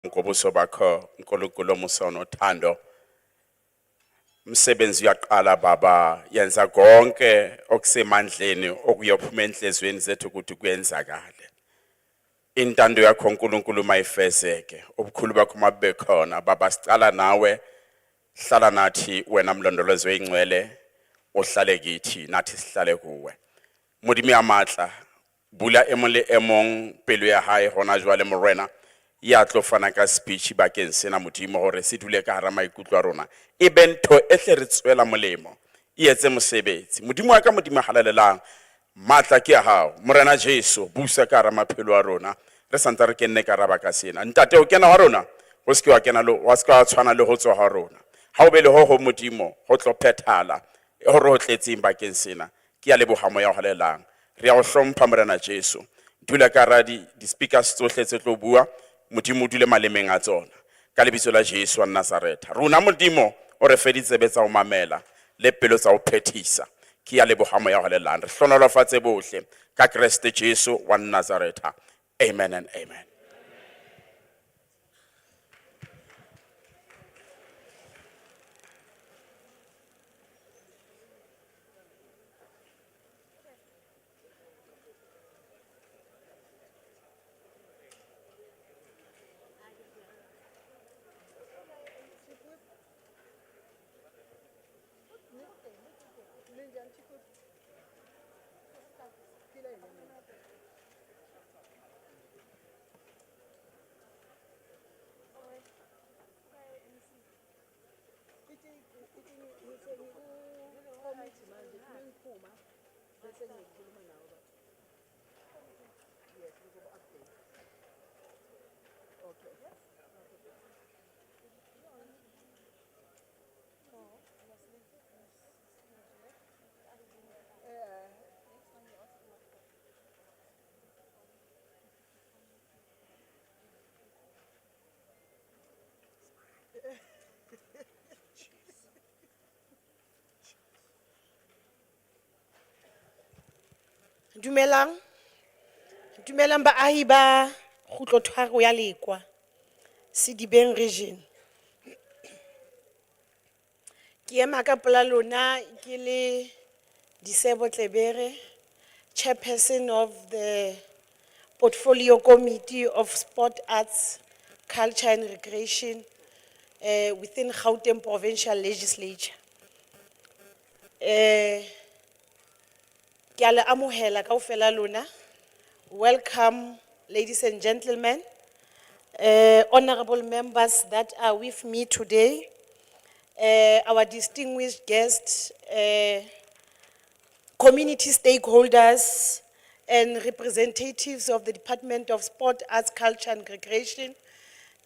ngobuso bakho uNkulunkulu omusa nothando. Umsebenzi uyaqala baba, yenza konke okusemandleni okuyophuma enhlizweni zethu ukuthi kuyenzakale. Intando yakho uNkulunkulu mayifezeke, ubukhulu bakho mabe khona baba, sicala nawe, hlala nathi wena mlondolozi weingcwele, uhlale kithi nathi sihlale kuwe. Modimo ya matla, bula emole emong pelo ya hae hona jwale morena, ya tlo fana ka speech bakeng sena modimo hore se dule ka hara maikutlo a rona. Ebe ntho e hle re tswela molemo, e etse mosebetsi. Modimo wa ka, modimo halalelang, matla ke a hao. Morena Jesu, busa ka hara maphelo a rona. Re santse re kenne ka raba ka sena. Ntate o kena wa rona, o se ke wa kena lo, wa se ka tshwana le ho tswa ha rona. Ha o be le ho modimo, ho tlo phethala, hore ho tletseng bakeng sena. Ke ya leboha moya o halelang. Re a o hlompha morena Jesu. Dula ka hara di speakers tsohle tse tlo bua, modimo dule malemeng a tsona. Ka lebitso la Jesu wa Nazareta. Rona modimo o re fe ditsebe tsa o mamela le pelo tsa o phethisa. Ke ya leboha moya o halelang. Re hlonolofatse bohle ka Kriste Jesu wa Nazareta. Amen and amen. Dumelang baahi ba kgutlo tharo ya Lekwa, Sedibeng region. Ke ema ka pela lona ke le Disebo Tlebere, chairperson of the Portfolio Committee of Sport, Arts, Culture and Recreation within Gauteng Provincial Legislature. Ke a le amohela kaofela lona. Welcome, ladies and gentlemen, honorable members that are with me today, our distinguished guests, community stakeholders, and representatives of the Department of Sport, Arts, Culture and Recreation,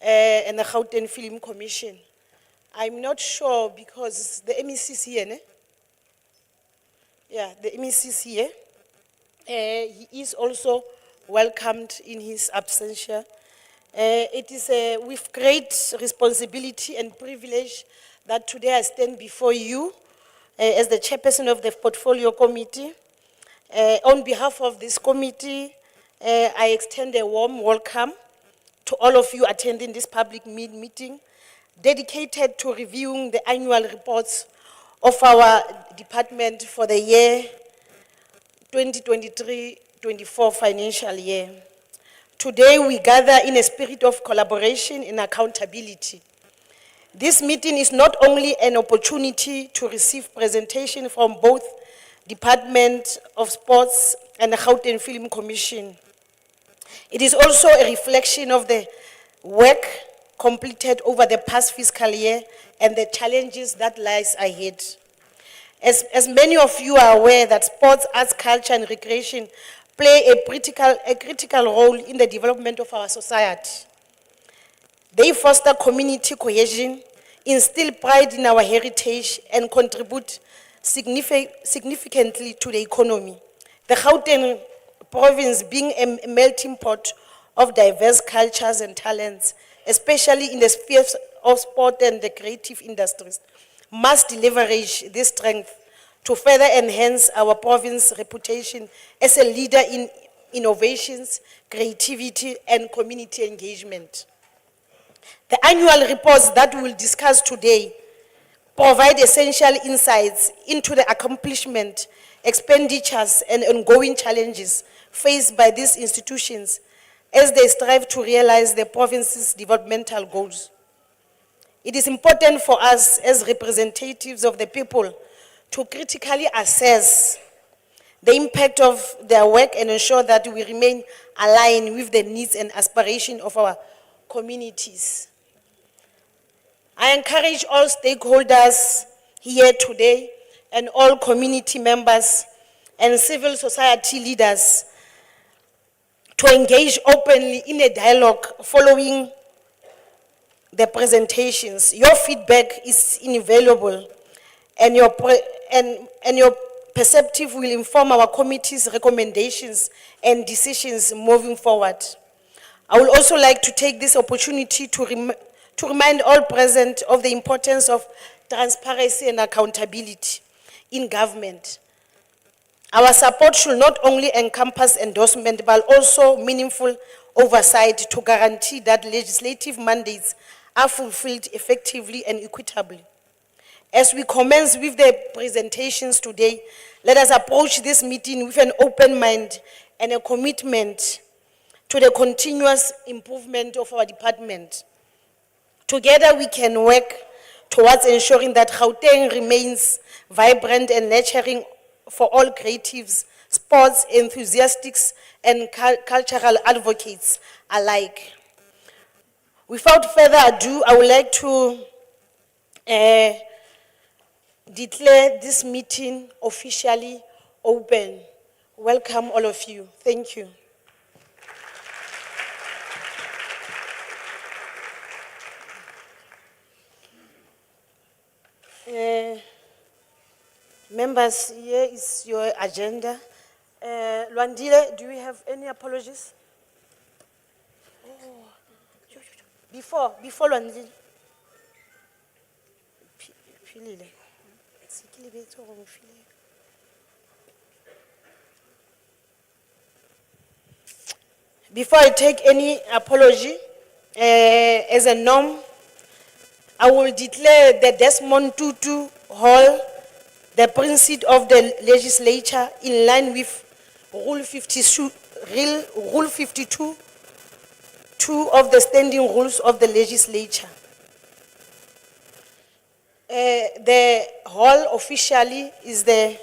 and the Gauteng Film Commission. I'm not sure because the MEC is here, ne? Yeah, the MEC is here. He is also welcomed in his absentia. It is with great responsibility and privilege that today I stand before you as the chairperson of the Portfolio Committee. On behalf of this committee, I extend a warm welcome to all of you attending this public meeting dedicated to reviewing the annual reports of our department for the year 2023-24 financial year. Today we gather in a spirit of collaboration and accountability. This meeting is not only an opportunity to receive presentation from both Department of Sports and the Gauteng Film Commission. It is also a reflection of the work completed over the past fiscal year and the challenges that lies ahead. As many of you are aware that sports, arts, culture and recreation play a critical role in the development of our society. They foster community cohesion, instill pride in our heritage and contribute significantly to the economy. The Gauteng province being a melting pot of diverse cultures and talents, especially in the spheres of sport and the creative industries, must leverage this strength to further enhance our province's reputation as a leader in innovations, creativity, and community engagement. The annual reports that we will discuss today provide essential insights into the accomplishment, expenditures, and ongoing challenges faced by these institutions as they strive to realize the province's developmental goals. It is important for us as representatives of the people to critically assess the impact of their work and ensure that we remain aligned with the needs and aspirations of our communities. I encourage all stakeholders here today and all community members and civil society leaders to engage openly in a dialogue following the presentations. Your feedback is invaluable and your perspective will inform our committee's recommendations and decisions moving forward. I would also like to take this opportunity to remind all present of the importance of transparency and accountability in government. Our support should not only encompass endorsement, but also meaningful oversight to guarantee that legislative mandates are fulfilled effectively and equitably. As we commence with the presentations today, let us approach this meeting with an open mind and a commitment to the continuous improvement of our department. Together we can work towards ensuring that Gauteng remains vibrant and nurturing for all creatives, sports enthusiasts, and cultural advocates alike. Without further ado, I would like to declare this meeting officially open. Welcome all of you. Thank you. Members, here is your agenda. Lwandile, do we have any apologies? Oh, before Lwandile. Philile. Sikile bethu go mfile. Before I take any apology, as a norm, I will declare the Desmond Tutu Hall the principle of the legislature in line with Rule 52 of the standing rules of the legislature. The hall officially is the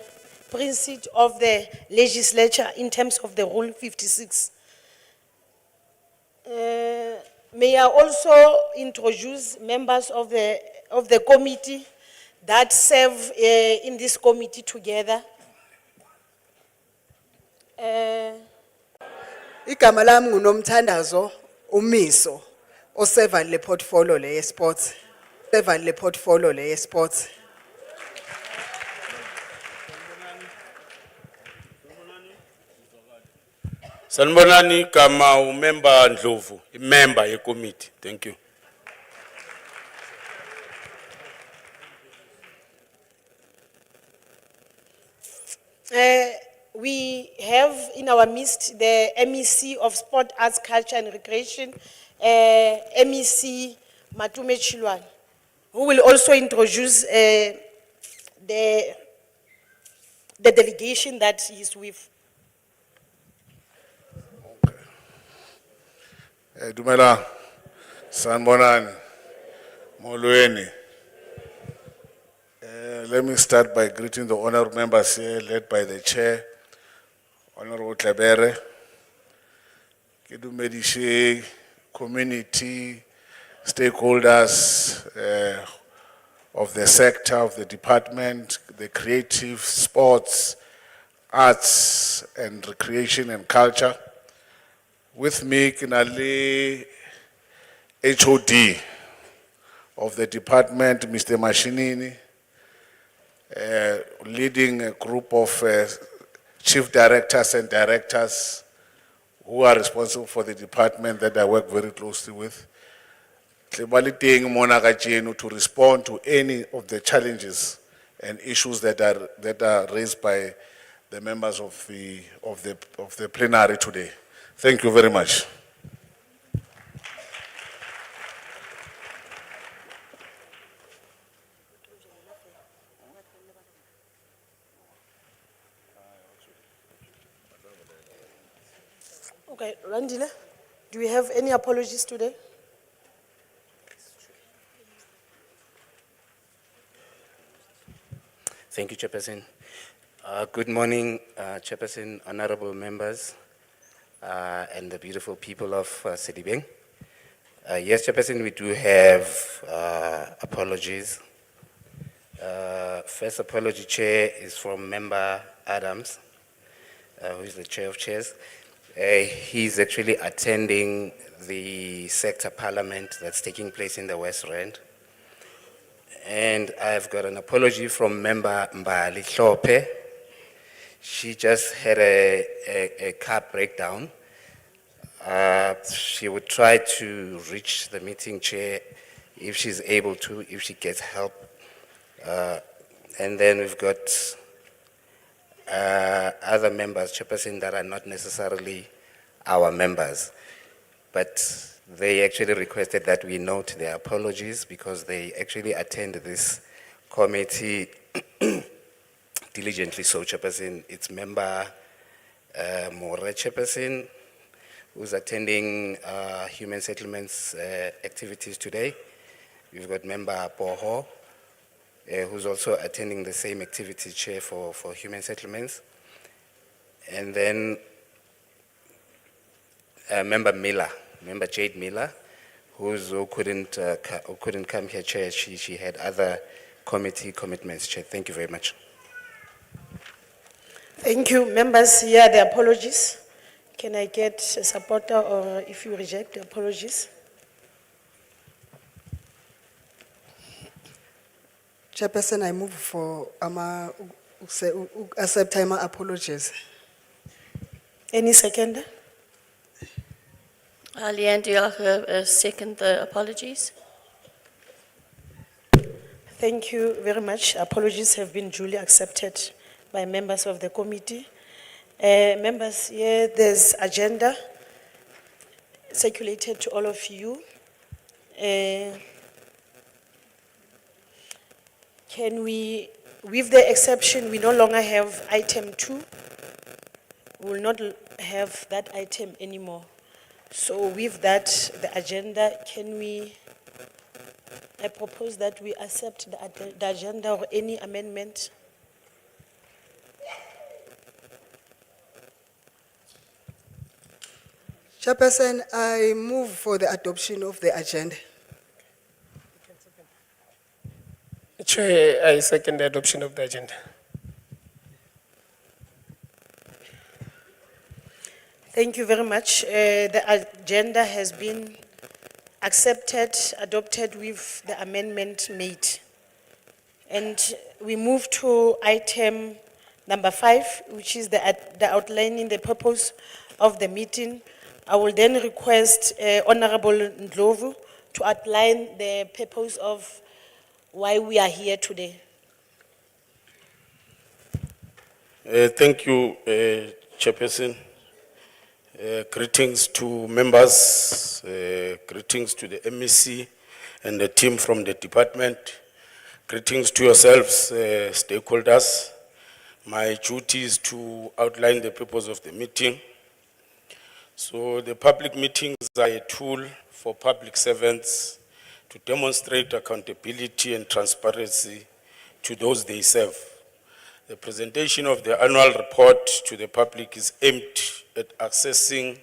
principle of the legislature in terms of the Rule 56. May I also introduce members of the committee that serve in this committee together. Igama lami nguNomthandazo Umiso oseva le portfolio le sports. Seva le portfolio le sports. Sanibonani kama umember Ndlovu, member ye committee. Thank you. We have in our midst the MEC of Sport, Arts, Culture and Recreation, MEC Matume Chilwan, who will also introduce the delegation that he is with. Dumela, sanibonani, molweni. Let me start by greeting the honorable members here, led by the chair, Honorable Tlebere. Ke dumedishe community, stakeholders of the sector, of the department, the creative, sports, arts, and recreation and culture. With me, Kinali HOD of the department, Mr. Mashinini, leading a group of chief directors and directors who are responsible for the department that I work very closely with. To respond to any of the challenges and issues that are raised by the members of the plenary today. Thank you very much. Okay, Randile, do we have any apologies today? Thank you, Chairperson. Good morning, Chairperson, honorable members, and the beautiful people of Sedibeng. Yes, Chairperson, we do have apologies. First apology, Chair, is from Member Adams, who is the Chair of Chairs. He's actually attending the sector parliament that's taking place in the West Rand. And I've got an apology from Member Mbali Hlope. She just had a car breakdown. She would try to reach the meeting chair if she's able to, if she gets help. And then we've got other members, Chairperson, that are not necessarily our members. But they actually requested that we note their apologies because they actually attend this committee diligently. So, Chairperson, it's Member More Chairperson, who's attending human settlements activities today. We've got Member Poho, who's also attending the same activity, Chair for human settlements. And then Member Miller, Member Jade Miller, who couldn't come here, Chair. She had other committee commitments, Chair. Thank you very much. Thank you, members. Here the apologies. Can I get a supporter or if you reject the apologies? Chairperson, I move for accept my apologies. Any seconder? Leanne de Jager, second the apologies. Thank you very much. Apologies have been duly accepted by members of the committee. Members, here there's agenda circulated to all of you. Can we, with the exception, we no longer have item 2. We will not have that item anymore. So with that, the agenda, I propose that we accept the agenda or any amendment. Chairperson, I move for the adoption of the agenda. Chair, I second the adoption of the agenda. Thank you very much. The agenda has been accepted, adopted with the amendment made. And we move to item number 5, which is the outlining the purpose of the meeting. I will then request Honorable Ndlovu to outline the purpose of why we are here today. Thank you, Chairperson. Greetings to members, greetings to the MEC and the team from the department. Greetings to yourselves, stakeholders. My duty is to outline the purpose of the meeting. So the public meetings are a tool for public servants to demonstrate accountability and transparency to those they serve. The presentation of the annual report to the public is aimed at assessing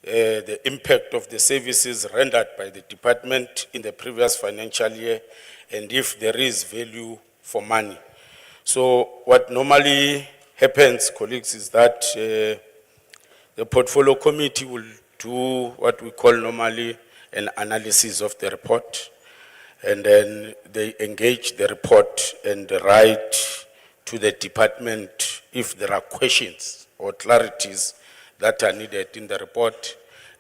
the impact of the services rendered by the department in the previous financial year and if there is value for money. So what normally happens, colleagues, is that the portfolio committee will do what we call normally an analysis of the report, and then they engage the report and write to the department if there are questions or clarities that are needed in the report,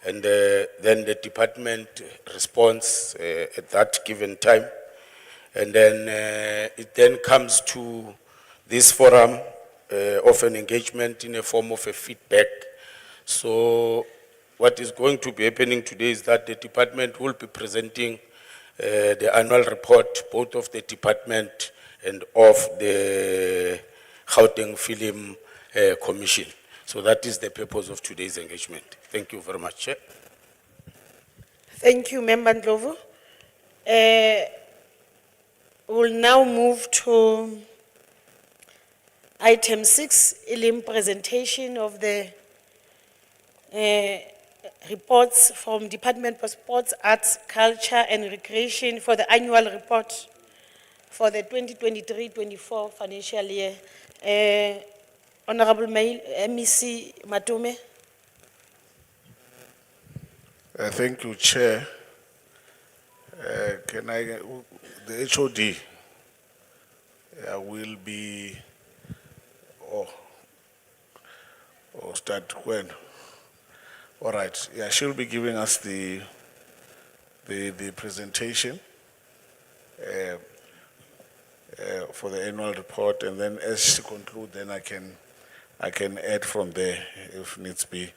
and then the department responds at that given time. And then it then comes to this forum of an engagement in a form of a feedback. So what is going to be happening today is that the department will be presenting the annual report, both of the department and of the Gauteng Film Commission. So that is the purpose of today's engagement. Thank you very much, Chair. Thank you, Member Ndlovu. We'll now move to item 6, Elim presentation of the reports from Department for Sports, Arts, Culture and Recreation for the annual report for the 2023-24 financial year. Honorable MEC Matume. Thank you, Chair. The HOD will be, or start when? All right, yeah, she'll be giving us the presentation for the annual report, and then as she conclude, then I can add from there if needs be.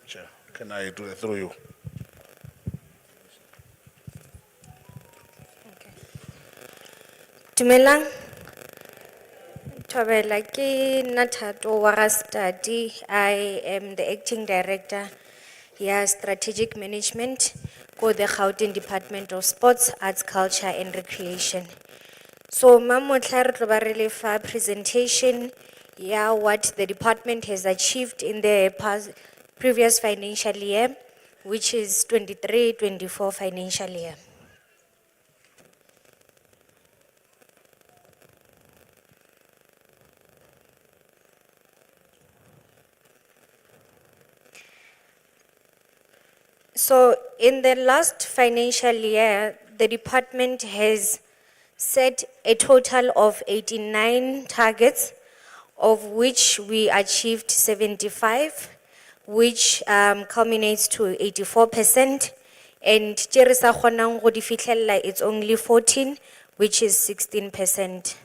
Chair, can I do it through you? Dumelang. Thobela ke Nathato wa study. I am the acting director here, strategic management for the Gauteng Department of Sports, Arts, Culture and Recreation. So mamotla re tlo ba re le fa presentation ya what the department has achieved in the previous financial year, which is 23-24 financial year. So in the last financial year, the department has set a total of 89 targets, of which we achieved 75, which culminates to 84%. And Cherisa Khonang go di fitlhella, it's only 14, which is 16%.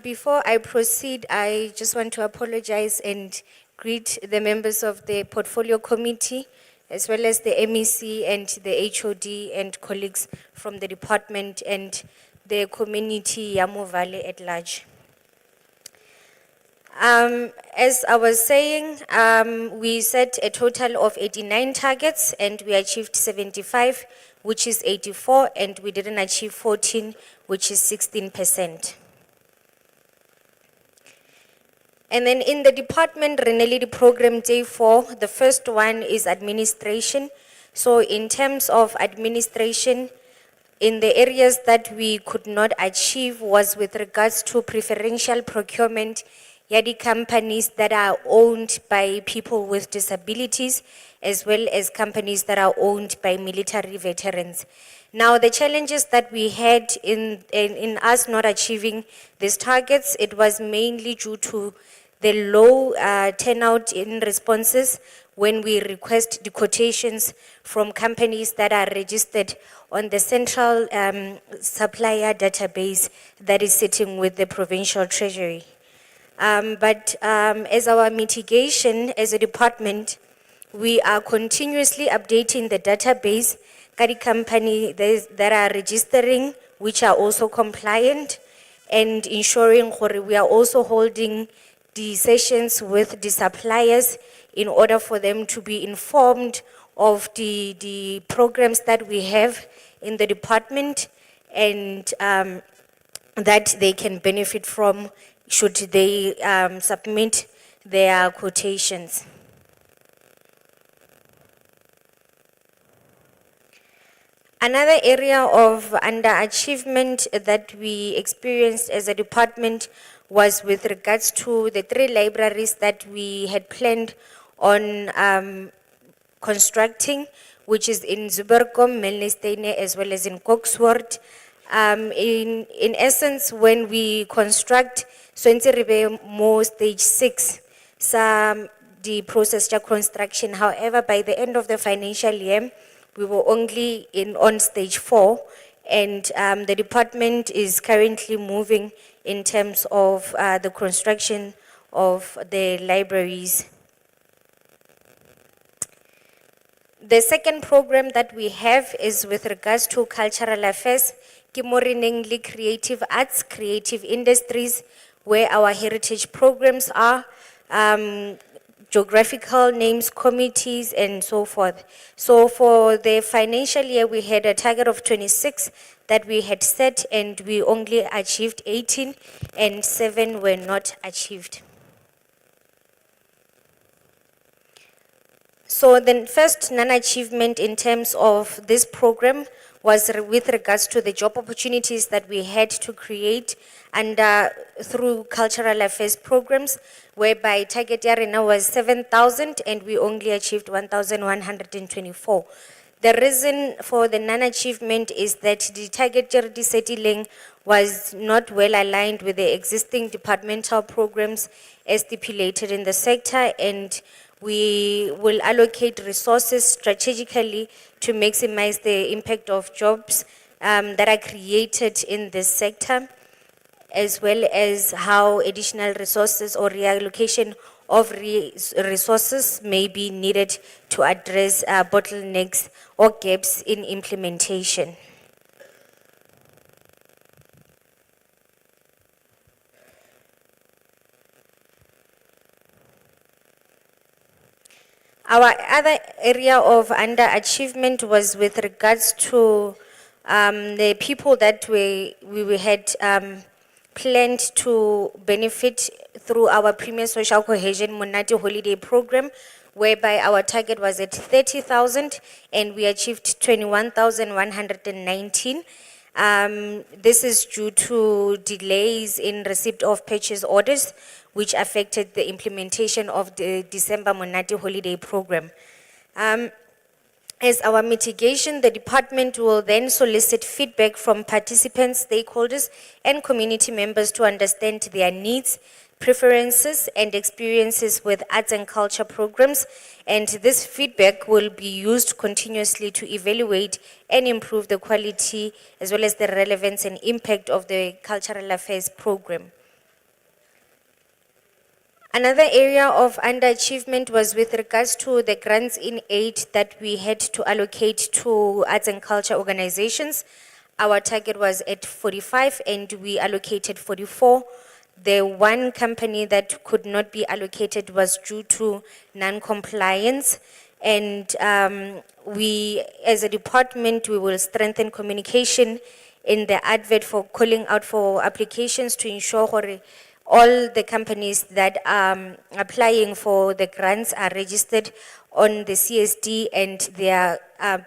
Before I proceed, I just want to apologize and greet the members of the portfolio committee, as well as the MEC and the HOD and colleagues from the department and the community Yamu Valley at large. As I was saying, we set a total of 89 targets and we achieved 75, which is 84, and we didn't achieve 14, which is 16%. And then in the department, Renelli program day 4, the first one is administration. So in terms of administration, in the areas that we could not achieve was with regards to preferential procurement, yadi companies that are owned by people with disabilities, as well as companies that are owned by military veterans. Now, the challenges that we had in us not achieving these targets, it was mainly due to the low turnout in responses when we request the quotations from companies that are registered on the central supplier database that is sitting with the provincial treasury. But as our mitigation as a department, we are continuously updating the database, kari company that are registering, which are also compliant, and ensuring we are also holding the sessions with the suppliers in order for them to be informed of the programs that we have in the department and that they can benefit from should they submit their quotations. Another area of underachievement that we experienced as a department was with regards to the 3 libraries that we had planned on constructing, which is in Zuberkom, Melnesteine, as well as in Kokswoord. In essence, when we construct, so in more stage 6, the process of construction. However, by the end of the financial year, we were only on stage 4, and the department is currently moving in terms of the construction of the libraries. The second program that we have is with regards to cultural affairs, Kimorinengli creative arts, creative industries, where our heritage programs are. geographical names, committees, and so forth. So for the financial year, we had a target of 26 that we had set, and we only achieved 18, and 7 were not achieved. So the first non-achievement in terms of this program was with regards to the job opportunities that we had to create and through cultural affairs programs, whereby target arena was 7,000 and we only achieved 1,124. The reason for the non-achievement is that the target Sedibeng was not well aligned with the existing departmental programs as stipulated in the sector, and we will allocate resources strategically to maximize the impact of jobs that are created in this sector, as well as how additional resources or reallocation of resources may be needed to address bottlenecks or gaps in implementation. Our other area of underachievement was with regards to the people that we had planned to benefit through our Premier Social Cohesion Monate Holiday Program, whereby our target was at 30,000 and we achieved 21,119. This is due to delays in receipt of purchase orders, which affected the implementation of the December Monate Holiday Program. As our mitigation, the department will then solicit feedback from participants, stakeholders, and community members to understand their needs, preferences, and experiences with arts and culture programs. And this feedback will be used continuously to evaluate and improve the quality as well as the relevance and impact of the cultural affairs program. Another area of underachievement was with regards to the grants in aid that we had to allocate to arts and culture organizations. Our target was at 45 and we allocated 44. The one company that could not be allocated was due to non-compliance. And we, as a department, we will strengthen communication in the advert for calling out for applications to ensure all the companies that are applying for the grants are registered on the CSD and their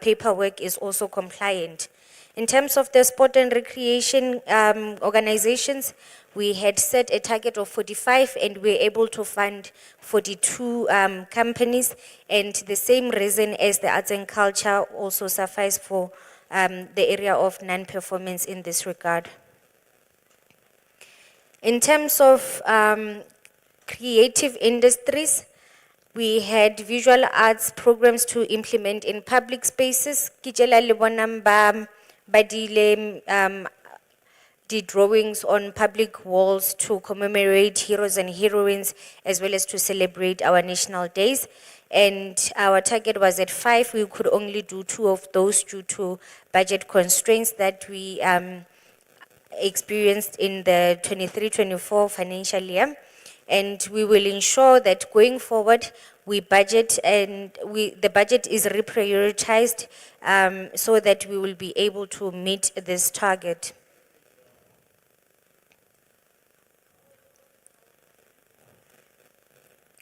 paperwork is also compliant. In terms of the sport and recreation organizations, we had set a target of 45 and we were able to fund 42 companies, and the same reason as the arts and culture also suffice for the area of non-performance in this regard. In terms of creative industries, we had visual arts programs to implement in public spaces. Kitjela le bonang ba badile the drawings on public walls to commemorate heroes and heroines as well as to celebrate our national days. And our target was at 5. We could only do 2 of those due to budget constraints that we experienced in the 23-24 financial year. And we will ensure that going forward, we budget and the budget is reprioritized so that we will be able to meet this target.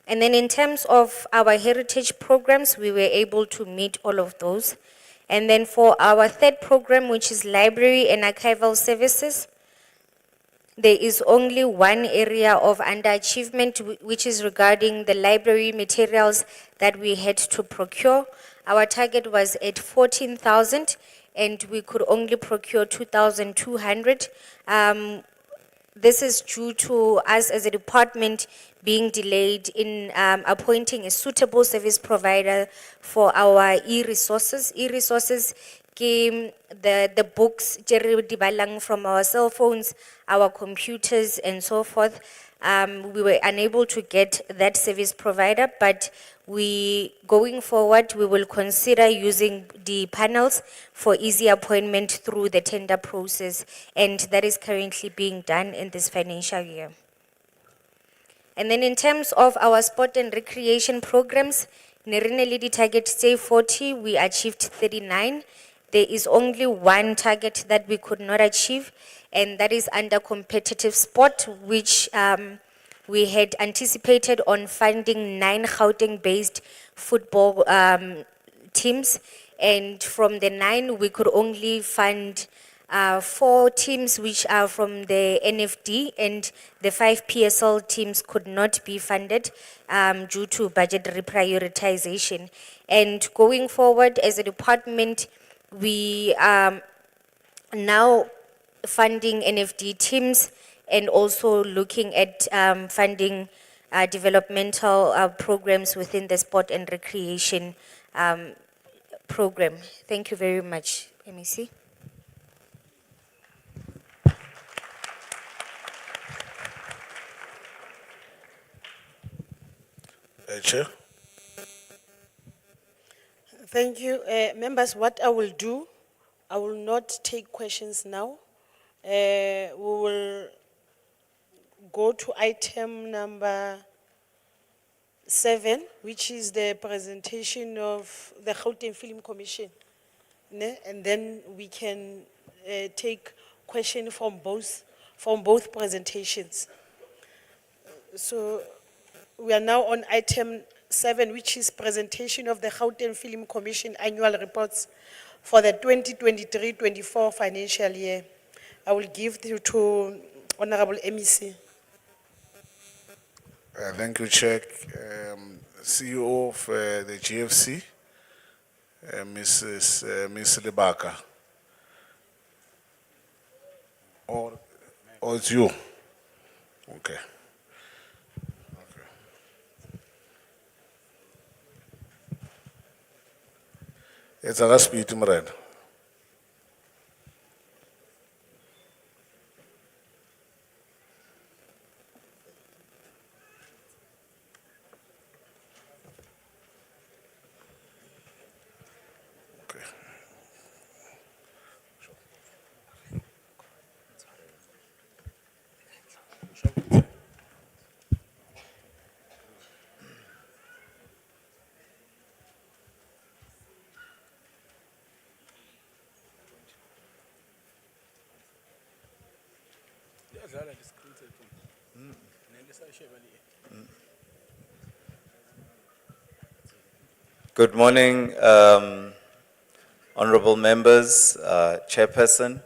And then in terms of our heritage programs, we were able to meet all of those. And then for our third program, which is library and archival services, there is only one area of underachievement, which is regarding the library materials that we had to procure. Our target was at 14,000 and we could only procure 2,200. This is due to us as a department being delayed in appointing a suitable service provider for our e-resources. E-resources came the books from our cell phones, our computers, and so forth. We were unable to get that service provider, but going forward, we will consider using the panels for easy appointment through the tender process, and that is currently being done in this financial year. And then in terms of our sport and recreation programs, Nerineli target say 40, we achieved 39. There is only one target that we could not achieve, and that is under competitive sport, which we had anticipated on funding 9 Gauteng-based football teams. And from the 9, we could only fund 4 teams which are from the NFD, and the 5 PSL teams could not be funded due to budget reprioritization. And going forward as a department, we are now funding NFD teams and also looking at funding developmental programs within the sport and recreation program. Thank you very much, MEC. Chair. Thank you. Members, what I will do, I will not take questions now. We will go to item number 7, which is the presentation of the Gauteng Film Commission. Ne? And then we can take question from both presentations. So we are now on item 7, which is presentation of the Gauteng Film Commission annual reports for the 2023-24 financial year. I will give to Honorable MEC. Thank you, Chair. CEO of the GFC, Ms. Lebaka. Or it's you? Okay. It's a speed, Mred. Good morning, honorable members, chairperson,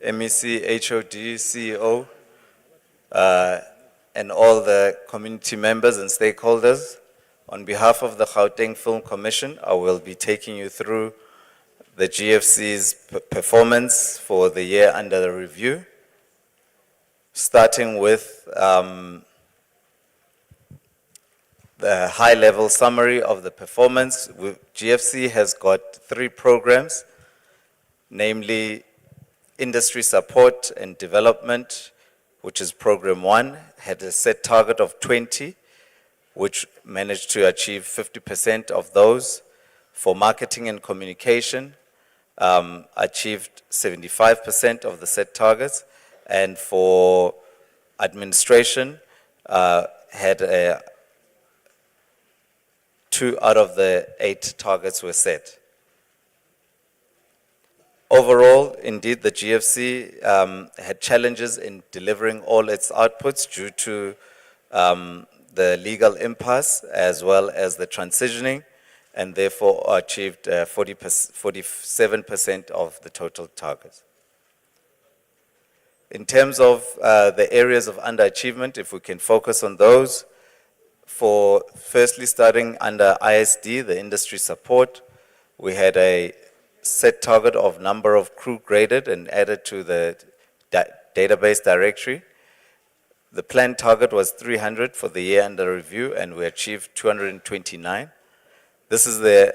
MEC, HOD, CEO, and all the community members and stakeholders. On behalf of the Gauteng Film Commission, I will be taking you through the GFC's performance for the year under review, starting with the high-level summary of the performance. GFC has got 3 programs, namely industry support and development, which is program 1, had a set target of 20, which managed to achieve 50% of those. For marketing and communication, achieved 75% of the set targets, and for administration, had 2 out of the 8 targets were set. Overall, indeed, the GFC had challenges in delivering all its outputs due to the legal impasse as well as the transitioning, and therefore achieved 47% of the total targets. In terms of the areas of underachievement, if we can focus on those, for firstly starting under ISD, the industry support, we had a set target of number of crew graded and added to the database directory. The planned target was 300 for the year under review, and we achieved 229. This is the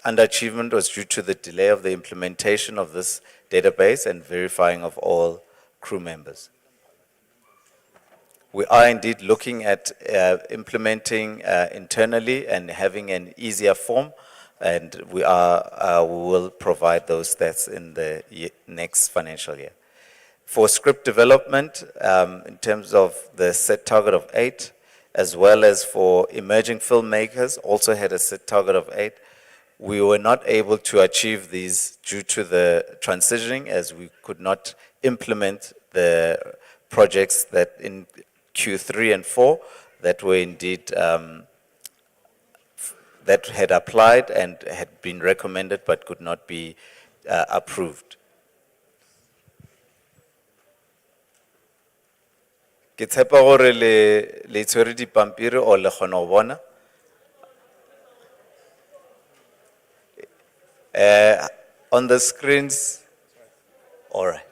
underachievement was due to the delay of the implementation of this database and verifying of all crew members. We are indeed looking at implementing internally and having an easier form, and we will provide those stats in the next financial year. For script development, in terms of the set target of 8, as well as for emerging filmmakers, also had a set target of 8. We were not able to achieve these due to the transitioning, as we could not implement the projects that in Q3 and 4 that were indeed that had applied and had been recommended but could not be approved. Ke tshepa gore le tshwere dipampiri o le kgona go bona. On the screens, all right.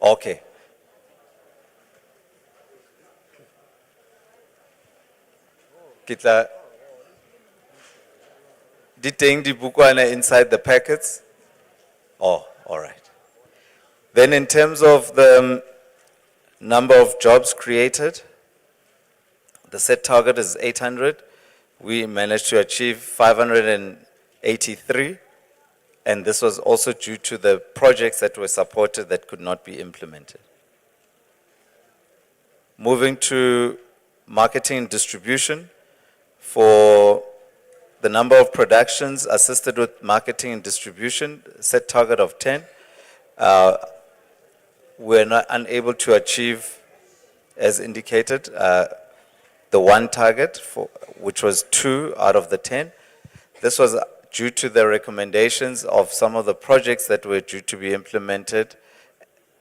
Okay. Kitla, di teng dibukwana inside the packets? Oh, all right. Then in terms of the number of jobs created, the set target is 800. We managed to achieve 583, and this was also due to the projects that were supported that could not be implemented. Moving to marketing and distribution, for the number of productions assisted with marketing and distribution, set target of 10, we're not unable to achieve, as indicated, the one target, which was 2 out of the 10. This was due to the recommendations of some of the projects that were due to be implemented,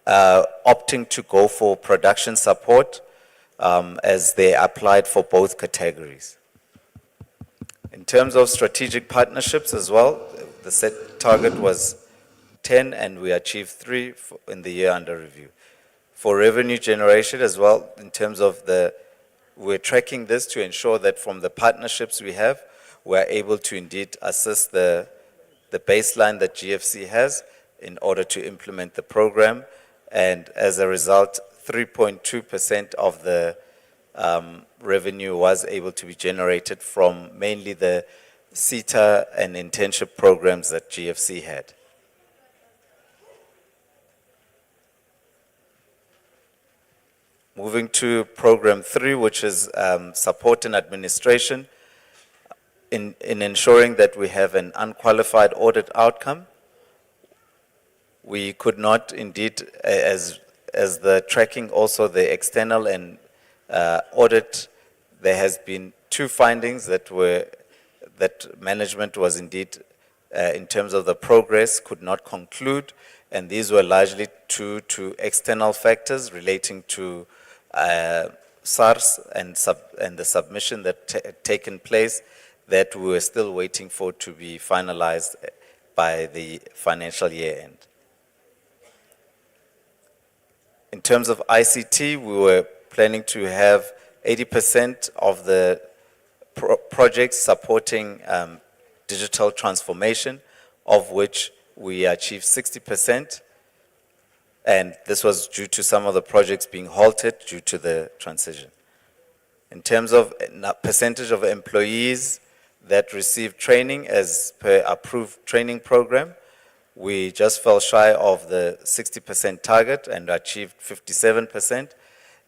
opting to go for production support as they applied for both categories. In terms of strategic partnerships as well, the set target was 10 and we achieved 3 in the year under review. For revenue generation as well, in terms of we're tracking this to ensure that from the partnerships we have, we're able to indeed assist the baseline that GFC has in order to implement the program. And as a result, 3.2% of the revenue was able to be generated from mainly the CETA and internship programs that GFC had. Moving to program 3, which is support and administration, in ensuring that we have an unqualified audit outcome. We could not indeed, as the tracking also the external and audit, there has been 2 findings that management was indeed, in terms of the progress, could not conclude, and these were largely due to external factors relating to SARS and the submission that had taken place that we were still waiting for to be finalized by the financial year end. In terms of ICT, we were planning to have 80% of the projects supporting digital transformation, of which we achieved 60%. And this was due to some of the projects being halted due to the transition. In terms of percentage of employees that received training as per approved training program, we just fell shy of the 60% target and achieved 57%.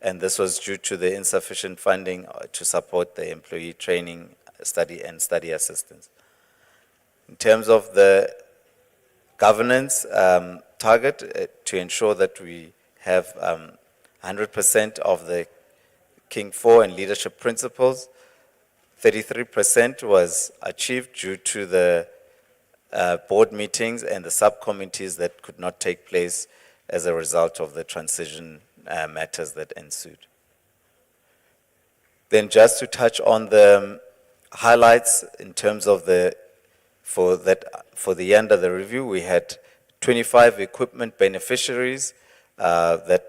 And this was due to the insufficient funding to support the employee training study assistance. In terms of the governance target, to ensure that we have 100% of the King 4 and leadership principles, 33% was achieved due to the board meetings and the subcommittees that could not take place as a result of the transition matters that ensued. Then just to touch on the highlights in terms of for the end of the review, we had 25 equipment beneficiaries that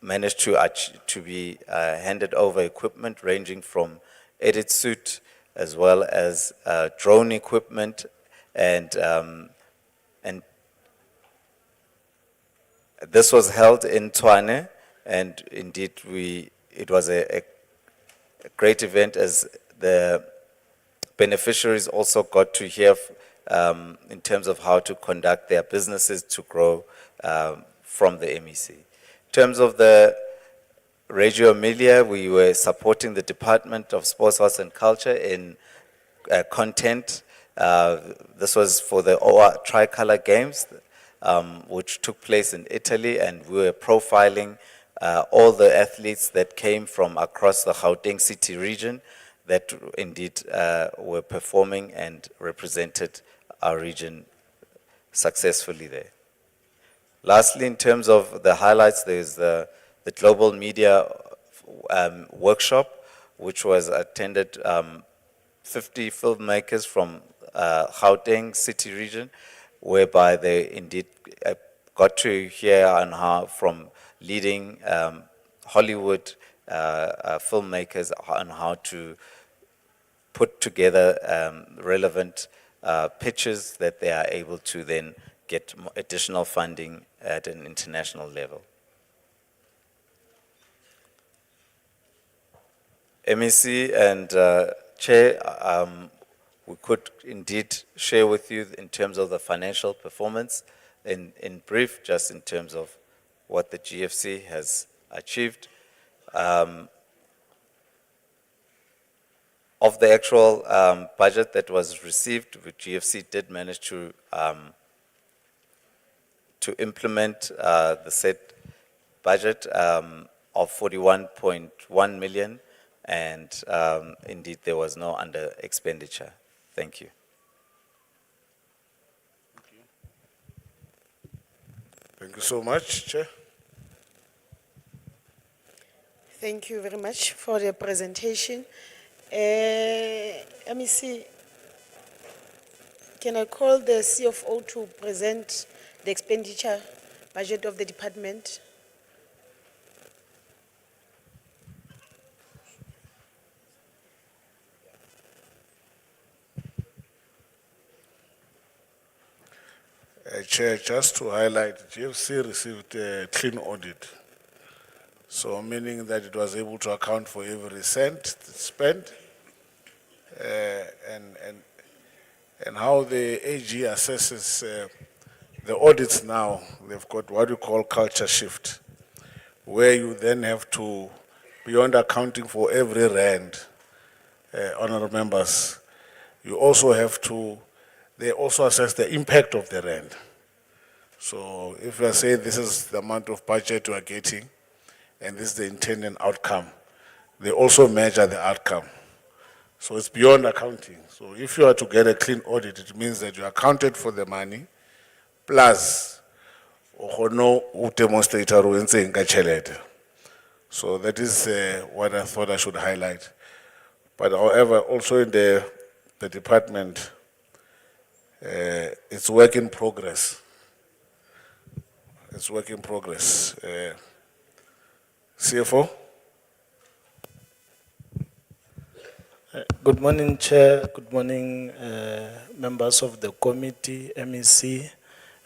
managed to be handed over equipment ranging from edit suit as well as drone equipment and this was held in Tshwane, and indeed it was a great event as the beneficiaries also got to hear in terms of how to conduct their businesses to grow from the MEC. In terms of the Radio Amelia, we were supporting the Department of Sports, Arts and Culture in content. This was for the OR Tricolor Games, which took place in Italy, and we were profiling all the athletes that came from across the Gauteng city region that indeed were performing and represented our region successfully there. Lastly, in terms of the highlights, there's the Global Media Workshop, which was attended 50 filmmakers from Gauteng city region, whereby they indeed got to hear on how from leading Hollywood filmmakers on how to put together relevant pitches that they are able to then get additional funding at an international level. MEC and Chair, we could indeed share with you in terms of the financial performance in brief, just in terms of what the GFC has achieved. Of the actual budget that was received, the GFC did manage to implement the said budget of 41.1 million, and indeed there was no under expenditure. Thank you. Thank you so much, Chair. Thank you very much for the presentation. Let me see. Can I call the CFO to present the expenditure budget of the department? Chair, just to highlight, GFC received a clean audit. So meaning that it was able to account for every cent spent, and how the AG assesses the audits now. They've got what you call culture shift, where you then have to, beyond accounting for every rand, honorable members, you also have to, they also assess the impact of the rand. So if you are saying this is the amount of budget you are getting, and this is the intended outcome, they also measure the outcome. So it's beyond accounting. So if you are to get a clean audit, it means that you accounted for the money, plus, demonstrator. So that is what I thought I should highlight. But however, also in the department, it's work in progress. It's work in progress. CFO? Good morning, Chair. Good morning, members of the committee, MEC,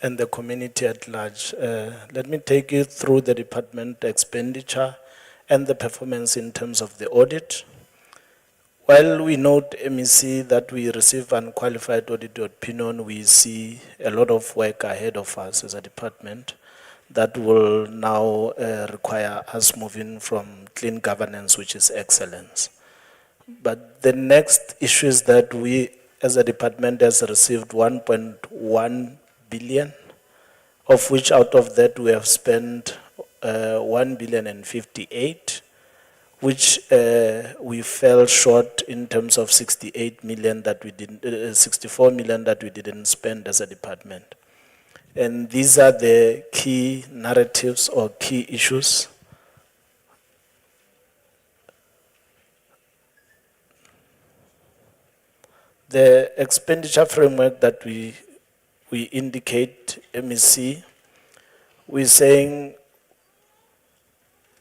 and the community at large. Let me take you through the department expenditure and the performance in terms of the audit. While we note, MEC, that we receive unqualified audit opinion, we see a lot of work ahead of us as a department that will now require us moving from clean governance, which is excellence. But the next issue is that we, as a department, has received 1.1 billion, of which out of that we have spent 1 billion and 58, which we fell short in terms of 68 million that we didn't, 64 million that we didn't spend as a department. And these are the key narratives or key issues. The expenditure framework that we indicate, MEC, we're saying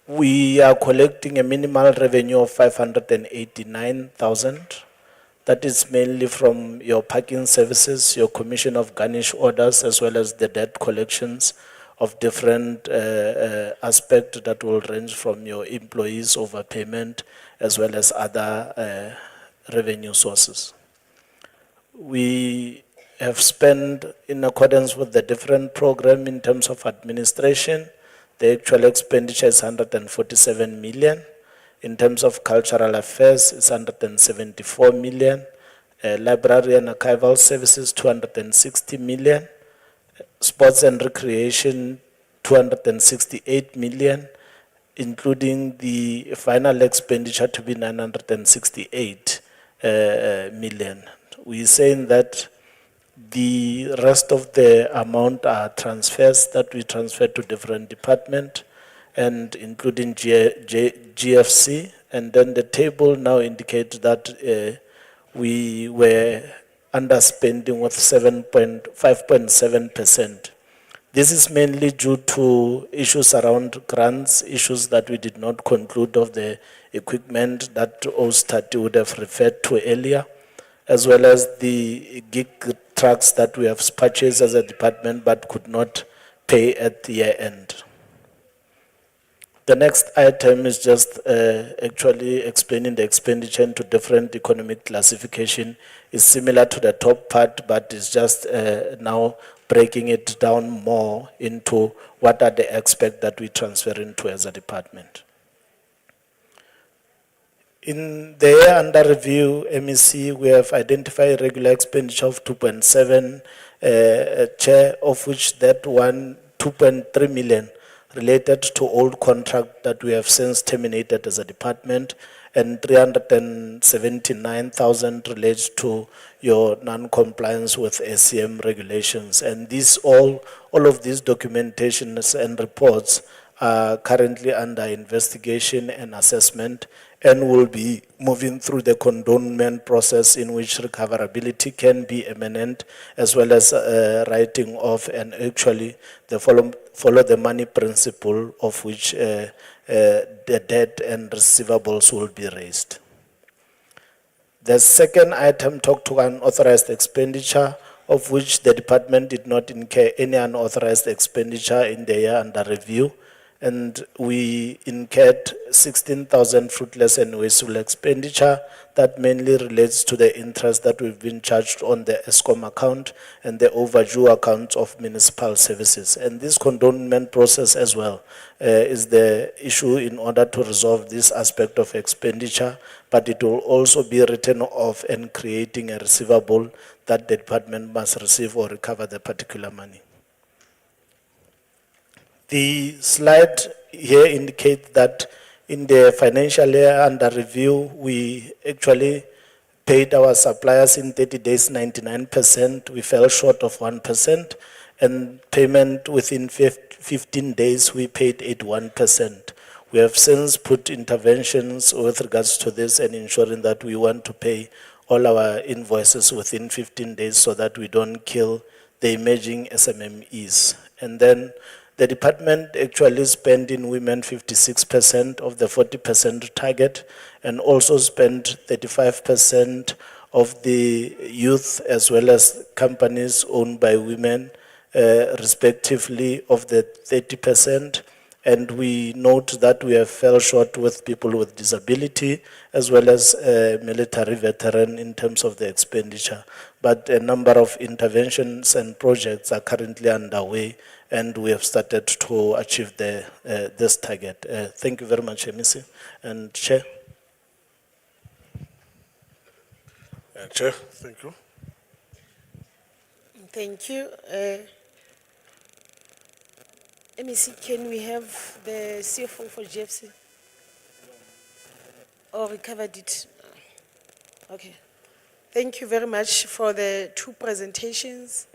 we are collecting a minimal revenue of 589,000. That is mainly from your parking services, your commission of garnish orders, as well as the debt collections of different aspects that will range from your employees overpayment, as well as other revenue sources. We have spent in accordance with the different program in terms of administration. The actual expenditure is 147 million. In terms of cultural affairs, it's 174 million. Library and archival services, 260 million. Sports and recreation, 268 million, including the final expenditure to be 968 million. We're saying that the rest of the amount are transfers that we transfer to different departments and including GFC. And then the table now indicates that we were underspending with 5.7%. This is mainly due to issues around grants, issues that we did not conclude of the equipment that Ostati would have referred to earlier, as well as the gig trucks that we have purchased as a department but could not pay at the year end. The next item is just actually explaining the expenditure into different economic classification. It's similar to the top part, but it's just now breaking it down more into what are the aspects that we transfer into as a department. In the year under review, MEC, we have identified regular expenditure of 2.7, chair, of which that one, 2.3 million related to old contract that we have since terminated as a department, and 379,000 relates to your non-compliance with ACM regulations. And this all of these documentations and reports are currently under investigation and assessment, and will be moving through the condonement process in which recoverability can be imminent, as well as writing off and actually the follow the money principle of which the debt and receivables will be raised. The second item talked to unauthorized expenditure, of which the department did not incur any unauthorized expenditure in the year under review. And we incurred 16,000 fruitless and wasteful expenditure that mainly relates to the interest that we've been charged on the ESCOM account and the overdue accounts of municipal services. And this condonement process as well is the issue in order to resolve this aspect of expenditure, but it will also be written off and creating a receivable that the department must receive or recover the particular money. The slide here indicates that in the financial year under review, we actually paid our suppliers in 30 days 99%. We fell short of 1%, and payment within 15 days, we paid 81%. We have since put interventions with regards to this and ensuring that we want to pay all our invoices within 15 days so that we don't kill the emerging SMMEs. And then the department actually spent in women 56% of the 40% target, and also spent 35% of the youth as well as companies owned by women, respectively of the 30%. And we note that we have fell short with people with disability as well as military veteran in terms of the expenditure. But a number of interventions and projects are currently underway, and we have started to achieve this target. Thank you very much, MEC. And Chair. Chair, thank you. Thank you. MEC, can we have the CFO for GFC? Or we covered it? Okay. Thank you very much for the two presentations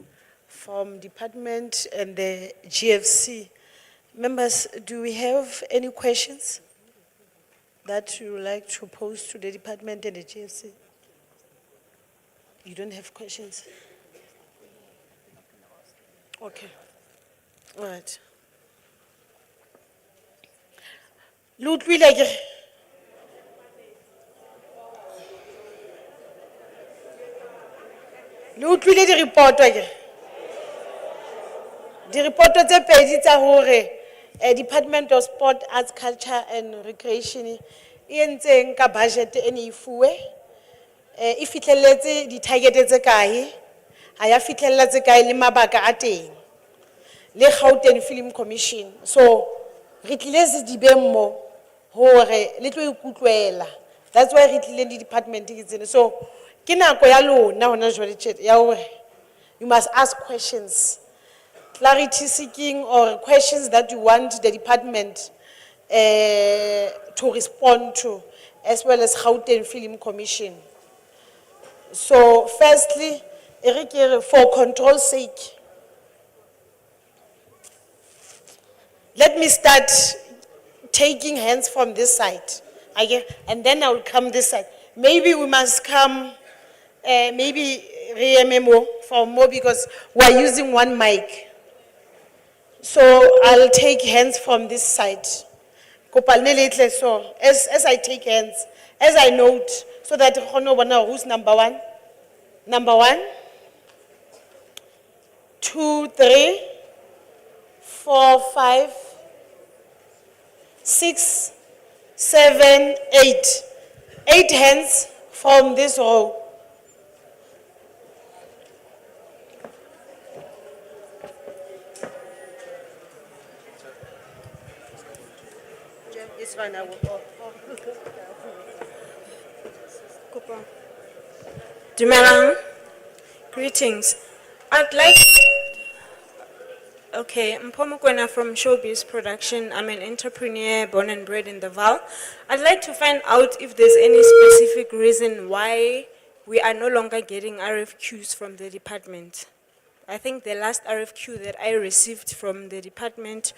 from department and the GFC. Members, do we have any questions that you would like to pose to the department and the GFC? You don't have questions? Okay. All right. L'utlwile ke L'utlwile di report ke di report tse pedi tsa hore Department of Sport, Arts, Culture and Recreation e entseng ka budget ene ifuwe e fitlheletse di target tse kae ha ya fitlhella tse kae le mabaka a teng le Gauteng Film Commission. So re tlile Sedibeng mo hore le tlo ikutlwela. That's why re tlile le department ke tsene. So ke nako ya lona hona jwale tjhe ya hore you must ask questions, clarity seeking, or questions that you want the department to respond to, as well as Gauteng Film Commission. So firstly, for control's sake, let me start taking hands from this side, okay? And then I will come this side. Maybe we must come, maybe re-MMO for more because we are using one mic. So I'll take hands from this side. So as I take hands, as I note, so that I know who's number one. Number 1, 2, 3, 4, 5, 6, 7, 8. 8 hands from this row. This one I will. Dumelang. Greetings. I'd like. Okay, Mpomo Kwena from Showbiz Production. I'm an entrepreneur born and bred in the Val. I'd like to find out if there's any specific reason why we are no longer getting RFQs from the department. I think the last RFQ that I received from the department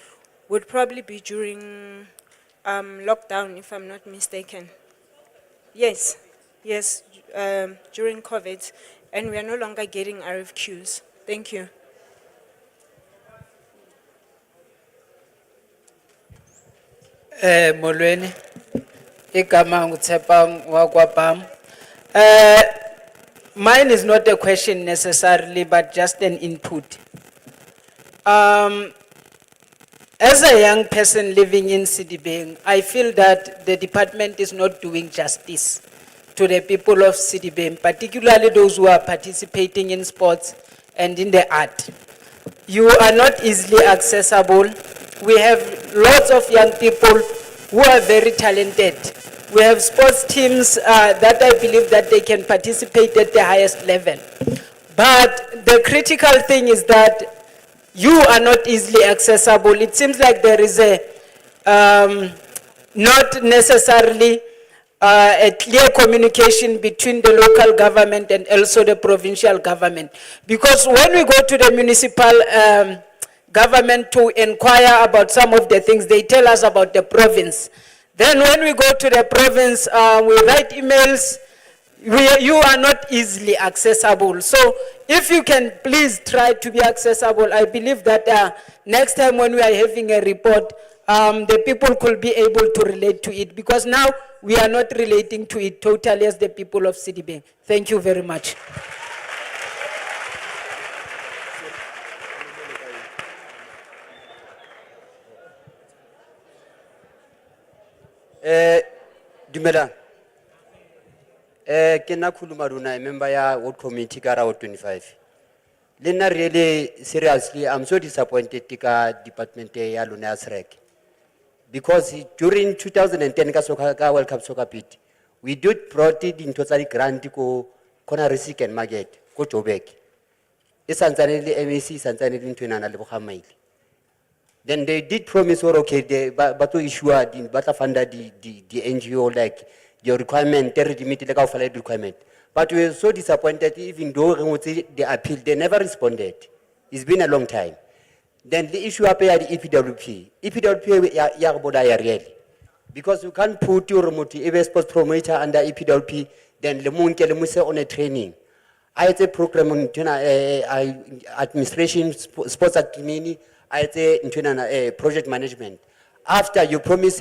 would probably be during lockdown, if I'm not mistaken. Yes, during COVID, and we are no longer getting RFQs. Thank you. Molweni, igama nguTshepang wakwapam. Mine is not a question necessarily, but just an input. As a young person living in Sedibeng, I feel that the department is not doing justice to the people of Sedibeng, particularly those who are participating in sports and in the art. You are not easily accessible. We have lots of young people who are very talented. We have sports teams that I believe that they can participate at the highest level. But the critical thing is that you are not easily accessible. It seems like there is a, not necessarily a clear communication between the local government and also the provincial government. Because when we go to the municipal government to inquire about some of the things, they tell us about the province. Then when we go to the province, we write emails, you are not easily accessible. So if you can please try to be accessible, I believe that next time when we are having a report, the people could be able to relate to it, because now we are not relating to it totally as the people of Sedibeng. Thank you very much. Dumelang. Ke nna Khuluma Runa, member ya ward committee ka ra ward 25. Le nna really seriously, I'm so disappointed ka department ya lona ya SREC. Because during 2010 ka World Cup Soccer Pit, we did brought dintho tsa di grant ko kona Risk and Market ko Joburg. E santsane le MEC santsane le ntho enana le bogamaile. Then they did promise or okay, they but to issue but funda the NGO like your requirement, they meet like our requirement. But we were so disappointed, even though they appeal, they never responded. It's been a long time. Then the issue up here the EPWP. EPWP ya boda ya really. Because you can't put your remote sports promoter under EPWP, then le munke le muse on a training. I say program administration, sports admin, I say project management. After you promise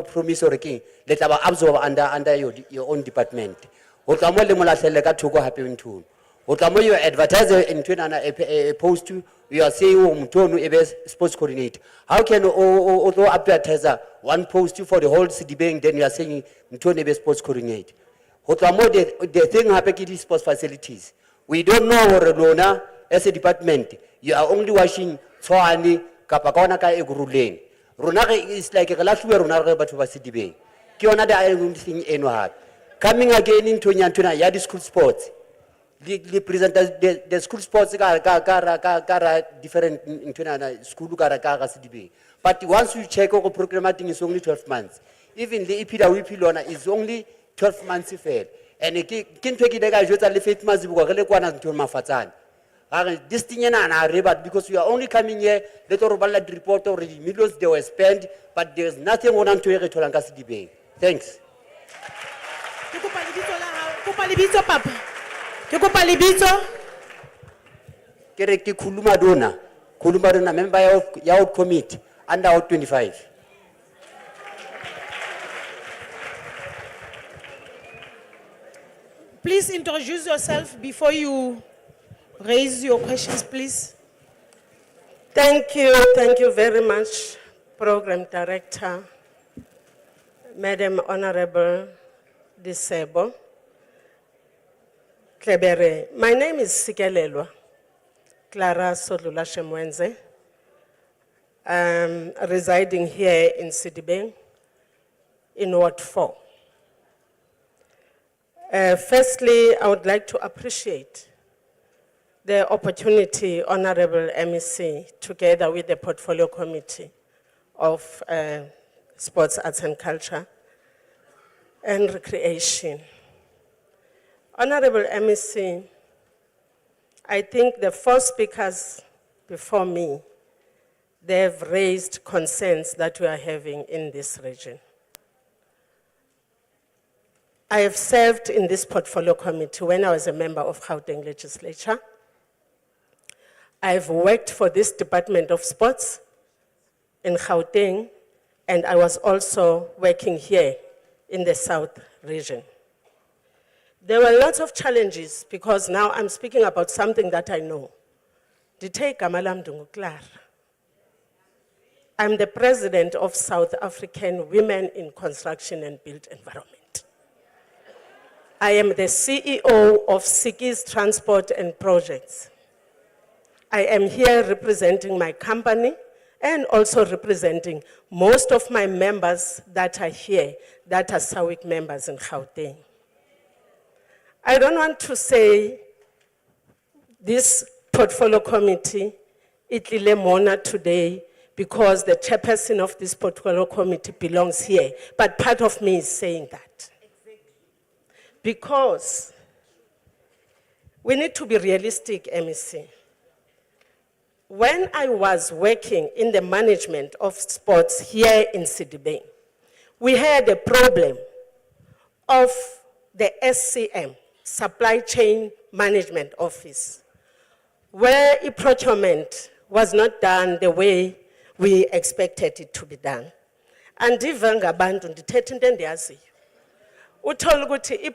promise or king, let our absorb under your own department. What come le mola ka thoko hape ntho. What come you advertise a post you are saying mtonu ebe sports coordinator. How can although advertiser one post for the whole Sedibeng, then you are saying mtonu ebe sports coordinator. What come the thing happen ki sports facilities. We don't know hore lona as a department, you are only watching Tshwane kapa ka ona ka Ekurhuleni. Rona is like a lahluwe rona re batho ba Sedibeng. Ke yona the only thing eno hape. Coming again into Nyantona ya di school sports. The present the school sports ka different into school ka Sedibeng. But once you check over programming is only 12 months. Even the EPWP lona is only 12 months fail. And kinto ke dega jotsa le Faith Mazibuko re le kwana ntho mafatsana. This thing because we are only coming here, let us the report or the millions they were spent, but there's nothing on to Sedibeng. Thanks. Ke kopa lebitso, Papa. Ke kopa lebitso. Kere ke Khuluma Dona, member ya committee under 25. Please introduce yourself before you raise your questions, please. Thank you very much, Program Director, Madam Honorable Disebo Klebere. My name is Sikelelwa Clara Sodlula Shemwenze. I'm residing here in Sedibeng, in Ward 4. Firstly, I would like to appreciate the opportunity, Honorable MEC, together with the Portfolio Committee of Sports, Arts and Culture and Recreation. Honorable MEC, I think the four speakers before me, they have raised concerns that we are having in this region. I have served in this Portfolio Committee when I was a member of Gauteng Legislature. I've worked for this Department of Sports in Gauteng, and I was also working here in the South region. There were lots of challenges because now I'm speaking about something that I know. I'm the president of South African Women in Construction and Built Environment. I am the CEO of Sikis Transport and Projects. I am here representing my company and also representing most of my members that are here, that are SAWIC members in Gauteng. I don't want to say this Portfolio Committee, Itlile Mona today, because the chairperson of this Portfolio Committee belongs here, but part of me is saying that. Because we need to be realistic, MEC. When I was working in the management of sports here in Sedibeng, we had a problem of the SCM, Supply Chain Management Office, where a procurement was not done the way we expected it to be done. And even ngabantu ndithetha into endiyaziyo. Uthola ukuthi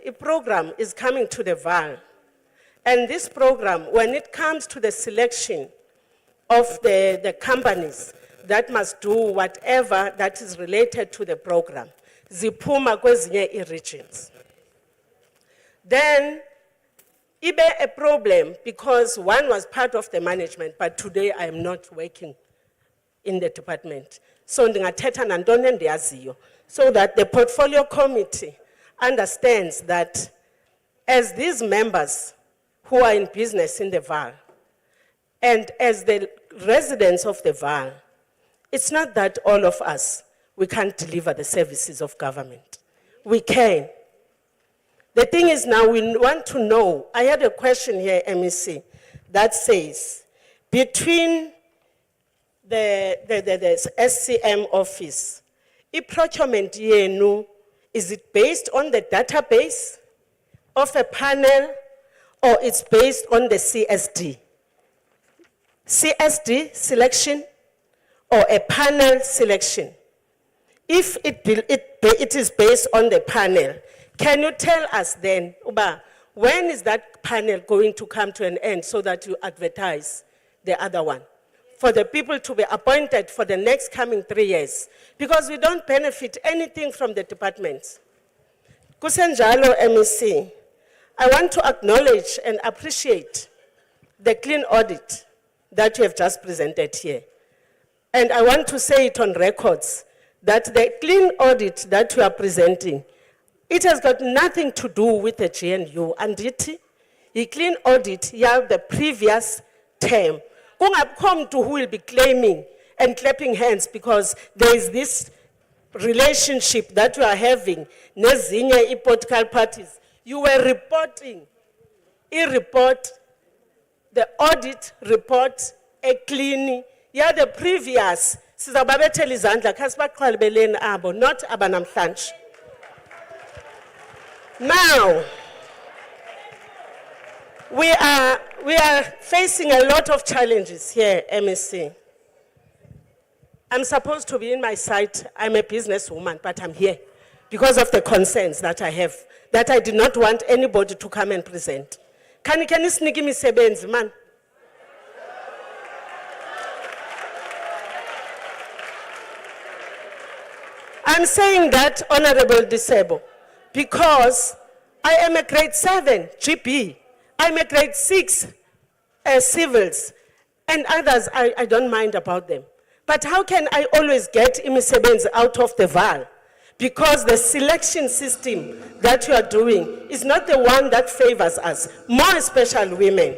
a program is coming to the VAL. And this program, when it comes to the selection of the companies that must do whatever that is related to the program, ziphuma kwezinye i-regions. Then, ibe a problem because one was part of the management, but today I am not working in the department. So ndingathetha nantoni endiyaziyo, so that the Portfolio Committee understands that as these members who are in business in the VAL, and as the residents of the VAL, it's not that all of us, we can't deliver the services of government. We can. The thing is now we want to know, I had a question here, MEC, that says, between the SCM office, procurement yenu, is it based on the database of a panel or it's based on the CSD? CSD selection or a panel selection? If it is based on the panel, can you tell us then, Uba, when is that panel going to come to an end so that you advertise the other one? For the people to be appointed for the next coming 3 years. Because we don't benefit anything from the departments. Kusenjalo MEC, I want to acknowledge and appreciate the clean audit that you have just presented here. And I want to say it on records that the clean audit that you are presenting, it has got nothing to do with the GNU. And it, the clean audit, you have the previous term. Come to who will be claiming and clapping hands because there is this relationship that you are having, nezinye political parties. You were reporting, the audit report, a clean, yeah, the previous, sizababethela izandla kasibaqhwalibeleni abo, not abanamhlanje. Now, we are facing a lot of challenges here, MSC. I'm supposed to be in my site. I'm a businesswoman, but I'm here because of the concerns that I have, that I did not want anybody to come and present. Can you sneak me sebenzi, man? I'm saying that, Honorable Disebo, because I am a grade 7 GP. I'm a grade 6 civils, and others, I don't mind about them. But how can I always get imisebenzi out of the VAL? Because the selection system that you are doing is not the one that favors us, more especially women.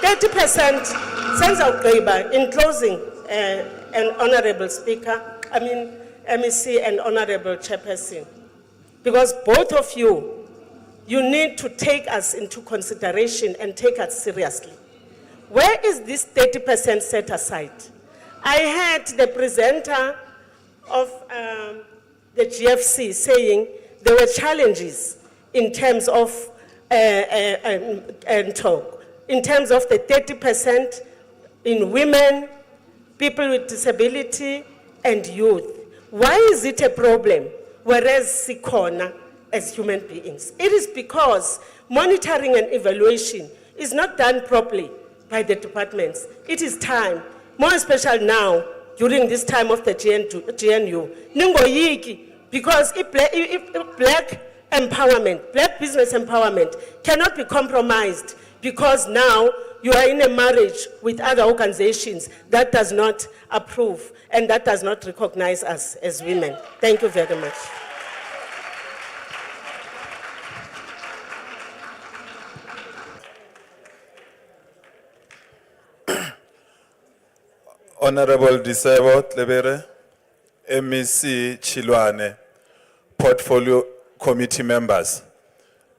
30%, senza ugqiba, in closing, an honorable speaker, MEC and honorable chairperson, because both of you, you need to take us into consideration and take us seriously. Where is this 30% set aside? I heard the presenter of the GFC saying there were challenges in terms of in terms of the 30% in women, people with disability, and youth. Why is it a problem, whereas Sikona as human beings? It is because monitoring and evaluation is not done properly by the departments. It is time, more especially now, during this time of the GNU. Ningoyiki, because black empowerment, black business empowerment cannot be compromised because now you are in a marriage with other organizations that does not approve and that does not recognize us as women. Thank you very much. Honorable Disebo Tlebere, MEC Chilwane, portfolio committee members,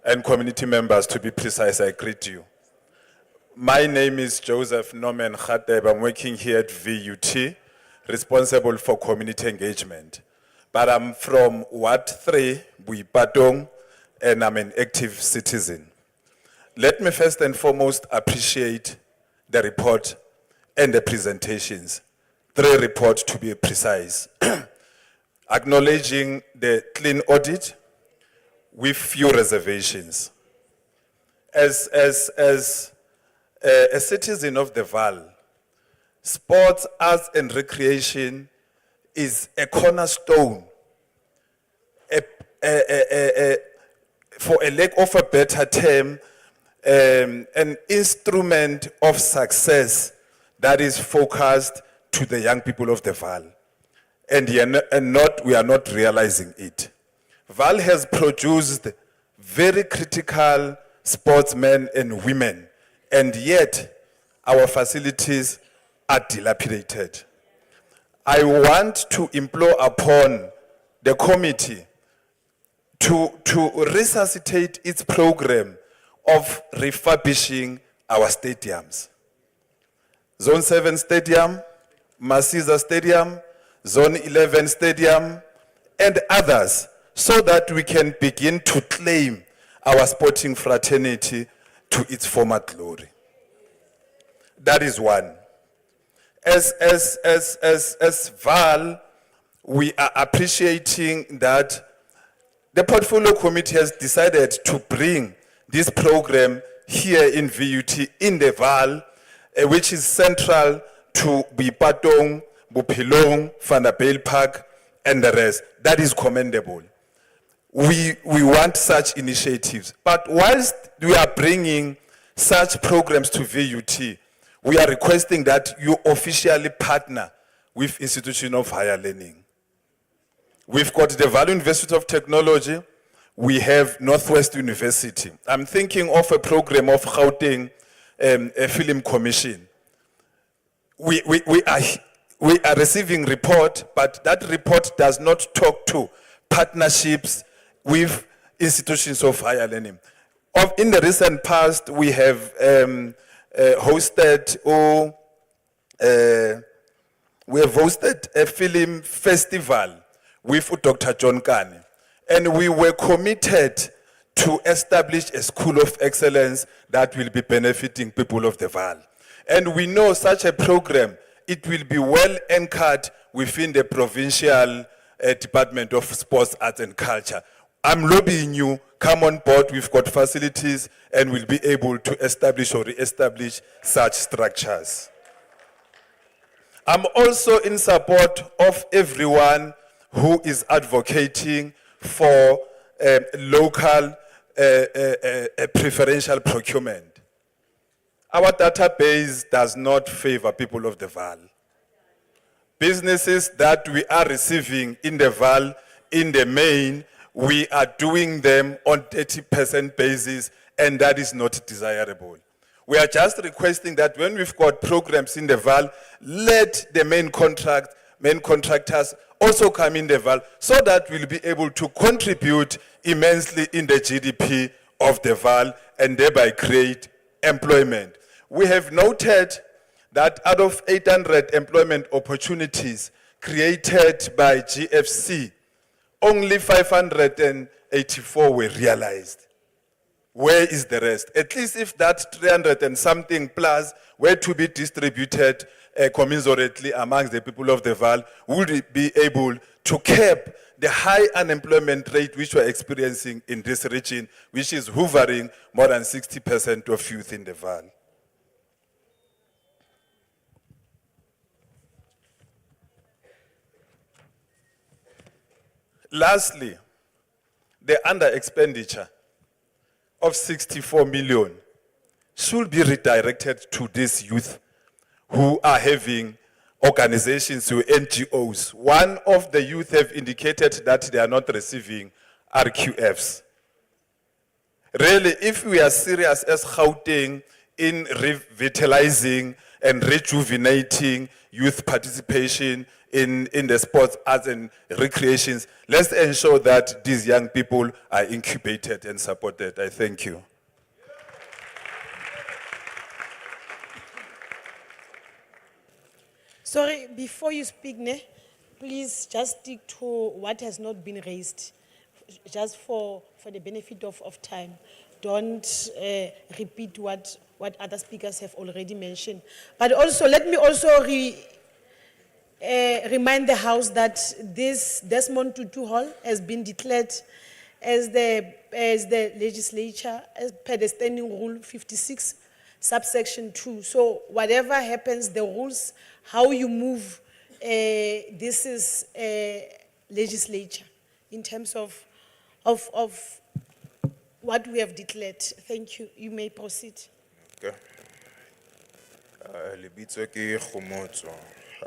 and community members to be precise, I greet you. My name is Joseph Norman Khateb. I'm working here at VUT, responsible for community engagement. But I'm from Ward 3, Buipatong, and I'm an active citizen. Let me first and foremost appreciate the report and the presentations. 3 reports to be precise. Acknowledging the clean audit with few reservations. As a citizen of the VAL, sports, arts and recreation is a cornerstone, for a lack of a better term, an instrument of success that is focused to the young people of the VAL. We are not realizing it. VAL has produced very critical sportsmen and women, and yet our facilities are dilapidated. I want to implore upon the committee to resuscitate its program of refurbishing our stadiums. Zone 7 Stadium, Masiza Stadium, Zone 11 Stadium, and others, so that we can begin to claim our sporting fraternity to its former glory. That is one. As VAL, we are appreciating that the portfolio committee has decided to bring this program here in VUT, in the VAL, which is central to Buipatong, Buphelong, Vanderbijl Park, and the rest. That is commendable. we want such initiatives. But whilst we are bringing such programs to VUT, we are requesting that you officially partner with institution of higher learning. We've got the Valley University of Technology, we have Northwest University. I'm thinking of a program of Gauteng, a film commission. We are receiving report, but that report does not talk to partnerships with institutions of higher learning. In the recent past, we have hosted a film festival with Dr. John Kane, and we were committed to establish a school of excellence that will be benefiting people of the Valley. And we know such a program, it will be well anchored within the provincial Department of Sports, Arts and Culture. I'm lobbying you, come on board, we've got facilities and we'll be able to establish or re-establish such structures. I'm also in support of everyone who is advocating for local preferential procurement. Our database does not favor people of the Valley. Businesses that we are receiving in the Valley, in the main, we are doing them on 30% basis, and that is not desirable. We are just requesting that when we've got programs in the Valley, let the main contractors also come in the Valley so that we'll be able to contribute immensely in the GDP of the Valley and thereby create employment. We have noted that out of 800 employment opportunities created by GFC, only 584 were realized. Where is the rest? At least if that 300 and something plus were to be distributed commensurately amongst the people of the Valley, would we be able to cap the high unemployment rate which we're experiencing in this region, which is hovering more than 60% of youth in the Valley. Lastly, the under expenditure of 64 million should be redirected to these youth who are having organizations or NGOs. One of the youth have indicated that they are not receiving RQFs. Really, if we are serious as Gauteng in revitalizing and rejuvenating youth participation in the sports, arts and recreations, let's ensure that these young people are incubated and supported. I thank you. Sorry, before you speak, please just stick to what has not been raised, just for the benefit of time. Don't repeat what other speakers have already mentioned. But also, let me also remind the House that this Desmond Tutu Hall has been declared as the legislature, as per the standing rule 56, subsection 2. So whatever happens, the rules, how you move, this is legislature in terms of what we have declared. Thank you. You may proceed. Okay. Lebitso ke Khomotso.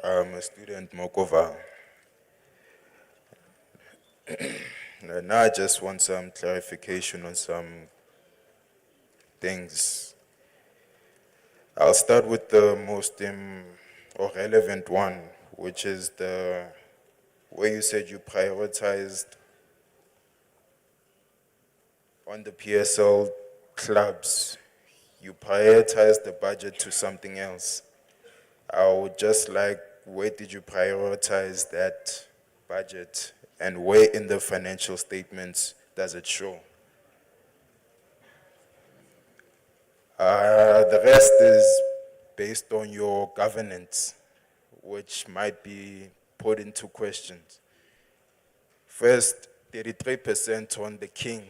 I'm a student Mokova. Now I just want some clarification on some things. I'll start with the most or relevant one, which is the where you said you prioritized on the PSL clubs. You prioritized the budget to something else. I would just like, where did you prioritize that budget and where in the financial statements does it show? The rest is based on your governance, which might be put into questions. First, 33% on the king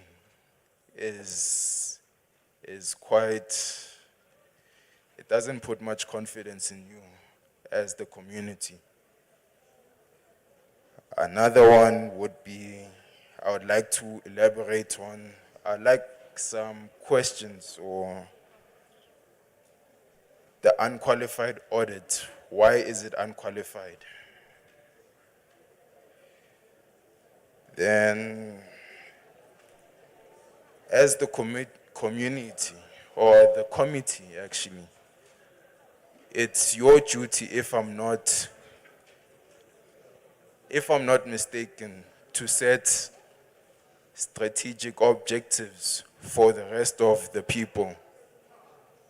is quite, it doesn't put much confidence in you as the community. Another one would be, I would like to elaborate on. I'd like some questions or the unqualified audit. Why is it unqualified? Then, as the community or the committee actually, it's your duty, if I'm not mistaken, to set strategic objectives for the rest of the people.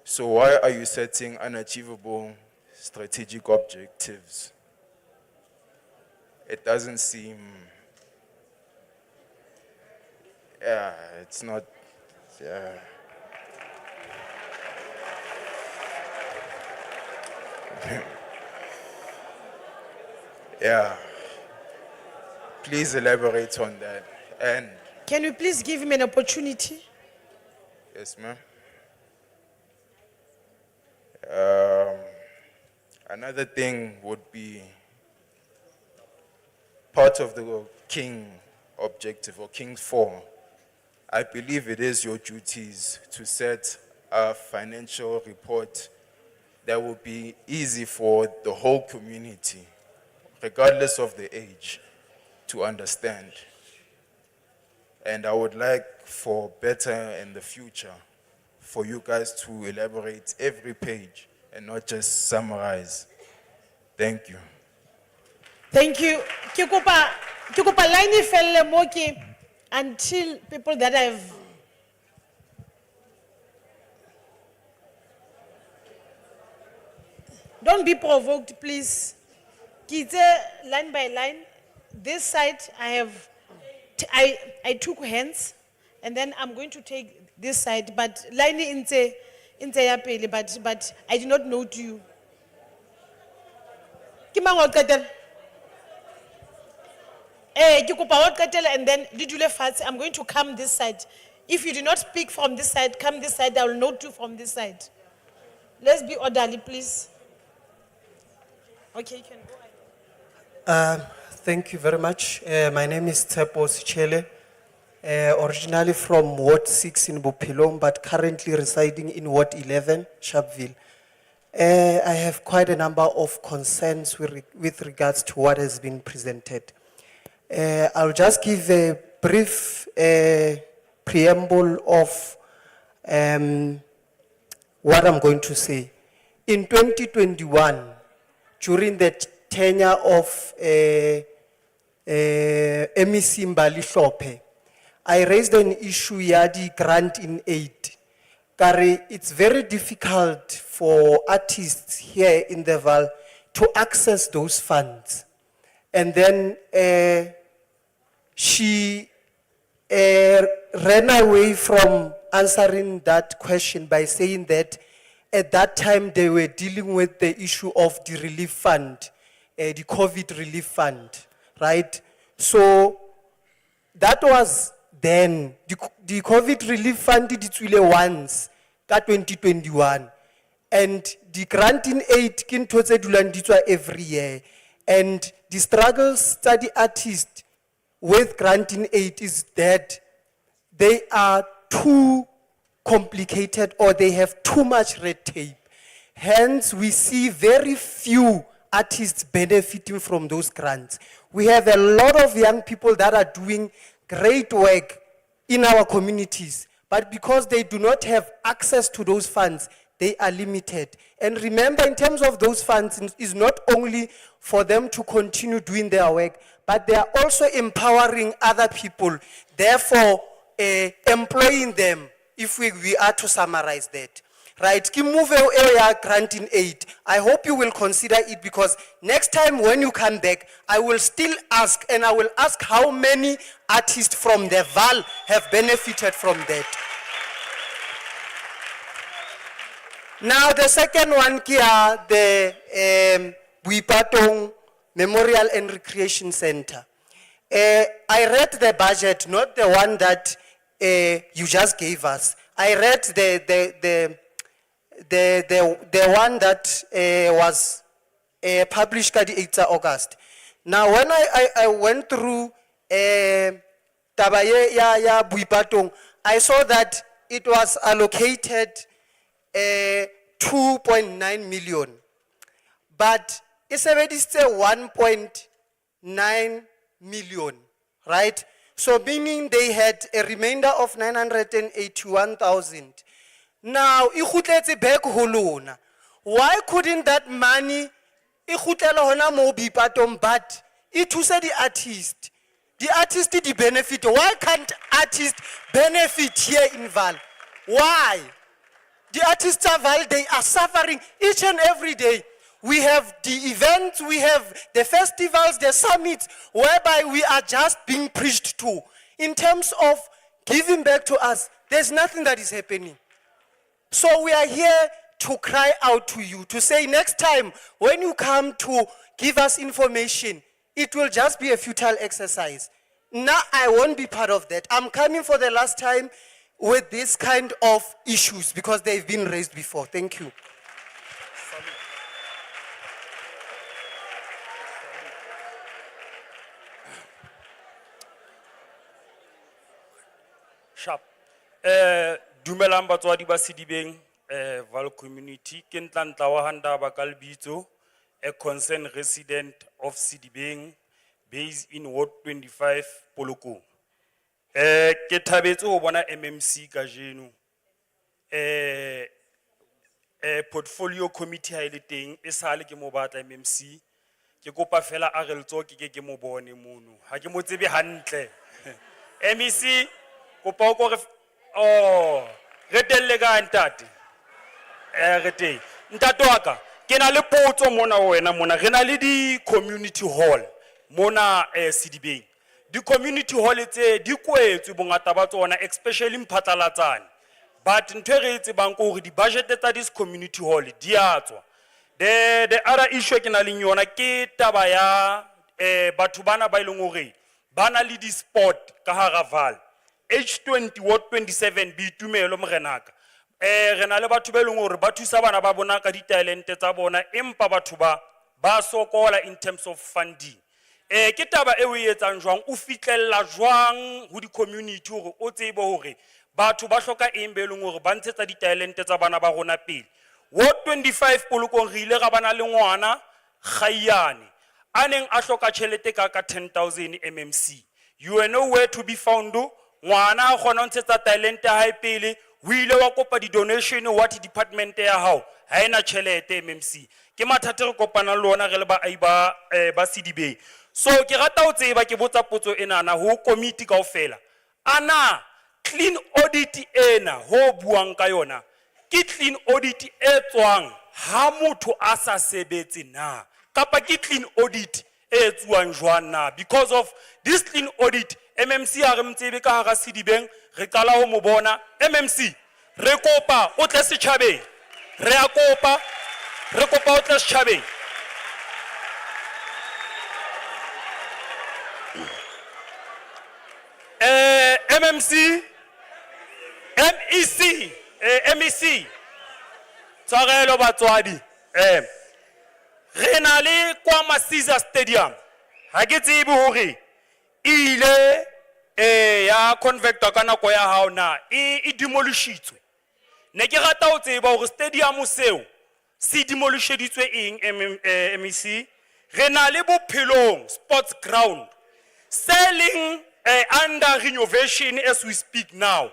So why are you setting unachievable strategic objectives? It doesn't seem, it's not, yeah. Yeah. Please elaborate on that. And, Can you please give him an opportunity? yes, ma'am. Another thing would be part of the King objective or King 4. I believe it is your duties to set a financial report that will be easy for the whole community, regardless of the age, to understand. And I would like for better in the future for you guys to elaborate every page and not just summarize. Thank you. Thank you. Ke kopa line e felle mo ke until people that have Don't be provoked, please. Ke itse line by line. This side I took hands and then I'm going to take this side, but line inte ya pele, but I did not note you. Ke mang wa qetela? Ke kopa wa qetela and then le dule fatshe. I'm going to come this side. If you do not speak from this side, come this side, I will note you from this side. Let's be orderly, please. Okay, you can go ahead. Thank you very much. My name is Tsepo Sichele, originally from Ward 6 in Bophelong, but currently residing in Ward 11, Sharpeville. I have quite a number of concerns with regards to what has been presented. I'll just give a brief preamble of what I'm going to say. In 2021, during the tenure of MEC Mbali Hlophe, I raised an issue yadi grant in aid. Kare, it's very difficult for artists here in the Val to access those funds. And then she ran away from answering that question by saying that at that time they were dealing with the issue of the relief fund, the COVID relief fund, right? So that was then, the COVID relief fund did it once, that 2021. And the grant in aid, every year. And the struggles study artists with grant in aid is that they are too complicated or they have too much red tape. Hence, we see very few artists benefiting from those grants. We have a lot of young people that are doing great work in our communities, but because they do not have access to those funds, they are limited. And remember, in terms of those funds, is not only for them to continue doing their work, but they are also empowering other people, therefore employing them, if we are to summarize that. Right, ki move area grant in aid. I hope you will consider it, because next time when you come back, I will still ask, and I will ask how many artists from the Val have benefited from that. Now the second one here, the Buipatong Memorial and Recreation Center. I read the budget, not the one that you just gave us. I read the one that was published on the 8th of August. Now, when I went through taba ye ya Boipatong, I saw that it was allocated 2.9 million. But it's already still 1.9 million, right? So meaning they had a remainder of 981,000. Now, ikhutletse back ho lona. Why couldn't that money ikhutlela hona mo Boipatong but ithuse the artist? The artist di benefit. Why can't artists benefit here in Val? Why? The artists of Val, they are suffering each and every day. We have the events, we have the festivals, the summits, whereby we are just being preached to. In terms of giving back to us, there's nothing that is happening. So we are here to cry out to you, to say next time, when you come to give us information, it will just be a futile exercise. Now I won't be part of that. I'm coming for the last time with this kind of issues because they've been raised before. Thank you. Sharp. Dumelang batswadi ba Sedibeng, Val community, ke Ntlanhla wa Handa Bakalbitso, a concerned resident of Sedibeng, based in Ward 25, Polokong. Ke thabetse ho bona MMC kajeno. Portfolio committee ha ile teng, e sale ke mo batla MMC. Ke kopa fela a re letsoke ke mo bone mono. Ha ke mo tsebe hantle. MEC kopa o ko re re telle ka ntate. Re teng. Ntate wa ka, ke na le potso mona wena mona. Re na le di community hall mona Sedibeng. Di community hall tse di kwetswe bongata ba tsona, especially mphatlalatsane. But ntwe re itse bang ko hore di budget tsa dis community hall di atswa. The other issue ke na le yona ke taba ya batho bana ba ileng hore bana le di sport ka hara Val. H20 Ward 27 Bitumelo Mrenaka. Re na le batho ba ileng hore ba thusa bana ba bona ka di talente tsa bona, empa batho ba sokola in terms of funding. Ke taba e o e etsang jwang, o fitlella jwang ho di community hore o tsebe hore batho ba hloka eng be leng hore ba ntshetsa di talente tsa bana ba rona pele. Ward 25 Polokong re ile ga bana le ngwana Khayane a neng a hloka tjhelete ka 10,000 MMC. You were nowhere to be found. Ngwana a kgona ho ntshetsa talente ya hae pele, o ile wa kopa di donation what department ya hao ha ena tjhelete MMC. Ke mathata re kopana le ona re le ba ba Sedibeng. So ke rata ho tseba ke botsa potso enana ho committee kaofela. Ana clean audit ena ho buang ka yona ke clean audit e tswang ha motho a sa sebetse na, kapa ke clean audit e tswang jwang na? Because of this clean audit MMC a re mtsebe ka hara Sedibeng re qala ho mo bona. MMC re kopa o tle setjhabeng, re a kopa o tle setjhabeng. MMC MEC tshwarelo batswadi re na le kwa Masiza Stadium ha ke tsebe hore ile ya convector ka nako ya hao na e demolishitswe. Ne ke rata ho tseba hore stadium seo se demolisheditswe eng MEC. Re na le Bophelong sports ground selling under renovation as we speak now.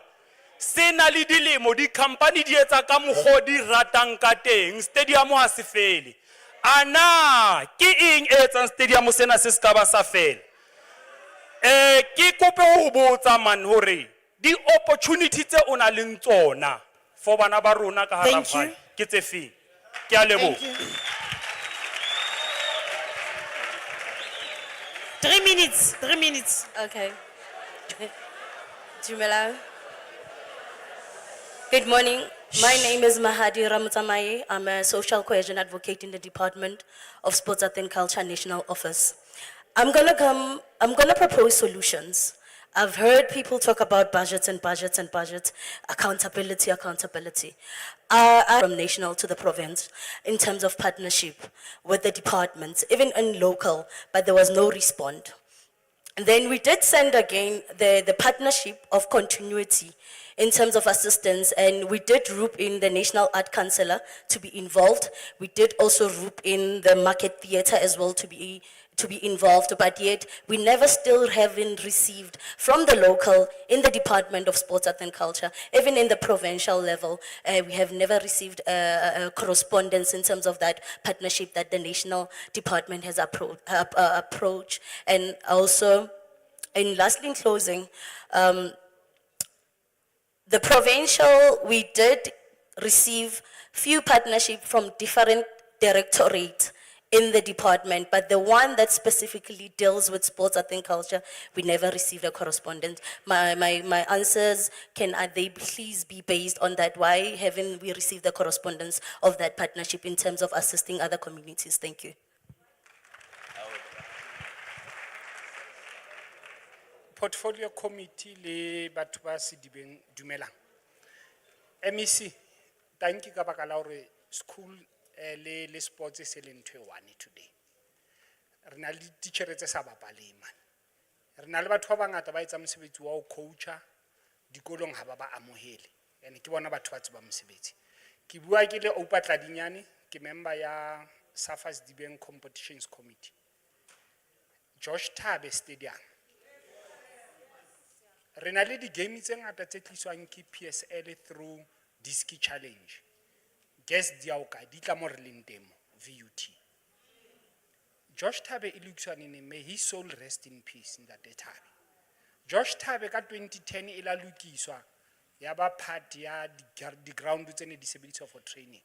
Sena le dilemo di company di etsa ka mokgo di ratang ka teng, stadium ha se fele. Ana ke eng e etsang stadium sena se ska ba sa fela? Ke kope ho botsa man hore di opportunity tse ona leng tsona for bana ba rona ka hara Val ke tse feng? Ke a leboha. 3 minutes, 3 minutes. Okay. Dumelang. Good morning. My name is Mahadi Ramutamaye. I'm a social cohesion advocate in the Department of Sports, Art and Culture National Office. I'm gonna propose solutions. I've heard people talk about budgets and budgets and budgets, accountability. From national to the province in terms of partnership with the departments, even in local, but there was no response. And then we did send again the partnership of continuity in terms of assistance, and we did rope in the National Art Councillor to be involved. We did also rope in the Market Theatre as well to be involved, but yet we never still haven't received from the local, in the Department of Sports, Art and Culture, even in the provincial level, we have never received a correspondence in terms of that partnership that the National Department has approached. And also, and lastly in closing, the provincial, we did receive few partnership from different directorates in the department, but the one that specifically deals with sports, art and culture, we never received a correspondence. My answers, can they please be based on that? Why haven't we received the correspondence of that partnership in terms of assisting other communities? Thank you. Portfolio committee le batho ba Sedibeng dumelang. MEC, thank you ka baka la hore school le sports se le ntho e one today. Re na le ditjhere tse sa bapaleng man. Re na le batho ba bangata ba etsa mosebetsi wa ho coacha dikolong ha ba ba amohele. Ene ke bona batho ba tseba mosebetsi. Ke bua ke le Oupa Tladinyane, ke member ya SAFA Sedibeng Competitions Committee. Josh Thabe Stadium. Re na le di game tse ngata tse tliswang ke PSL through Diski Challenge. Guess di a o kae, di tla mo re leng teng mo, VUT. Josh Thabe e lokiswaneng, may his soul rest in peace in that Thabe. Josh Thabe ka 2010 e la lokiswa ya ba part ya di ground tse ne di sebediswa for training.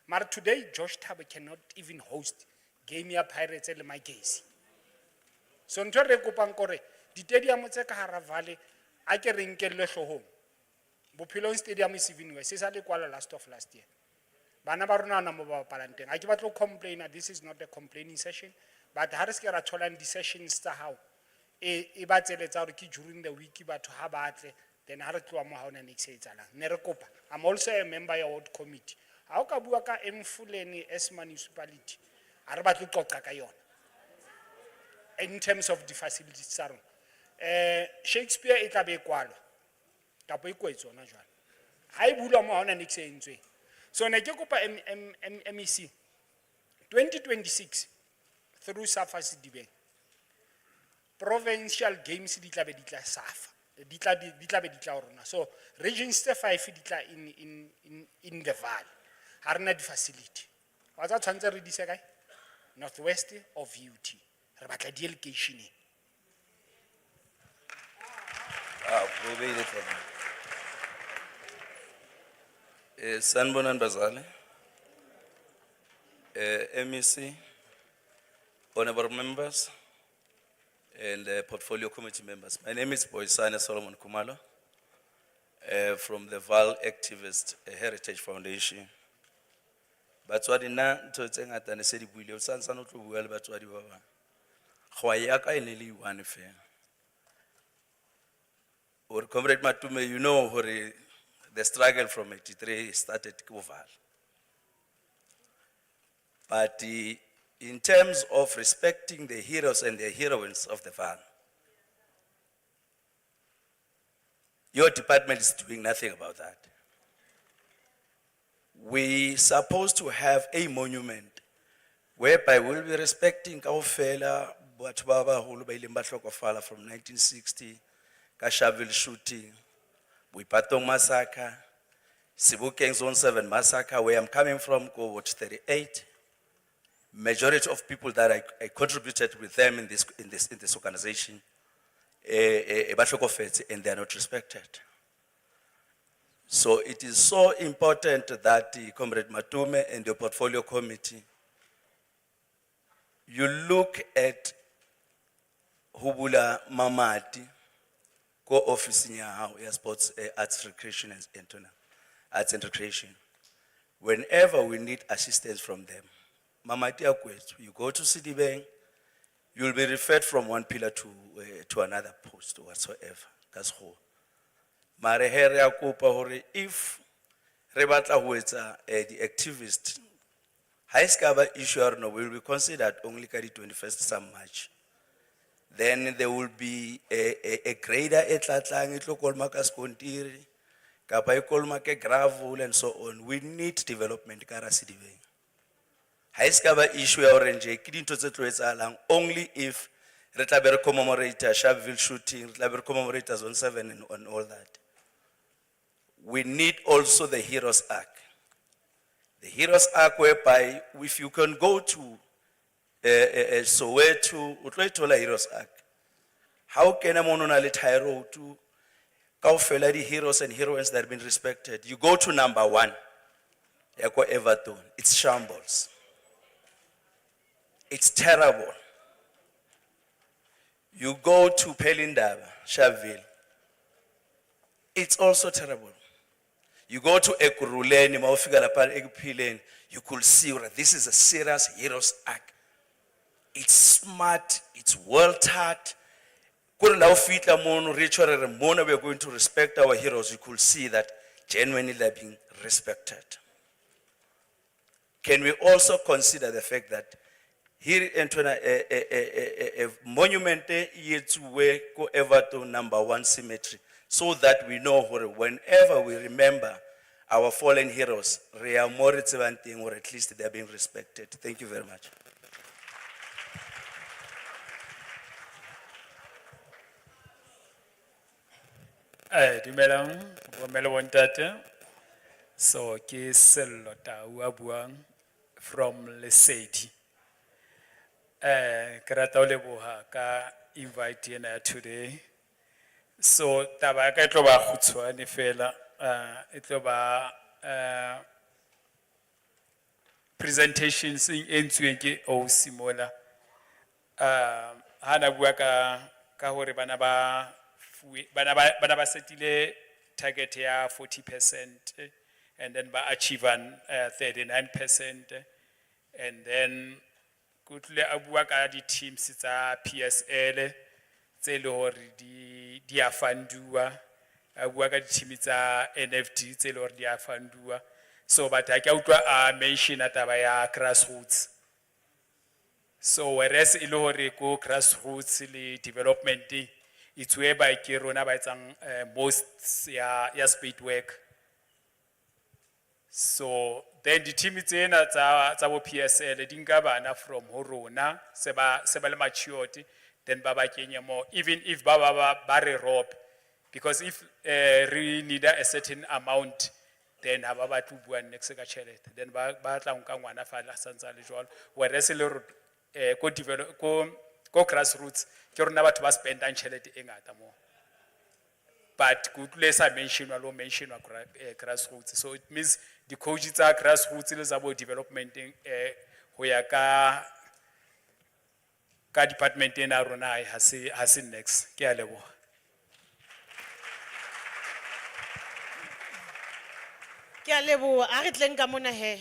But today Josh Thabe cannot even host game ya Pirates le Magesi. So ntho re kopang kore di stadium tse ka hara Valley a ke re nkelle hlohong. Bophelong Stadium is even worse. Se sa le kwala last of last year. Bana ba rona na mo ba bapalang teng. A ke batla ho complain, this is not a complaining session, but ha re se ke ra tholang di sessions tsa hao e ba tseletsa hore ke during the week batho ha batle, then ha re tloa mo ha ona next e etsalang. Ne re kopa, I'm also a member ya ward committee. Ha o ka bua ka Mfuleni as municipality, a re batle qoqa ka yona in terms of the facilities tsa rona. Shakespeare e tla be kwalo kapo e kwetswe ona jwale ha e bulwa mo ha ona next e entsweng. So ne ke kopa MEC 2026 through SAFA Sedibeng provincial games di tla be di tla SAFA di tla be di tla rona. So regions tse 5 di tla in the valley ha rena di facility wa tsa tshwantse re di se kae northwest of VUT re batla di locationeng. Sanibonani bazali. MEC, honorable members, and portfolio committee members. My name is Boysane Solomon Kumalo, from the Val Activist Heritage Foundation. Batswadi na ntho tse ngata ne se di buile o tsantsa no tlo bua le batswadi ba bang. Go ya ka ene le one fela. Or Comrade Matume, you know the struggle from 83 started Koval. But in terms of respecting the heroes and the heroines of the Val, your department is doing nothing about that. We supposed to have a monument whereby we'll be respecting Kaufela, Batubaba, Hulubailin Batlokofala from 1960, Kashaville shooting, Wipatong massacre, Sedibeng Zone 7 massacre, where I'm coming from, Go Watch 38. Majority of people that I contributed with them in this organization, and they are not respected. So it is so important that the Comrade Matume and the portfolio committee, you look at Hubula Mamati, co-office in your sports, arts, recreation, and arts and recreation. Whenever we need assistance from them, Mamati Akwet, you go to Sedibeng, you'll be referred from one pillar to another post or whatsoever. That's all. Mare here ya kopa hore if re batla ho etsa the activist high scaba issue or no will be considered only ka di 21st March. Then there will be a grader etlatlang, itlo kolma ka skontiri, kapa e kolma ke gravel and so on. We need development ka Sedibeng. Ha iska ba issue ya orange, ke dintho tse tlo etsahalang only if re tla be re commemorate Sharpeville shooting, re tla be re commemorate Zone 7 and all that. We need also the Heroes Arc. The Heroes Arc whereby if you can go to Soweto, utlo itola Heroes Arc. How can a mono na le Tyro to kaofela di heroes and heroines that have been respected? You go to number 1, yako Everton, it's shambles. It's terrible. You go to Pelindaba, Sharpeville, it's also terrible. You go to Ekuruleni, Maufika Lapal, Ekupileni, you could see that this is a serious Heroes Arc. It's smart, it's well taught. Kuri la ufitla mono, ritual mono, we are going to respect our heroes. You could see that genuinely they're being respected. Can we also consider the fact that here in a monument is where go Everton number 1 cemetery, so that we know whenever we remember our fallen heroes, they are more thing, or at least they are being respected. Thank you very much. Dumelang, bomela bontate. So, ke Sello Taua buang from Lesedi. Ke rata ho leboha ka invite ena today. So, taba ya ka e tlo ba kgutshwane fela, e tlo ba presentations e entsweng ke OC mola. Ha na bua ka hore bana ba setile target ya 40%, and then ba achieve 39%, and then kutle abua ka di teams tsa PSL tse le hore di a fundua, abua ka di teams tsa NFD tse le hore di a fundua. So but ha ke utlwa a mention taba ya grassroots. So whereas ile hore ko grassroots le development, it's whereby ke rona ba etsang most ya spade work. So then the team tsena tsa bo PSL di nka bana from ho rona se ba le maturity, then ba kenya more, even if ba re rob, because if we need a certain amount, then ha ba batla bua next ka tšhelete, then ba tla nka ngwana fa la santsa le jwalo. Whereas le ko grassroots ke rona batho ba spendang tšhelete e ngata mo. But good less I mention grassroots. So it means the coaches are grassroots is about development ho ya ka department ena rona ha se next. Ke a leboha. Ke a leboha, a re tleng ka mona he.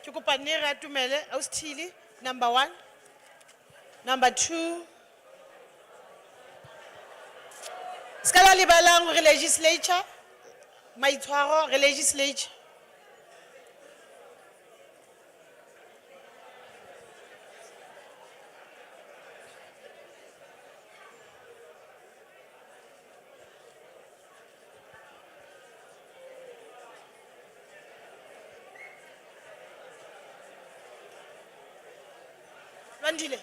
Ke kopa ne re atumele Austhili number 1. Number 2. Skala libalang re legislature. Maitshwaro re legislature. Lwandile.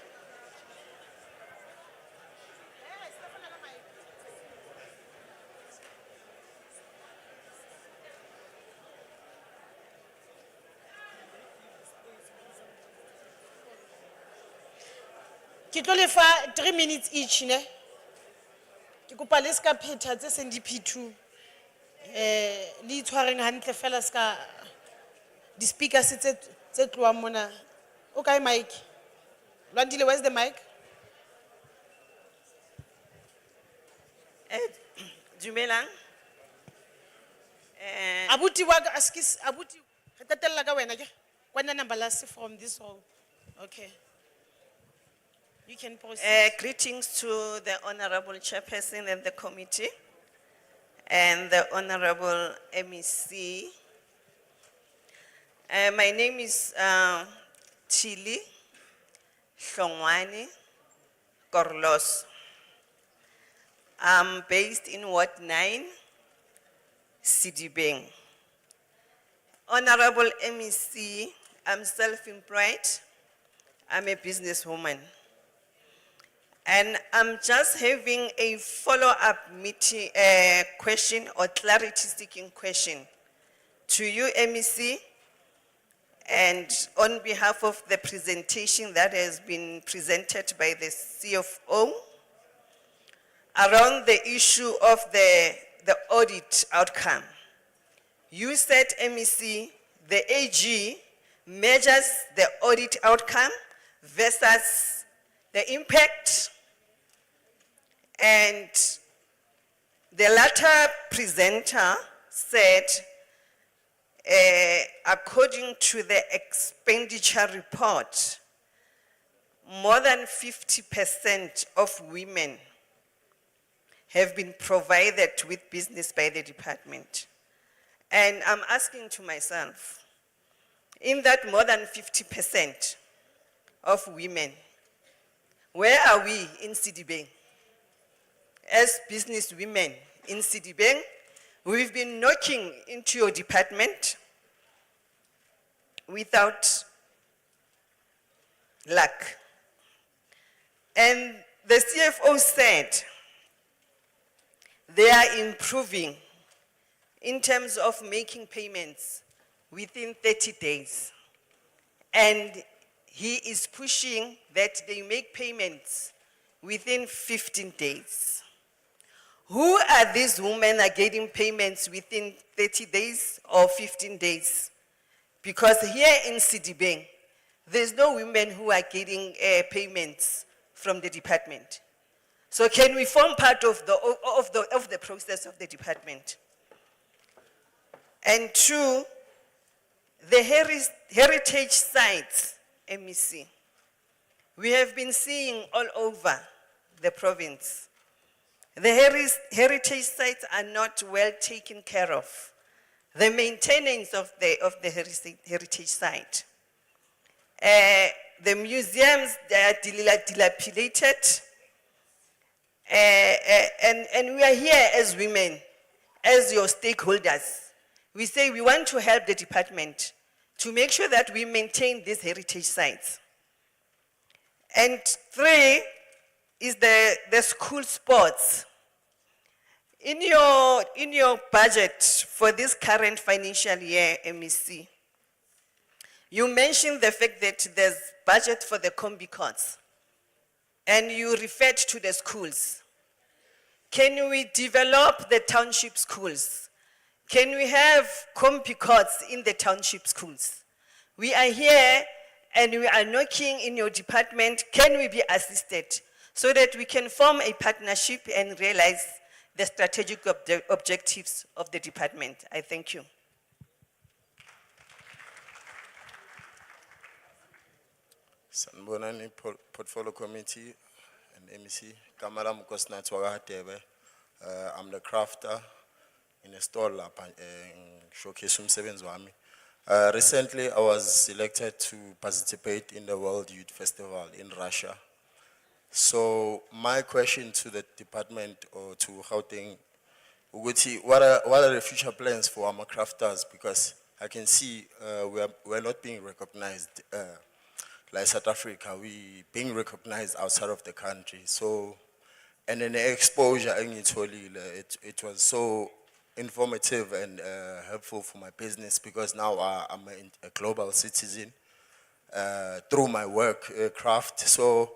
Ke tlo le fa 3 minutes each ne. Ke kopa le ska phetha tse seng di P2. Le itshwareng hantle fela ska di speakers tse tloang mona. Okay mic. Lwandile, where's the mic? Dumelang. Abuti wa askis abuti re tatella ka wena ke. Kwana number last from this hall. Okay. You can proceed. Greetings to the Honorable Chairperson and the committee, and the Honorable MEC. My name is Chili Hlongwane Korlos. I'm based in Ward 9, Sedibeng. Honorable MEC, I'm self-employed. I'm a businesswoman. And I'm just having a follow-up meeting, question or clarity-seeking question to you, MEC, and on behalf of the presentation that has been presented by the CFO around the issue of the audit outcome. You said, MEC, the AG measures the audit outcome versus the impact, and the latter presenter said, according to the expenditure report, more than 50% of women have been provided with business by the department. And I'm asking to myself, in that more than 50% of women, where are we in Sedibeng? As business women in Sedibeng, we've been knocking into your department without luck. And the CFO said they are improving in terms of making payments within 30 days. And he is pushing that they make payments within 15 days. Who are these women are getting payments within 30 days or 15 days? Because here in Sedibeng, there's no women who are getting payments from the department. So can we form part of the process of the department? And two, the heritage sites, MEC, we have been seeing all over the province. The heritage sites are not well taken care of. The maintenance of the heritage site. The museums, they are dilapidated. And we are here as women, as your stakeholders. We say we want to help the department to make sure that we maintain these heritage sites. And three is the school sports. In your budget for this current financial year, MEC, you mentioned the fact that there's budget for the combi courts, and you referred to the schools. Can we develop the township schools? Can we have combi courts in the township schools? We are here and we are knocking in your department. Can we be assisted so that we can form a partnership and realize the strategic objectives of the department? I thank you. Sanibonani Portfolio Committee and MEC. Kamala Mukosnat Wagatebe. I'm the crafter in a store showcase umsebenzi wami. Recently, I was selected to participate in the World Youth Festival in Russia. So my question to the department or to Gauteng, what are the future plans for our crafters? Because I can see we're not being recognized. Like South Africa, we being recognized outside of the country. So, and then the exposure, it was so informative and helpful for my business because now I'm a global citizen through my work craft. So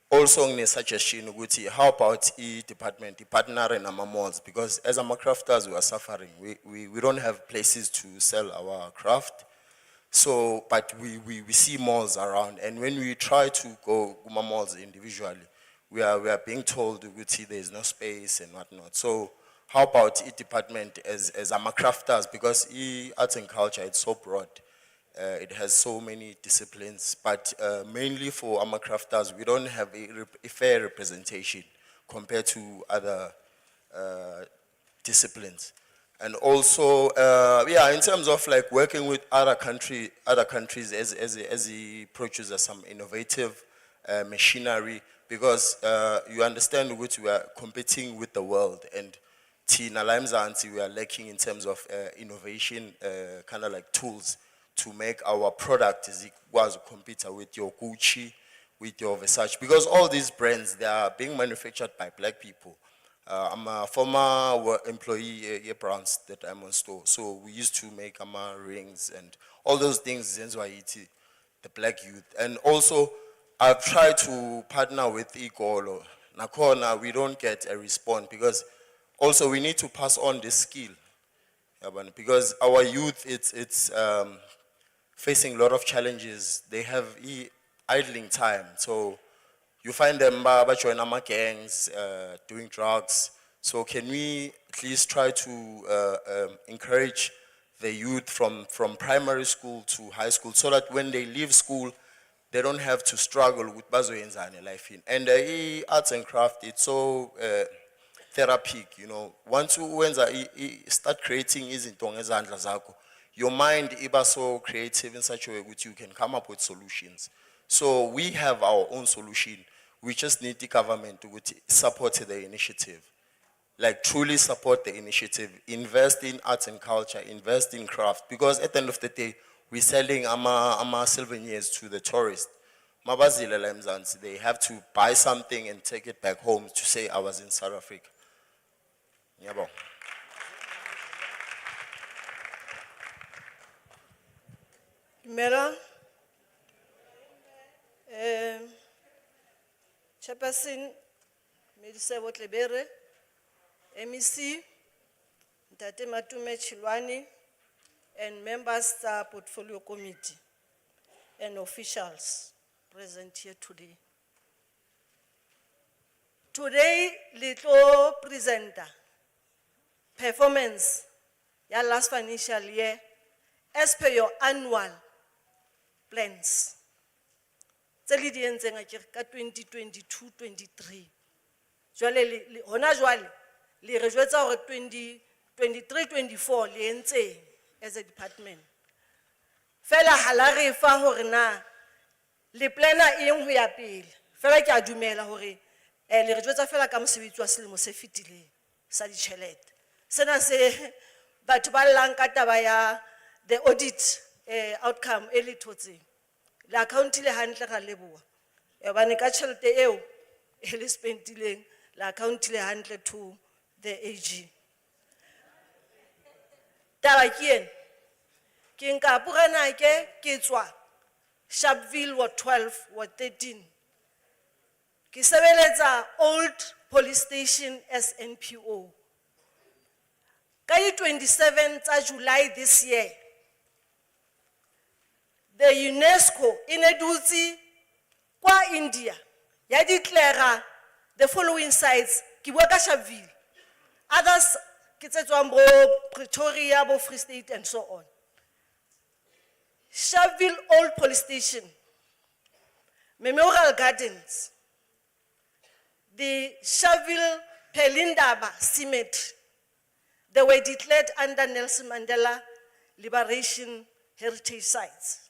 also in a suggestion, how about department, partner and our malls? Because as our crafters, we are suffering. We don't have places to sell our craft. So, but we see malls around, and when we try to go to malls individually, we are being told there is no space and whatnot. So, how about department as our crafters? Because arts and culture, it's so broad. It has so many disciplines, but mainly for our crafters, we don't have a fair representation compared to other disciplines. And also, in terms of like working with other countries as he produces some innovative machinery, because you understand which we are competing with the world, and Tina Limzansi, we are lacking in terms of innovation, kind of like tools to make our product as equals compete with your Gucci, with your Versace, because all these brands, they are being manufactured by black people. I'm a former employee at Brands that I'm on store, so we used to make rings and all those things. That's why the black youth, and also I've tried to partner with Ikolo. Nakona, we don't get a response because also we need to pass on this skill, because our youth, it's facing a lot of challenges. They have idling time, so you find them join gangs, doing drugs. So can we at least try to encourage the youth from primary school to high school, so that when they leave school, they don't have to struggle with bazoyenzane life in. And arts and craft, it's so therapeutic, you know. Once you start creating izinto ngezandla zakho, your mind is so creative in such a way that you can come up with solutions. So we have our own solution. We just need the government to support the initiative. Like truly support the initiative, invest in arts and culture, invest in craft. Because at the end of the day, we're selling souvenirs to the tourists. Mabazile la eMzansi, they have to buy something and take it back home to say I was in South Africa. Ngiyabonga. Mera, Chairperson, Medisebo Tlebere, MEC, Ntate Matume Chilwani, and members of the Portfolio Committee, and officials present here today. Today, little presenter, performance, ya last financial year, as per your annual plans. Tseli di entseng akere ka 2022-23. Jwale hona jwale le re jwetsa hore 2023-24 le entseng as a department. Fela hala re fa hore na le plana eng ho ya pele. Fela ke a dumela hore le re jwetsa fela ka mosebetsi wa selemo se fetileng sa ditjhelete. Sena se batho ba llang ka taba ya the audit outcome e le thotseng. Le account le hantle ga leboa. Bane ka tjhelete eo e le spentileng, le account le hantle to the AG. Taba ke ena, ke nka purana ke tswa Sharpeville Ward 12 Ward 13. Ke sebeletsa old police station as NPO. Ka di 27 tsa July this year, the UNESCO in edutsi kwa India ya declare the following sites. Ki bua ka Sharpeville, others ke tse tswang bo Pretoria, bo Free State and so on. Sharpeville Old Police Station, Memorial Gardens, the Sharpeville Pelindaba Cemetery, they were declared under Nelson Mandela Liberation Heritage Sites.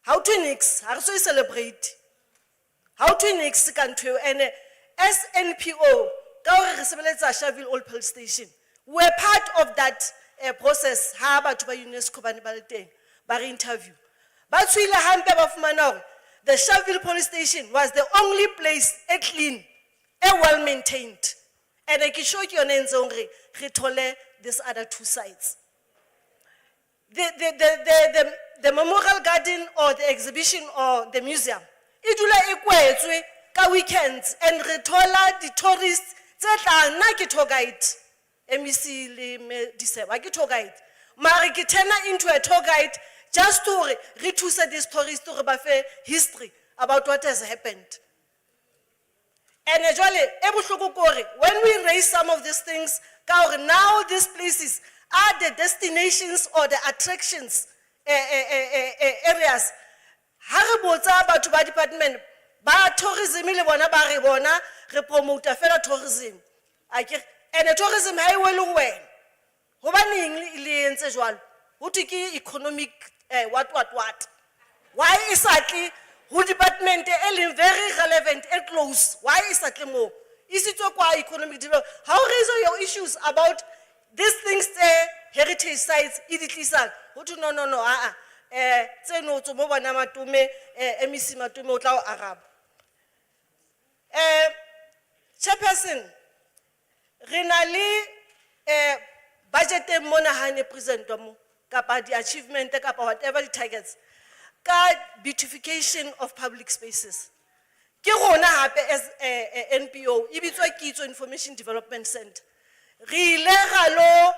How to next? How to celebrate? How to next country? And as NPO, Sharpeville Old Police Station, we're part of that process. How about UNESCO by interview? But the Sharpeville Police Station was the only place clean and well maintained. And I can show you these other two sites. The memorial garden or the exhibition or the museum, it will ka weekends and retola the tourists that na ke tour guide MEC le Medisebo ke tour guide mara ke turn into a tour guide just to reduce these tourists to ba fe history about what has happened. And actually when we raise some of these things, now these places are the destinations or the attractions areas. Haribotsa batho ba department ba tourism le bona ba re bona re promote fela tourism. And tourism ha e wele wena. Hobaneng le entse jwalo? Ho thwe ke economic what. Why exactly Who department e very relevant and close. Why is that more? Is it why economic development? How raise your issues about these things heritage sites iditlisang? Who to no tseno tso mo bana matume MEC matume o tla o araba. Chairperson, re na le budget e mona hane present mo kapa the achievement kapa whatever the targets ka beautification of public spaces. Ke rona hape as NPO e bitswa Kitso Information Development Center. Re ile ga lo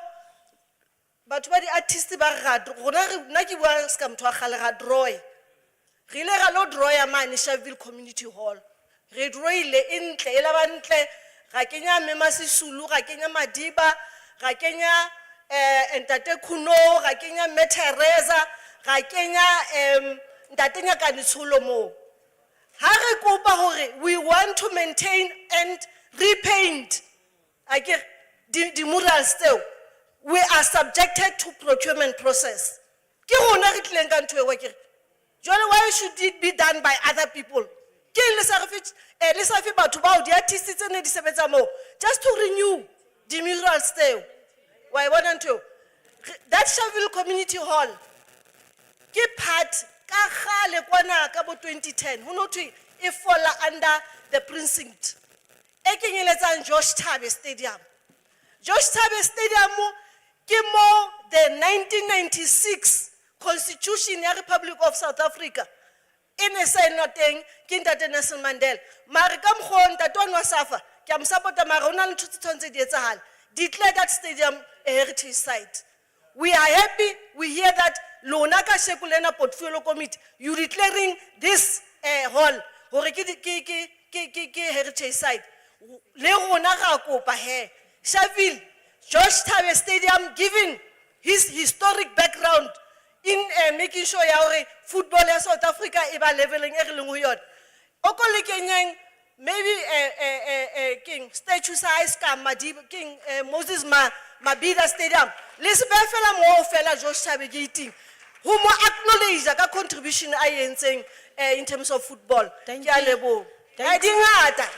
batho ba di artist ba ga rona nna ke bua ska motho a gale ga draw. Re ile ga lo draw ya mane Shaville Community Hall. Re drawile intle e la bantle ga kenya Mema Sisulu ga kenya Madiba ga kenya Ntate Khuno ga kenya Metereza ga kenya Ntate Nyakanitshulo mo. Ha re kopa hore we want to maintain and repaint the murals still. We are subjected to procurement process. Ke rona re tleng ka ntwe wa ke. Jole why should it be done by other people? Ke le sa fe batho ba di artists tsene di sebetsa mo just to renew the murals still. Why want to that Shaville Community Hall ke part ka gale kwana ka bo 2010 ho no thwe e fola under the precinct e kenyeletsang George Thabe Stadium. George Thabe Stadium ke mo the 1996 Constitution ya Republic of South Africa in a sign nothing ke Ntate Nelson Mandela mare ka mkhon Ntate wa Safa ke am supporta mare ona le thuto tshwantse di etsagala declare that stadium a heritage site. We are happy we hear that lona ka Shekulena portfolio committee you declaring this hall hore ke heritage site le rona ga kopa he Shaville George Thabe Stadium given his historic background in making sure ya hore football in South Africa e ba leveling e re leng ho yona o ko le kenyeng maybe king statue size ka Madiba king Moses Mabhida Stadium le se ba fela mo fela George Thabe gating who mo acknowledge ka contribution a yentseng in terms of football. Ke a lebo. Dingata.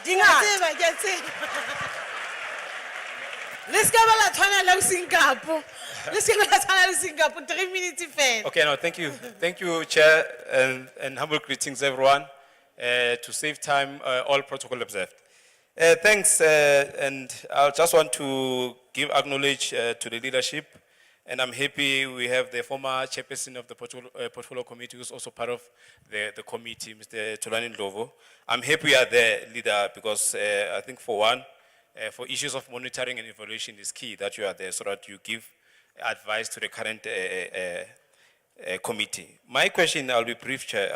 Let's go la tshwana le Singapore. Let's go la tshwana le Singapore 3 minutes fela. Okay, no, thank you. Thank you, Chair, and humble greetings, everyone. To save time, all protocol observed. Thanks, and I just want to give acknowledge to the leadership, and I'm happy we have the former chairperson of the portfolio committee who's also part of the committee, Mr. Tolani Ndlovu. I'm happy we are there, leader, because I think for one, for issues of monitoring and evaluation is key that you are there so that you give advice to the current committee. My question, I'll be brief, Chair,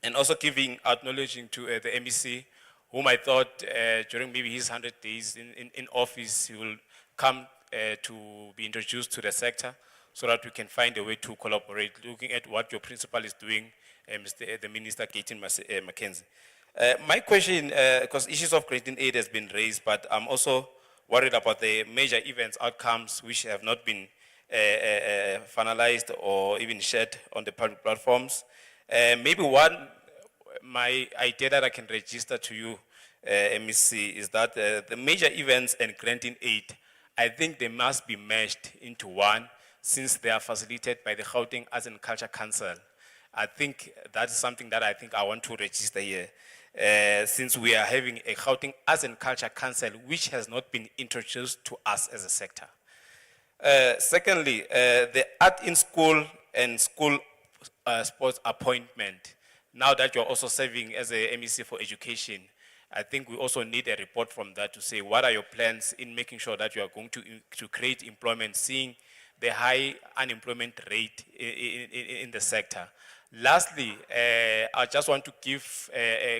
and also acknowledging to the MEC, whom I thought during maybe his 100 days in office, he will come to be introduced to the sector so that we can find a way to collaborate, looking at what your principal is doing, the Minister Gauteng Mackenzie. My question, because issues of creating aid has been raised, but I'm also worried about the major events outcomes which have not been finalized or even shared on the public platforms. Maybe my idea that I can register to you, MEC, is that the major events and granting aid, I think they must be meshed into one since they are facilitated by the Gauteng Arts and Culture Council. I think that's something that I want to register here. Since we are having a Gauteng Arts and Culture Council which has not been introduced to us as a sector. Secondly, the art in school and school sports appointment. Now that you're also serving as a MEC for education, I think we also need a report from that to say what are your plans in making sure that you are going to create employment, seeing the high unemployment rate in the sector. Lastly, I just want to give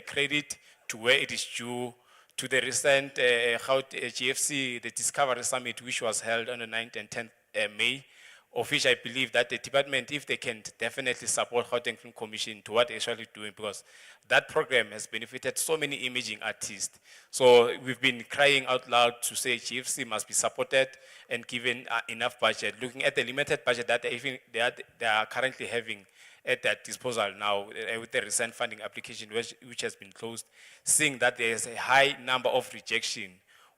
credit to where it is due to the recent GFC, the Discovery Summit, which was held on the 9th and 10th May, of which I believe that the department, if they can definitely support Gauteng Film Commission to what they're actually doing, because that program has benefited so many imaging artists. So we've been crying out loud to say GFC must be supported and given enough budget. Looking at the limited budget that they are currently having, at their disposal now with the recent funding application which has been closed. Seeing that there is a high number of rejection,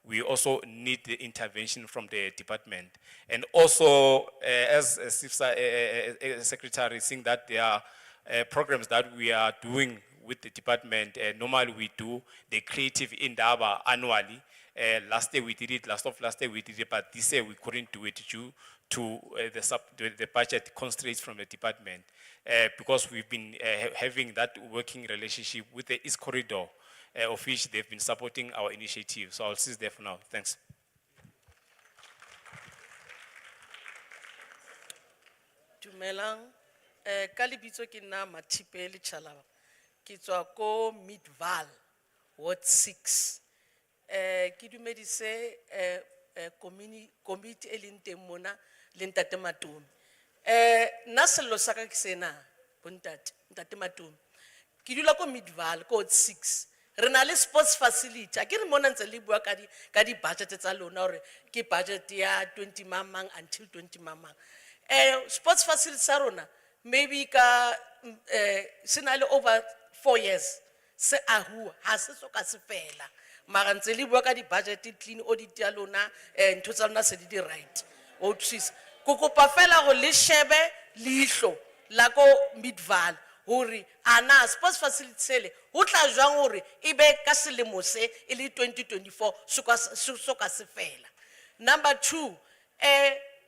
we also need the intervention from the department. And also, as a secretary, seeing that there are programs that we are doing with the department. Normally we do the creative indaba annually. Last year we did it, last year we did it, but this year we couldn't do it due to the budget constraints from the department. Because we've been having that working relationship with the East Corridor, of which they've been supporting our initiative. So I'll cease there for now. Thanks. Dumelang, ka lebitso ke nna Mathipeli Chalaba. Ke tswa ko Midval, Ward 6. Ke dumedise committee e leng teng mona le Ntate Matumi. Nna sello sa ka ke sena, Ntate Matumi. Ke dula ko Midval, ko Ward 6. Re na le sports facility. A ke re mona ntse le bua ka di budget tsa lona hore ke budget ya 20 mamang until 20 mamang. Sports facility sa rona maybe ka sinale over 4 years se ahua ha se soka se fela mara ntse le bua ka di budget clean audit ya lona ntho tsa lona se di right o tsisa go kopa fela go le shebe lihlo la ko Midval hore ana sports facility sele ho tla jwang hore ebe ka selemo se e le 2024 soka se fela. Number 2,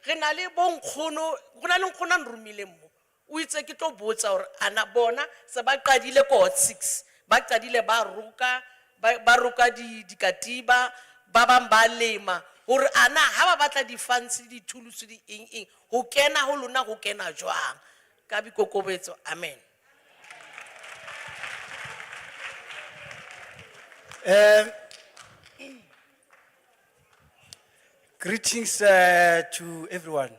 re na le bonkgono go na le nkgona nrumile mo o itse ke tlo botsa hore ana bona se ba qadile ko 6 ba qadile ba ruka dikatiba ba bang ba lema hore ana ha ba batla di funds di tools di eng ho kena ho lona ho kena jwang ka bikokobetso. Amen. Greetings to everyone.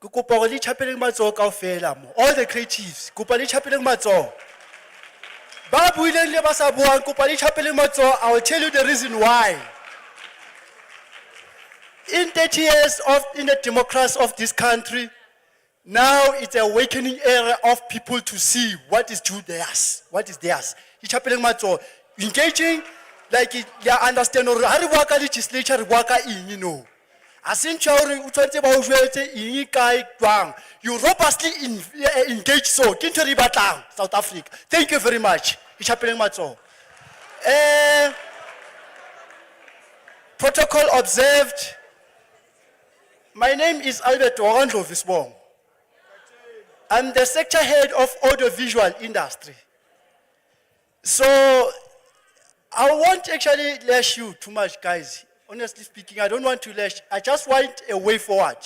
Kukopa gore le chapeleng matsoho kaofela mo. All the creatives, kopa le chapeleng matsoho. Ba buileng le ba sa buang, kopa le chapeleng matsoho. I will tell you the reason why. In 30 years in the democracy of this country, now it's a awakening era of people to see what is due theirs, what is theirs. Le chapeleng matsoho, engaging like you understand or ha re bua ka legislature re bua ka eng you know. Asintse hore o tshwantse ba o jwetse eng kae twang. You robustly engage so ke ntho re batlang South Africa. Thank you very much. Ichapeleng matsoho. Protocol observed. My name is Albert Warandlo Visbong. I'm the sector head of audiovisual industry. So I won't actually lash you too much, guys. Honestly speaking, I don't want to lash. I just want a way forward.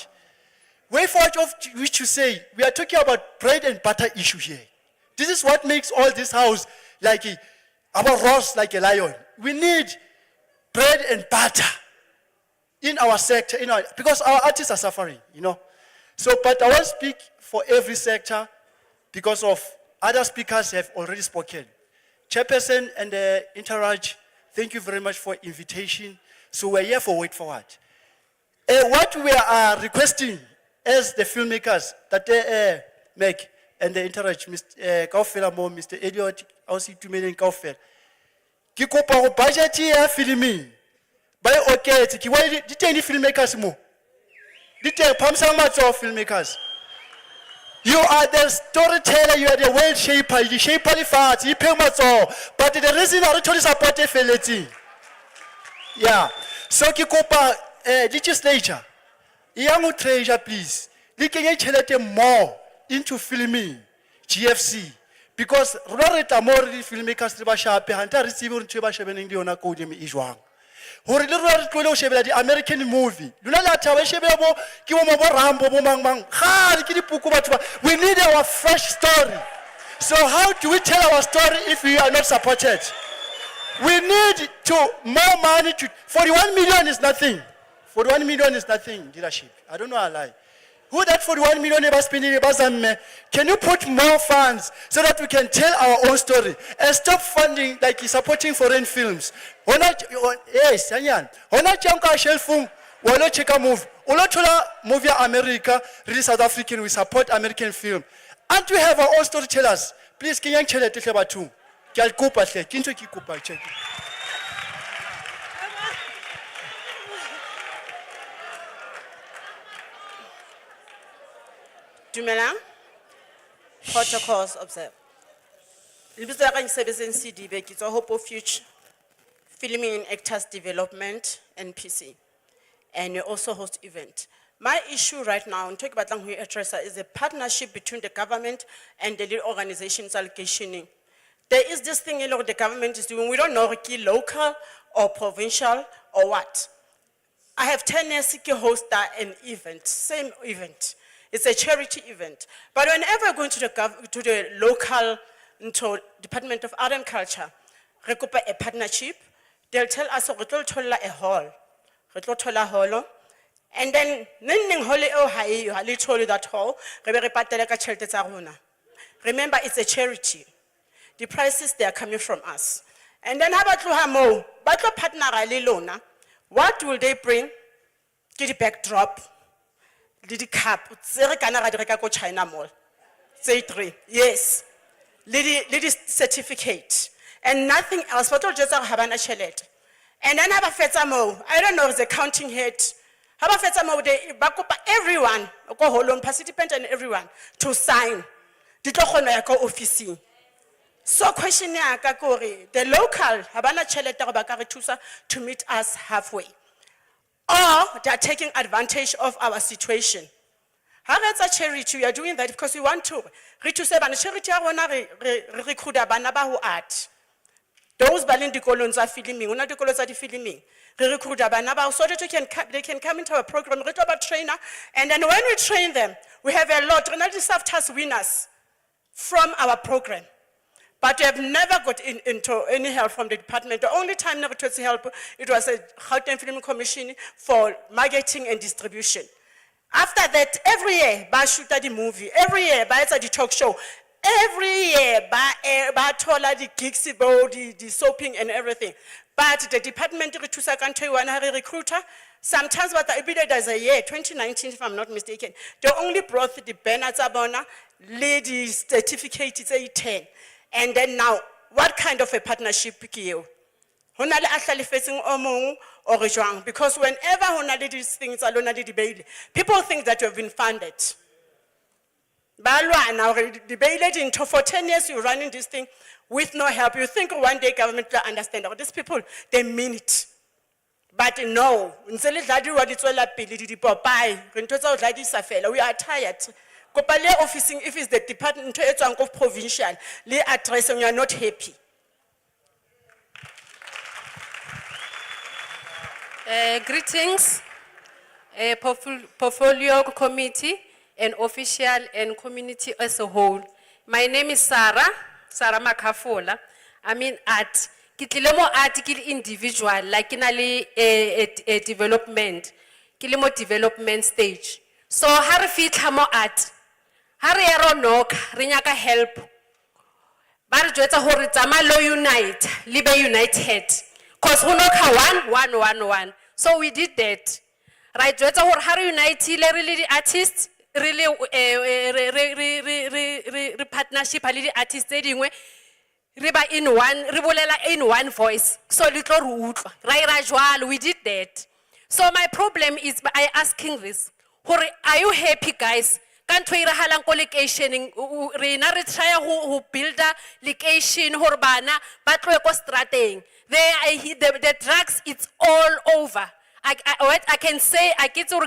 Way forward of which you say, we are talking about bread and butter issue here. This is what makes all this house like our roast like a lion. We need bread and butter in our sector, because our artists are suffering, you know. So, but I won't speak for every sector because of other speakers have already spoken. Chairperson and Interage, thank you very much for invitation. So we're here for Wait Forward. What we are requesting as the filmmakers that they make and the Interage, Mr. Kaufela Mo, Mr. Elliot, also 2 million Kaufel. Ki kopa go budget ya filming. Ba okay, ki wa di teng di filmmakers mo. Di teng phamsang matso filmmakers. You are the storyteller, you are the world shaper, you shape the facts, you pay matso. But the reason I told you support the yeah. So ki kopa legislature. Young treasure, please. Likenye chelete more into filming, GFC. Because Roreta more filmmakers riba shape hanta receive unto ba shebening di ona ko di mi ijwang. Hore le rora tlole o shebela di American movie. Lona la taba shebebo ki mo bo Rambo bo mang. Ga ke dipuku batho ba. We need our fresh story. So how do we tell our story if we are not supported? We need more money to 41 million is nothing. 41 million is nothing, leadership. I don't know how I lie. Who that 41 million ever spending? Can you put more funds so that we can tell our own story and stop funding like supporting foreign films? Yes, Yanyan. Hona chanka shelfung, walo cheka move. Olo chola movie America, really South African, we support American film. And we have our own storytellers. Please, can you tell it to the two? Can you go back there? Can you go back there? Dumelang. Protocols observed. Lebitso la ka ke sebetseng Sedibeng, ke tswa Hope of Future Filming and Actors Development NPC, and we also host event. My issue right now, and talk about address, is a partnership between the government and the little organizations allocationing. There is this thing the government is doing. We don't know if it's local or provincial or what. I have 10 years to host an event, same event. It's a charity event. But whenever I go into the local Department of Art and Culture, we have a partnership. They'll tell us we will tola a hall. We will tola hall. And then I told you that hall. Remember, it's a charity. The prices they are coming from us. And then how about partner what will they bring? Get the backdrop. Lady cap, China Mall. Say 3. Yes. Lady certificate. And nothing else. But all just have an chalet. And then have a fetamo. I don't know, it's a counting head. Have a fetamo, they back up everyone, go home, participant and everyone to sign. The office. So question the local Habana chalet to meet us halfway. Or they are taking advantage of our situation. How is a charity? We are doing that because we want to reduce charity. Recruit who art. Those balin colons are filming. Una the colons are filming. Recruit so that they can come into our program. We have a trainer, and then when we train them, we have a lot. We have task winners from our program. But we have never got into any help from the department. The only time we got help, it was a Gauteng Film Commission for marketing and distribution. After that, every year, I shoot the movie. Every year, I the talk show. Every year, I told the gigs, the soaping and everything. But the department to second one recruiter. Sometimes what I did as a year, 2019, if I'm not mistaken, they only brought the banners abona, lady certificate, it's a 10. And then now, what kind of a partnership you? Honale actually facing omong or joang, because whenever honale these things are debate, people think that you have been funded. Balwa now debated into for 10 years you're running this thing with no help. You think one day government will understand. Oh, these people, they mean it. But no, we are tired. Officing, if it's the department of provincial, address and you are not happy. Greetings, portfolio committee and official and community as a whole. My name is Sarah Makafola. I mean art. Kitlemo article individual like in a development. Kilimo development stage. So how fit hamo art? Hari ero nok, rinyaka help. Bar jwetsa hore tsama lo unite, libe united. Cause who knock one. So we did that. Right, jwetsa hore hari unite really the artists, really partnership ali the artists dingwe. Riba in one voice. So little root. Right, we did that. So my problem is by asking this. Are you happy, guys? Can't we halang location? Rina retire who build a location horbana, but we go strating. The drugs, it's all over. I can say I get to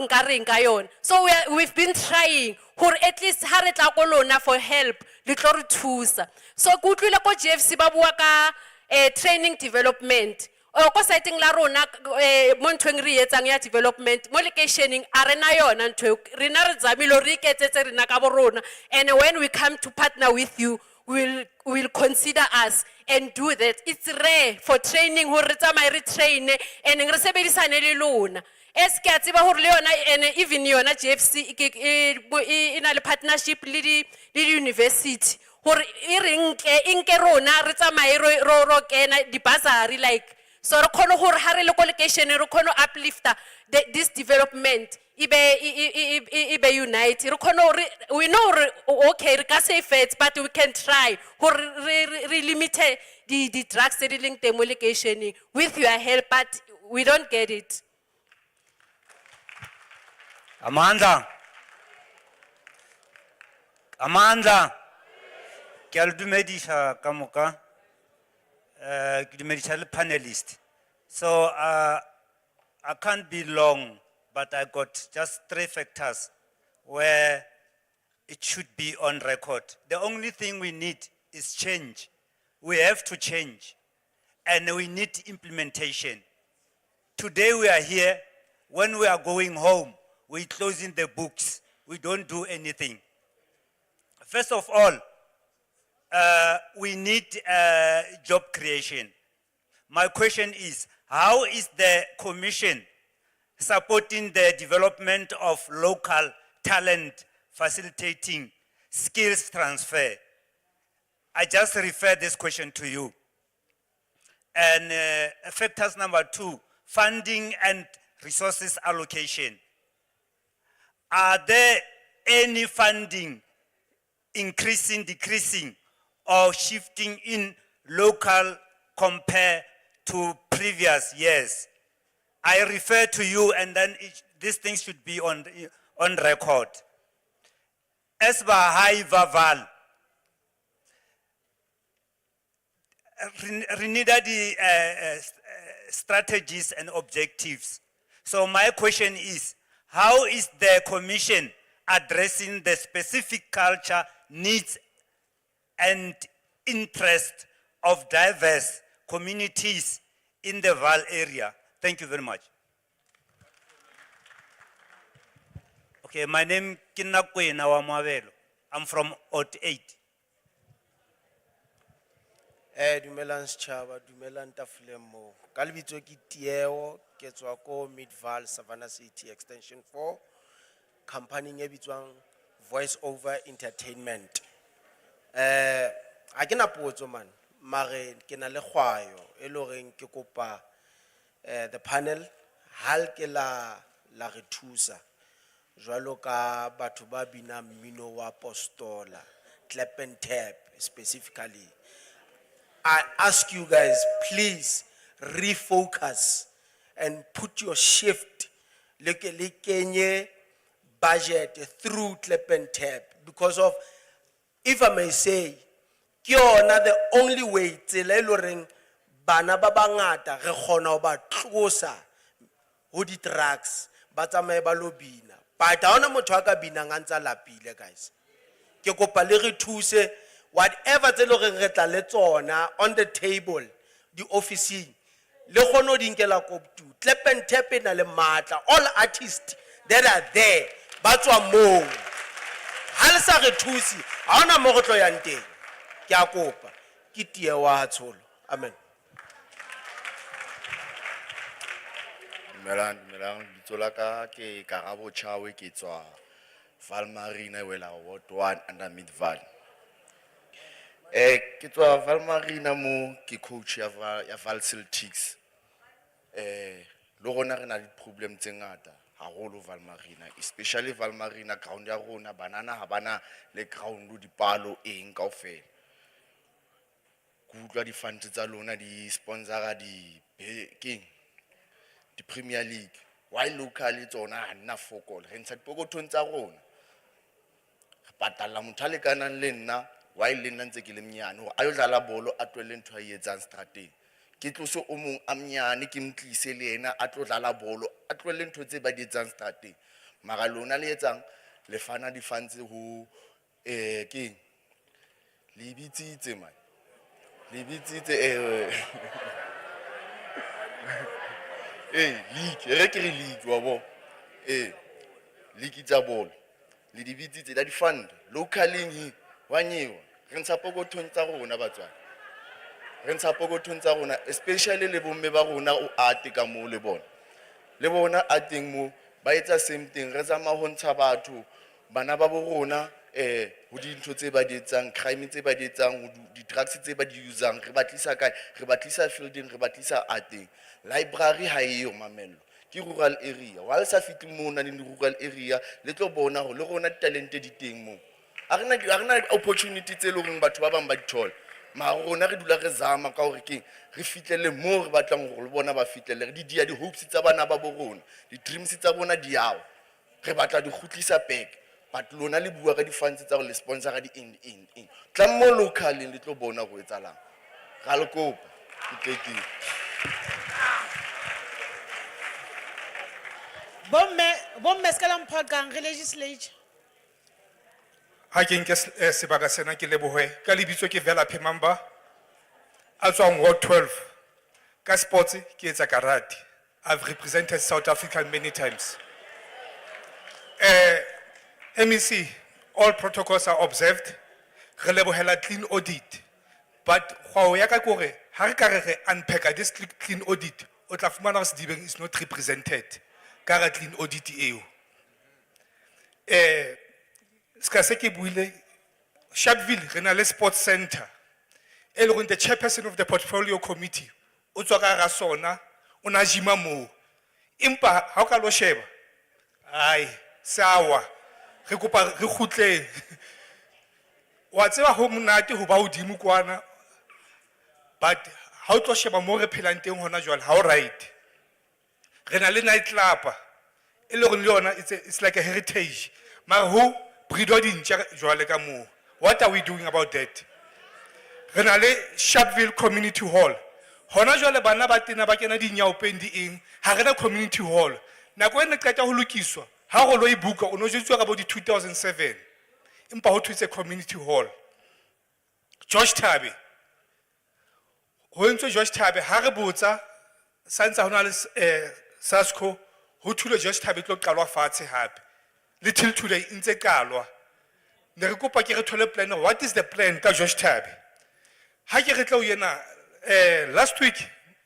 so we've been trying at least for help. So good we like GFC babuaka training development. Ko setting la rona montweng re etsang ya development mo locationing arena yona ntwe rena re zamilo re iketsetse rena ka bo rona, and when we come to partner with you will consider us and do that. It's rare for training ho re tsamaye re train and re sebedisane le lona eske a tseba hore le yona and even yona GFC ina le partnership le di university hore e re nke rona re tsamaye ro kena di bursary like. So re kgone gore ha re le ko location re kgone uplifta this development ibe unite re kgone gore we know okay re ka say fets but we can try gore re limit the drugs tse di leng teng mo location with your help but we don't get it. Amandla. Amandla. Ke a le dumedisa ka moka. Ke dumedisa le panelist. So I can't be long, but I got just 3 factors where it should be on record. The only thing we need is change. We have to change, and we need implementation. Today we are here. When we are going home, we closing the books. We don't do anything. First of all, we need job creation. My question is, how is the Commission supporting the development of local talent, facilitating skills transfer? I just refer this question to you. And factors number 2, funding and resources allocation. Are there any funding increasing, decreasing, or shifting in local compared to previous years? I refer to you, and then these things should be on record. As Bahai Vaval, we needed the strategies and objectives. So my question is, how is the Commission addressing the specific culture, needs, and interest of diverse communities in the Val area? Thank you very much. Okay, my name is Kinakwena Wamavelo. I'm from Ot 8. Dumelang Chaba, dumelang Taflemo. Kalbito ki Tieo, Ketwako, Midval, Savannah City, Extension 4. Company ngebitswang Voice Over Entertainment. I cannot put man, Mare, Kenale Huayo, Eloring Kikopa, the panel, Halke la Retusa, Jwaloka Batuba Bina Minowa Postola, Clap and Tap specifically. I ask you guys, please refocus and put your shift Kenye budget through Clap and Tap because of, if I may say, Kiona the only way Tseleloreng Bana Babangata, Rehona ba Tlosa, Hodi Tracks, Batame Balobina. But I want to bina nganza lapile, guys. Keko paleri tuse, whatever Tseloreng Reta letona on the table, the office. Le khono dinkela koptu Clap and Tap na le matla all artists that are there batswa mo halsa re thusi ha ona mo go tlo yang teng ke a kopa ke tie wa tsholo amen. Dumelang ditsolaka ke Karabo Chawe ke tswa Val Marina wela Ward 1 under Midval. Ke tswa Val Marina mo ke coach ya Val Celtics. Le rona re na le problem tse ngata haholo Val Marina, especially Val Marina ground ya rona banana ha bana le ground dipalo eng kaofela. Ku utlwa di funds tsa lona di sponsora di Premier League. Why locally tsona ha nna fokola re ntsha dipokothong tsa rona. Patala motho le kana le nna why le nna ntse ke le mnyane ho ayo dlala bolo a tlwele ntho a etsang strateng. Ke tlose o mong a mnyane ke mtlise le yena a tlo dlala bolo a tlwele ntho tse ba di etsang strateng. Mara lona le etsang le fana di funds ho keng le bitsitse man le bitsitse league re ke re league wa bo league tsa bolo le di bitsitse la di fund locally hi wa nyewa re ntsha pokothong tsa rona batswana re ntsha pokothong tsa rona especially le bomme ba rona o ate ka mo le bona le bona a teng mo ba etsa same thing re tsama ho ntsha batho bana ba bo rona ho dintho tse ba di etsang, crime tse ba di etsang, ho di-drugs tse ba di usang, re ba tlisa kae, re ba tlisa fielding, re ba tlisa arteng. Library ha eyo mamello, ke rural area. While sa fitli moo na le rural area, le tlo bona hore le rona talente di teng moo. Ha rena opportunity tse leng batho ba bang ba di thola. Mara rona re dula re zama ka hore keng re fitlele moo re batlang hore le bona ba fitlele, re di dia di hopes tsa bana ba bo rona, di dreams tsa bona di yawo. Re batla di kgutlisa back, but lona le bua ka di funds tsa go le sponsor di in tla mo local le tlo bona go etsalang. Ga le kopa ke tlekile. Bomme ska la mphagang re legislature. Ha ke nke sebaka sena ke lebohe ka lebitso ke Vela Phemamba a tswang Ward 12 ka sports ke etsa karate. I've represented South Africa many times. MEC, all protocols are observed. Re lebohela clean audit, but go ya ka kore ha re ka re unpack this clean audit o tla fumana hore Sedibeng is not represented ka ra clean audit eo. Ska se ke buile Sharpeville re na le sports center e le gore the chairperson of the portfolio committee o tswa ka ga sona o na jima moo empa ha o ka lo sheba ai sawa re kopa re khutleng wa tseba ho monate ho ba hodimo kwana but ha o tlo sheba mo re phelang teng hona jwale ha o right re na le night club e le gore le yona it's like a heritage mara ho brido dintja jwale ka moo. What are we doing about that? Re na le Sharpeville Community Hall. Hona jwale bana ba tena ba kena dinyaopeng di eng ha rena community hall. Nako e ne qeta ho lokiswa ha go lo e buka o no jetswa ka bo di 2007 empa ho thutse community hall. George Tabe ho entse George Tabe ha re botsa santsa hona le Sasco ho thule George Tabe tlo qalwa fatshe hape. Little today intse qalwa ne re kopa ke re thole plan. What is the plan ka George Tabe? Ha ke re tla o yena last week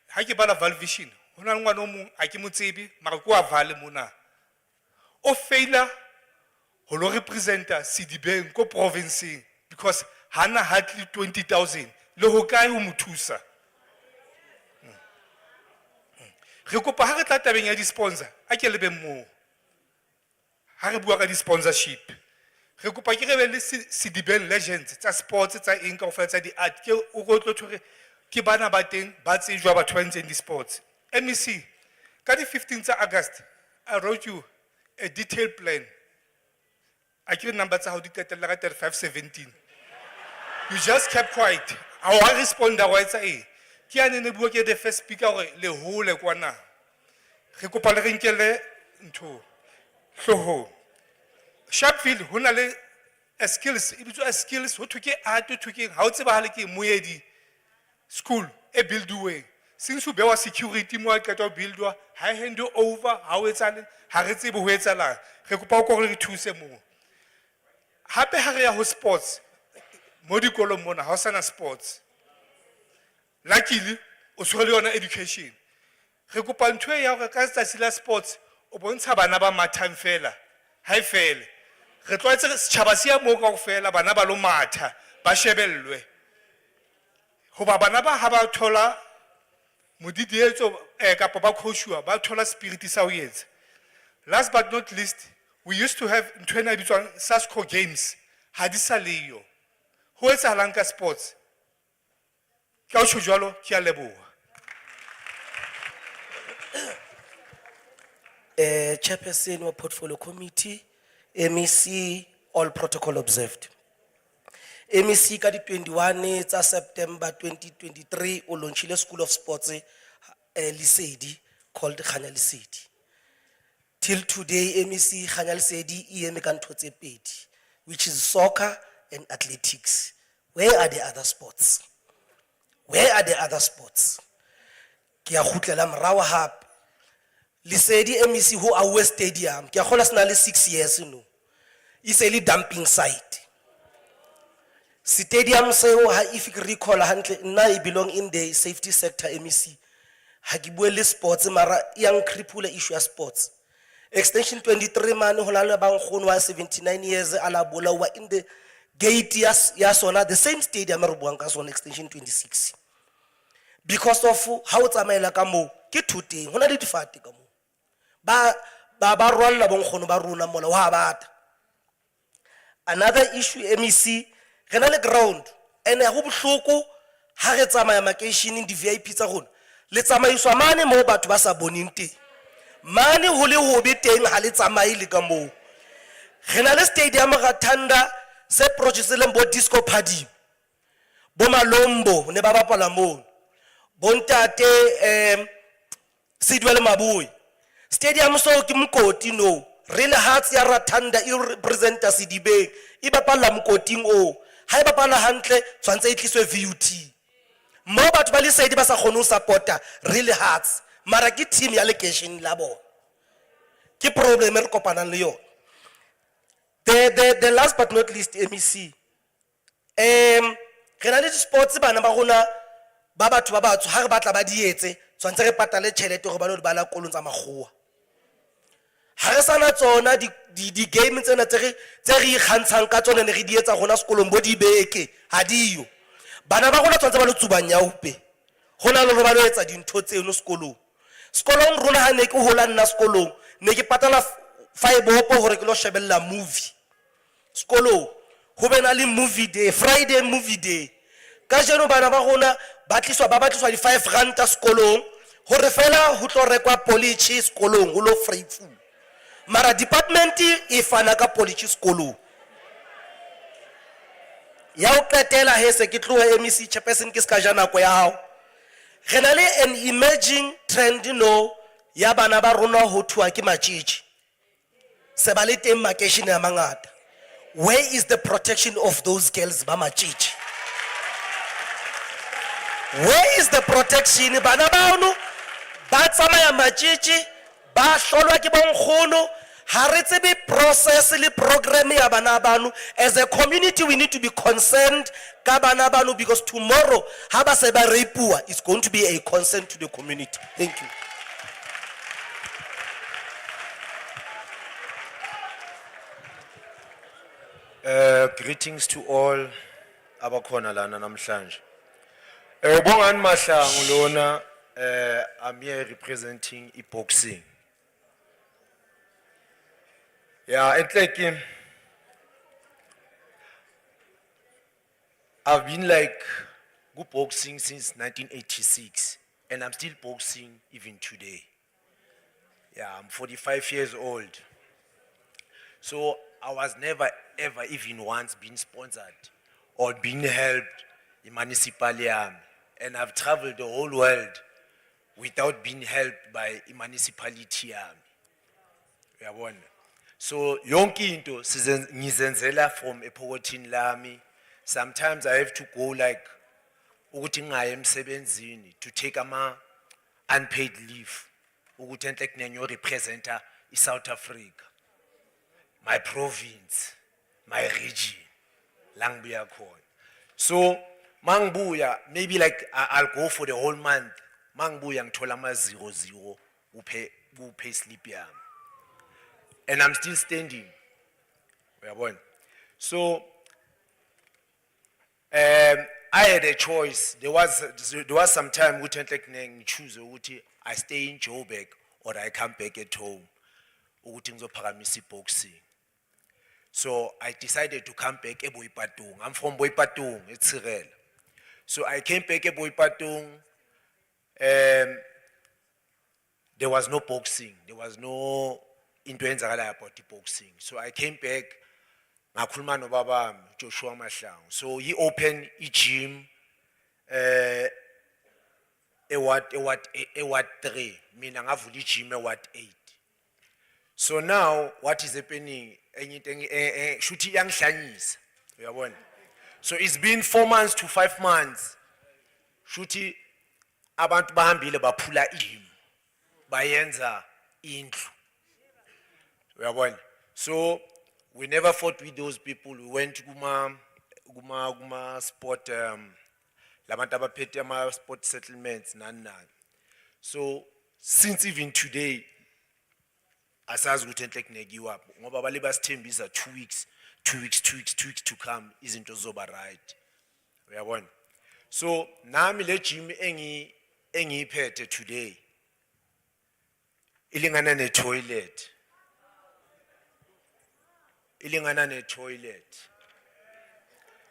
ha ke bala Val Vision hona le ngwana o mong a ke mo tsebe mara ko a vale mona o faila ho lo representa Sedibeng ko province because hana hardly 20,000 le ho kae ho mothusa. Re kopa ha re tla tabeng ya di sponsor a ke lebe moo ha re bua ka di sponsorship re kopa ke re be le Sedibeng legends tsa sports tsa eng ka ho fetsa di art ke o go tlo thore ke bana ba teng ba tsejwa batho ba ntseng di sports. MEC ka di 15 August I wrote you a detailed plan. I can't number how di qetella ka 3517. You just kept quiet. I will respond wa etsa eng ke ane ne bua ke the first speaker gore le hole kwana re kopa le re nkele ntho hloho. Sharpeville hona le a skills e bitso a skills ho thuke art thuke ha o tseba hale ke moedi school e buildwe since o bewa security mo a qeta o buildwa ha hand over ha o etsale ha re tsebe ho etsalang re kopa o go re thuse mo hape ha re ya ho sports mo dikolong mona ha o sana sports luckily o so le yona education re kopa ntwe ya go ka tsatsi la sports o bontsha bana ba mathang fela ha fela re tloetse setjhaba sia mo ka go fela bana ba lo matha ba shebellwe ho ba bana ba ha ba thola modidietso kapa ba coachwa ba thola spirit sa o yetsa. Last but not least we used to have ntwena bitswang Sasco games ha di sa leyo ho etsa lanka sports ka o tshojalo ke a leboha. Chairperson of Portfolio Committee, MEC, all protocol observed. MEC ka di 21 tsa September 2023 o launchile School of Sports Lesedi called Khanya Lesedi. Till today MEC Khanya Lesedi e eme ka ntho tse pedi which is soccer and athletics. Where are the other sports? Where are the other sports? Ke a khutlela morao hape Lesedi MEC ho Awe Stadium ke a gola sena le 6 years no is a dumping site. Stadium seo ha if you recall hantle nna I belong in the safety sector MEC ha ke bue le sports mara yang cripple issue ya sports Extension 23 man holale bang khono wa 79 years ala bolawa in the gate ya sona the same stadium re buang ka sona extension 26 because of how tsamaela ka mo ke thuteng hona le difate ka mo ba rwalla bang khono ba rona mola wa bata. Another issue MEC rena le ground and ya go bohloko ha re tsamaya makeisheneng di VIP tsa rona le tsamaiswa mane mo batho ba sa boning teng mane ho le hobe teng ha le tsamaye le ka mo rena le stadium ga Thanda se produceleng bo disco party bo Malombo ne ba bapala mo bontate Sidwele Maboy stadium so ke mkoti no really hearts ya Rathanda I representa Sedibeng I bapala mkoting o ha e bapala hantle tshwantse e tliswe VUT mo batho ba le sedi ba sa kgone ho supporta really hearts mara ke team ya location la bona ke problem re kopanang le yona. The last but not least MEC re na le sports bana ba rona ba batho ba batho ha re batla ba dietse tshwantse re patale tšhelete go ba le bala kolong tsa maggoa ha re sana tsona di game tsena tse re ikgantshang ka tsona ne re di etsa gona sekolong bo di beke ha diyo bana ba rona tshwantse ba le tsubanya upe gona le ba lo etsa dintho tseno sekolong rona ha ne ke hola nna sekolong ne ke patala 5 bopo hore ke lo shebella movie sekolong ho bena le movie day Friday movie day ka jeno bana ba rona ba tliswa di 5 rand sekolong hore fela ho tlo rekwa polichi sekolong ho lo free food mara department e fana ka polichi sekolong ya o qetela he se ke tloha MEC chairperson ke ska jana ko ya hao rena le an emerging trend no ya bana ba rona ho thwa ke matjiji se ba le teng makeishene ya mangata. Where is the protection of those girls ba matjiji? Where is the protection bana bano ba tsamaya matjiji ba hlolwa ke bonkgono ha re tsebe process le program ya bana bano as a community we need to be concerned ka bana bano because tomorrow ha ba se ba rapua it's going to be a concern to the community. Thank you. Greetings to all abakhona lana namhlanje. Ubongani Mahlangu lona I'm here representing boxing. Yeah, it's like I've been like good boxing since 1986 and I'm still boxing even today. Yeah, I'm 45 years old. So I was never ever even once been sponsored or been helped in municipal yami. And I've traveled the whole world without being helped by a municipality yami. Uyabona? So yonke into ngizenzela from ephokethini lami. Sometimes I have to go like ukuthi ngaye emsebenzini to take ama unpaid leave ukuthi enhle kunenyo representa iSouth Africa, my province, my region la ngibuya khona. So mangibuya maybe like I'll go for the whole month. Mangibuya ngithola ama 00 pay slip yami. And I'm still standing. Uyabona? So I had a choice. There was some time ukuthi enhle kunengi choose ukuthi I stay in Joburg or I come back at home ukuthi ngizophakamisa boxing. So I decided to come back to Boipatong. I'm from Boipatong, it's Sirel. So I came back to Boipatong. There was no boxing. There was no influence about the boxing. So I came back. Ngakhuluma nobaba Joshua Mahlangu. So he opened a gym. What 3. Mina ngavula gym what 8. So now what is happening? Anything shuthi yangihlanyisa. Uyabona? So it's been 4 months to 5 months. Shuthi abantu bahambile baphula gym. Bayenza indlu. Uyabona? So we never fought with those people. We went to Guma sport labantu abaphethe ama sport settlements nani. So since even today asazi ukuthi enhle kunekiwa ngoba bale basithembisa 2 weeks, 2 weeks, 2 weeks, 2 weeks to come izinto zizoba right. Uyabona? So nami le gym engiyiphethe today ilingana ne toilet. Ilingana ne toilet.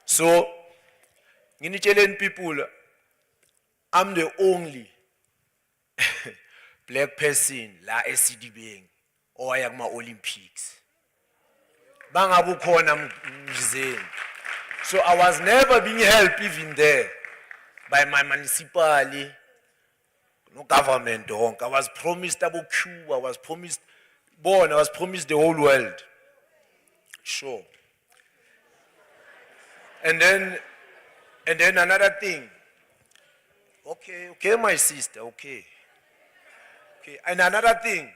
So nginitsheleni people, I'm the only black person la eSedibeng owaya kuma Olympics. Bangabu khona mzeni. So I was never being helped even there by my municipality, no government donk. I was promised Abu Cuba, I was promised born, I was promised the whole world. Sure. And then another thing. Okay, my sister, okay. Okay, and another thing.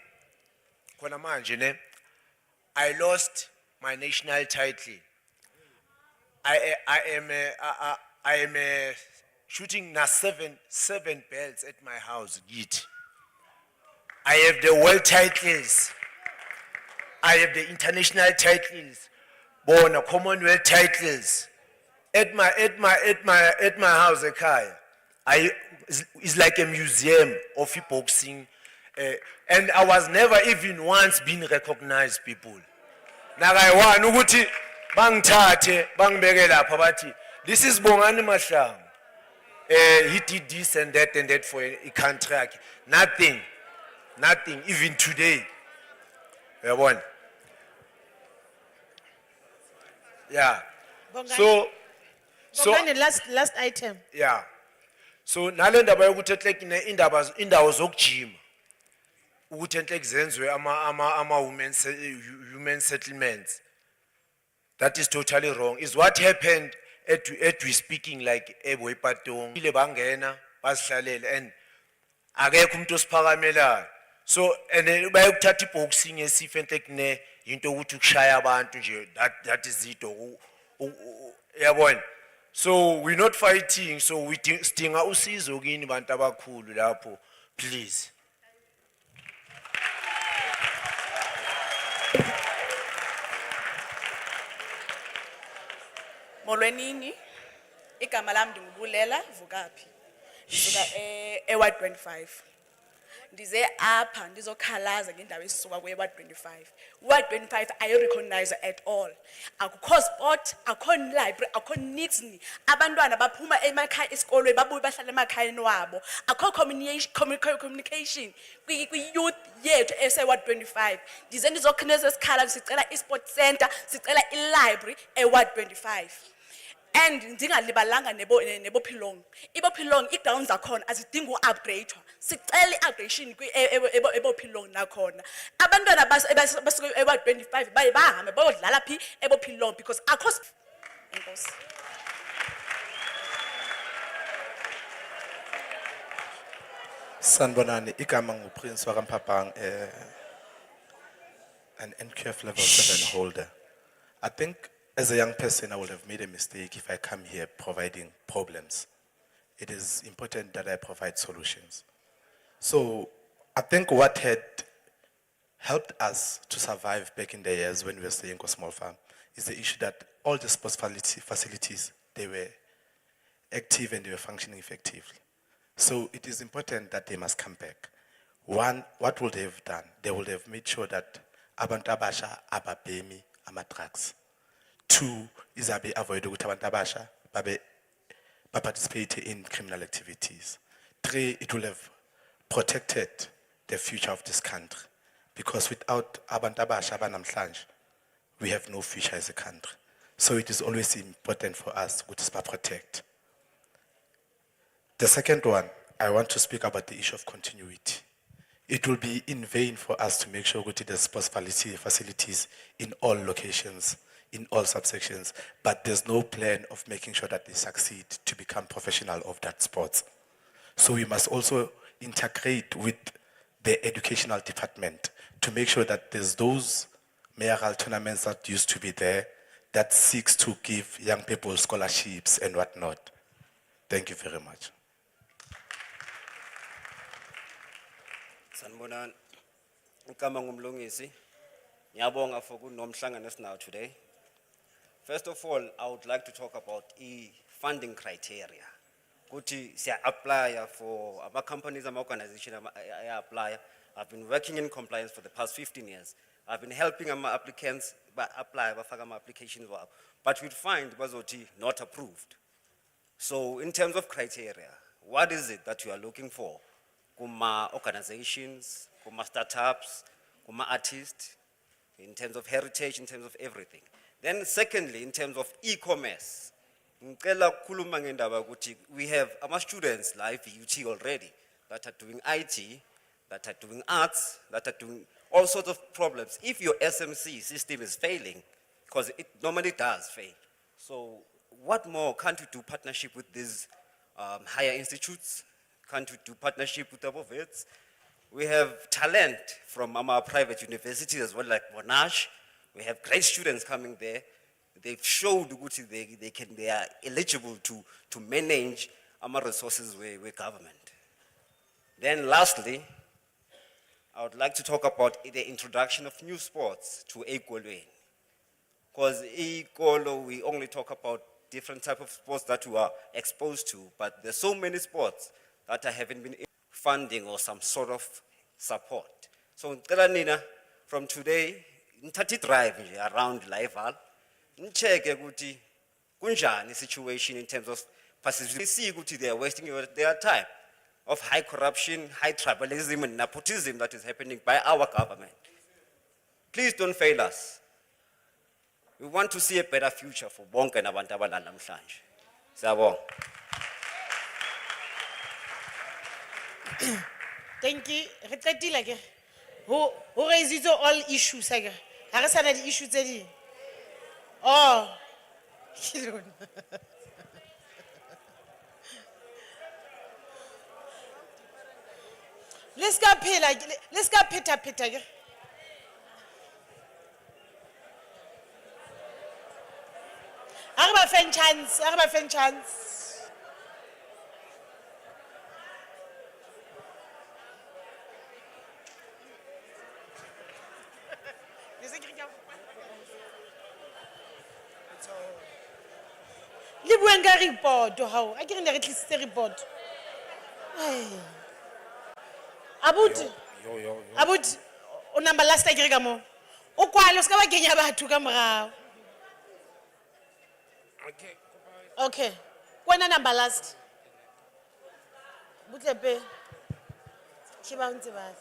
Khona manje ne, I lost my national title. I am shooting na seven belts at my house. Git. I have the world titles. I have the international titles. Born a Commonwealth titles. At my house, Ekaya. It's like a museum of boxing. And I was never even once been recognized, people. Nagaiwa nuguti bangithathe bangibeke lapha bathi this is Bongani Mahlangu. He did this and that for a country. Nothing even today. Yeah. So Bongani, last item. yeah. So nalendaba yokuthi ehlekine indawo zokujima ukuthi enhle kuzenziwe ama human settlements. That is totally wrong. Is what happened at we speaking like Eboypatong. Ile bangena basihlalele and akekho umuntu osiphakamelayo. So and bayokuthatha iboxing esife enhle kune into ukuthi ukushaya abantu nje that is it. Yabona. So we're not fighting, so we stinga usizo kini bantu abakhulu lapho, please. Molwenini, igama lami ndingubulela Vukapi. Ngisuka eWard 25. Ndize apha ndizokhalaza ngendawo esisuka kweWard 25. Ward 25 I recognize at all. Akukho sport, akukho library, akukho nix ni. Abantwana baphuma emakhaya esikolweni babuye bahlala emakhayeni wabo. Akukho communication kwi-youth yethu eseWard 25. Ndize ndizokhineza esikhala sicela i-sport center, sicela i-library eWard 25. And ndingalibalanga nebophilong. Ibophilong i-grounds zakhona azidingi u-upgrade. Sicela i-upgradation ebophilong nakhona. Abantwana basuke eWard 25 baye bahambe bayodlala phi ebophilong because akho Enkosi. Sanbonani, igama nguPrince wakaMphapang, an NQF level 7 holder. I think as a young person, I would have made a mistake if I come here providing problems. It is important that I provide solutions. So I think what had helped us to survive back in the years when we were staying in a small farm is the issue that all the sports facilities, they were active and they were functioning effectively. So it is important that they must come back. One, what would they have done? They would have made sure that abantu abasha ababhemi ama-drugs. Two, is avoid ukuthi abantu abasha participate in criminal activities. Three, it will have protected the future of this country. Because without abantu abasha abanamhlanje, we have no future as a country. So it is always important for us to protect. The second one, I want to speak about the issue of continuity. It will be in vain for us to make sure that there's sports facilities in all locations, in all subsections, but there's no plan of making sure that they succeed to become professional of that sport. So we must also integrate with the educational department to make sure that there's those mayoral tournaments that used to be there that seeks to give young people scholarships and whatnot. Thank you very much. Sanbonani, Igama ngumlungisi. Ngiyabonga for kunomhlangano esinawo today. First of all, I would like to talk about funding criteria. Kuti siya apply for ama companies, ama organization, I apply. I've been working in compliance for the past 15 years. I've been helping ama applicants apply bafaka ama applications wabo. But we'd find bazoti not approved. So in terms of criteria, what is it that you are looking for? Kuma organizations, kuma startups, kuma artists, in terms of heritage, in terms of everything. Then secondly, in terms of e-commerce, ngicela ukukhuluma ngendaba ukuthi we have our students live UT already that are doing IT, that are doing arts, that are doing all sorts of problems. If your SMC system is failing, because it normally does fail. So what more? Can't we do partnership with these higher institutes? Can't we do partnership with our vets? We have talent from our private universities as well, like Monash. We have great students coming there. They've showed that they are eligible to manage our resources with government. Then lastly, I would like to talk about the introduction of new sports to Ekolweni. Because Ekolo, we only talk about different type of sports that we are exposed to, but there's so many sports that haven't been funding or some sort of support. So Nina, from today, nithatha drive around Laival, check ukuthi kunjani situation in terms of participation. See ukuthi they are wasting their time of high corruption, high tribalism and nepotism that is happening by our government. Please don't fail us. We want to see a better future for bonke nabantu abalala namhlanje. Siyabonga. Thank you. Re qetile ke. Ho raisitse all issues ke. Ha re sana di issues tse ding. Oh. Let's go pheta ke. Arba fan chance. Le buang ka report how a ke re ne re tlisitse report. Abuti o number last ke re ka mo o kwalo ska ba kenya batho ka morao. Okay kwana number last butlepe ke ba ntse ba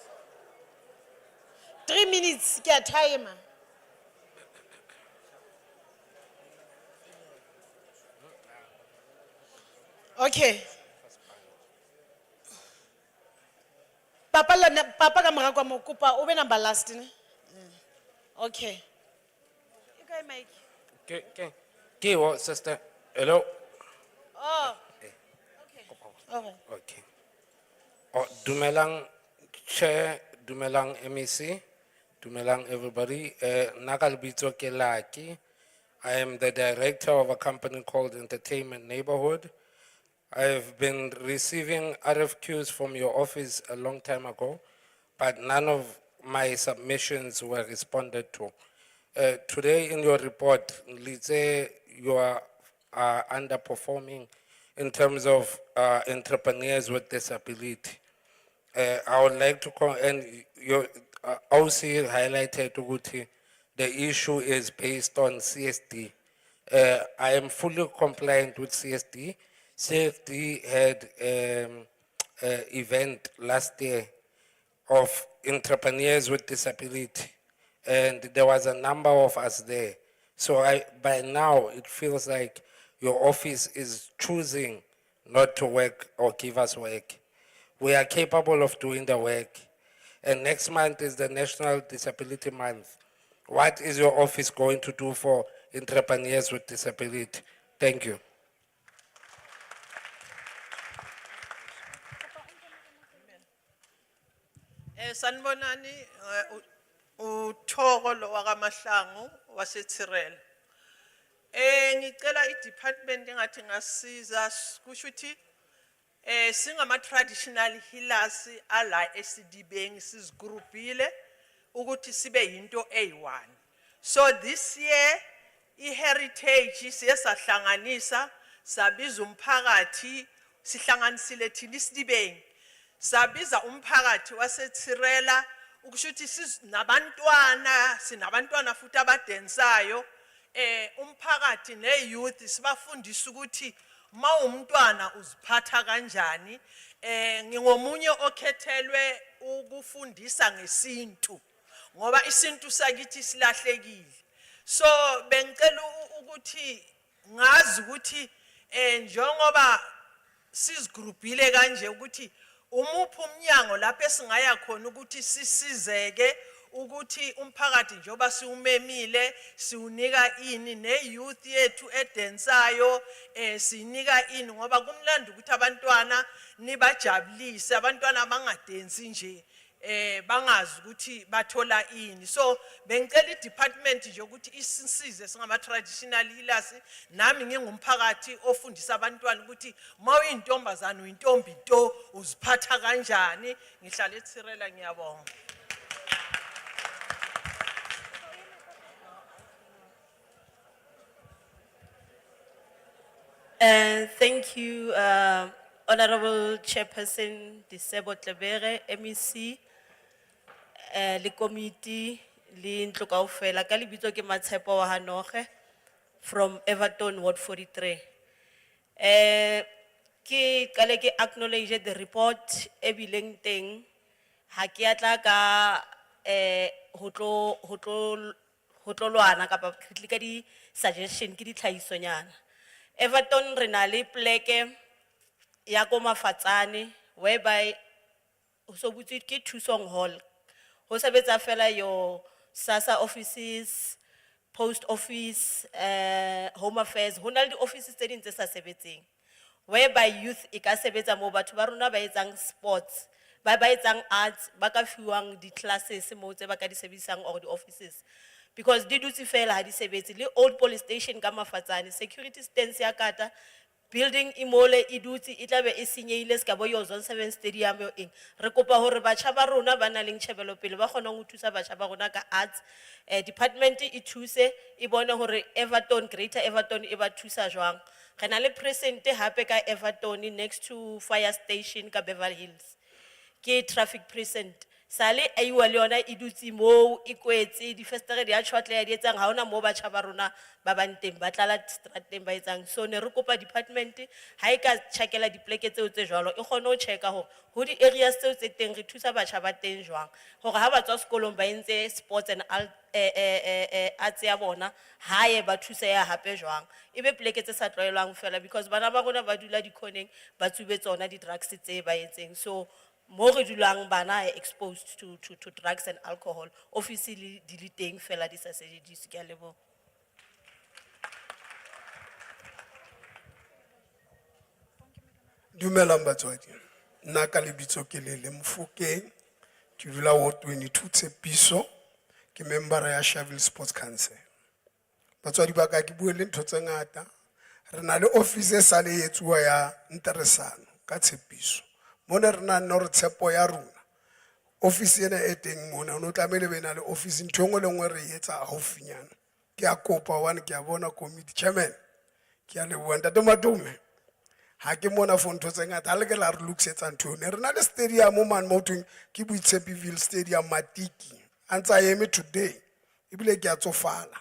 3 minutes ke a timer. Okay. Papa ka mora kwa mo kopa o be number last ne. Okay. You guys Mike. Okay, what sister? Hello. Oh. Okay. Okay. Oh, dumelang chair, dumelang MEC, dumelang everybody. Nakalbito ke Laki. I am the director of a company called Entertainment Neighborhood. I've been receiving RFQs from your office a long time ago, but none of my submissions were responded to. Today in your report, Lise, you are underperforming in terms of entrepreneurs with disability. I would like to call, and your OC highlighted Uguti, the issue is based on CSD. I am fully compliant with CSD. CSD had an event last year of entrepreneurs with disability, and there was a number of us there. So by now, it feels like your office is choosing not to work or give us work. We are capable of doing the work. And next month is the National Disability Month. What is your office going to do for entrepreneurs with disability? Thank you. Sanibonani uThoko lo wakaMahlangu waseThirela. Ngicela i-department engathi ngasiza kusho ukuthi singama traditional healers ala eSedibeng sizigrupile ukuthi sibe yinto eyi-1. So this year, i-heritage siye sahlanganisa, sabiza umphakathi, sihlanganisile thina iSedibeng. Sabiza umphakathi waseThirela, ukushuthi sinabantwana futhi abadensayo, umphakathi ne-youth sibafundisa ukuthi ma umntwana uziphatha kanjani. Ngingomunye okhethelwe ukufundisa ngesintu, ngoba isintu sakithi silahlekile. So bengicela ukuthi ngazi ukuthi njengoba sizigrupile kanje ukuthi umuphi umnyango lapho esingaya khona ukuthi sisizeke ukuthi umphakathi njoba siumemile siunika ini ne-youth yethu edensayo sinika ini, ngoba kumlando ukuthi abantwana nibajabulise, abantwana bangadensi nje bangazi ukuthi bathola ini. So bengicela i-department nje ukuthi isisize singama-traditional healers, nami ngingumphakathi ofundisa abantwana ukuthi ma uyintombazane uyintombi nto uziphatha kanjani. Ngihlala eThirela, ngiyabonga. Thank you, Honorable Chairperson Disebo Tlebere, MEC, le committee, le ntlo kaofela. Ka lebitso ke Matshepo wa Hanoge from Everton, Ward 43. Ke kale ke acknowledge the report e bileng teng. Ha ke atla ka ho tlo lwana kapa ka di suggestion ke di tlhahisonyana. Everton re na le pleke ya ko Mafatsane whereby so butse ke Thusong Hall. Ho sebetsa fela yo SASSA offices, post office, home affairs, ho na le di offices tse ding tse sa sebetseng. Whereby youth e ka sebetsa mo batho ba rona ba etsang sports, ba etsang arts, ba ka fiwang di classes mo tse ba ka di sebedisang or di offices. Because di dutse fela ha di sebetse le old police station ka Mafatsane, security stance ya kata, building imole e dutse e tlabe e senyehile ska bo yo Zone 7 stadium yo eng. Re kopa hore batjha ba rona ba na leng tshebelo pele ba kgona ho thusa batjha ba rona ka arts. Department e thuse e bone hore Everton, Greater Everton e ba thusa jwang. Re na le precinct hape ka Everton next to fire station ka Beverly Hills. Ke traffic precinct. Sale aiwa le yona e dutse mo e kwetse di festere di a tshwatle ya di etsang ha ona mo batjha ba rona ba banteng ba tlala strateng ba etsang. So ne re kopa department ha e ka tshakela di pleke tseo tse jwalo e kgone ho checka ho di areas tseo tse teng re thusa batjha ba teng jwang hore ha ba tswa sekolong ba entse sports and arts ya bona hae ba thusa ya hape jwang ebe pleke tse sa tlwaelwang fela because bana ba rona ba dula di khoneng ba tsube tsona di drugs tse ba etseng. So more dulang bana exposed to drugs and alcohol. Officially deleting fela di sa sebediswe ke a leboha. Dumelang batswadi. Nna ka lebitso ke le Mofokeng. Ke dula Ward 22 Tshepiso. Ke member ya Shaville Sports Council. Batswadi ba ka ke bue le ntho tse ngata. Re na le office e sale e etsuwa ya Nteresano ka Tshepiso. Mona re na no re tshepo ya rona. Office ena e teng mona no tlamele be na le office ntho engwe le ngwe re etsa haufinyana. Ke a kopa one ke a bona committee chairman. Ke a leboha ntate Matume. Ha ke mona for ntho tse ngata le ke la re lokisetsa ntho ne re na le stadium mo man mo tweng ke Boitshepiville Stadium Matiki. Antsa eme today. Ebile ke a tsofala.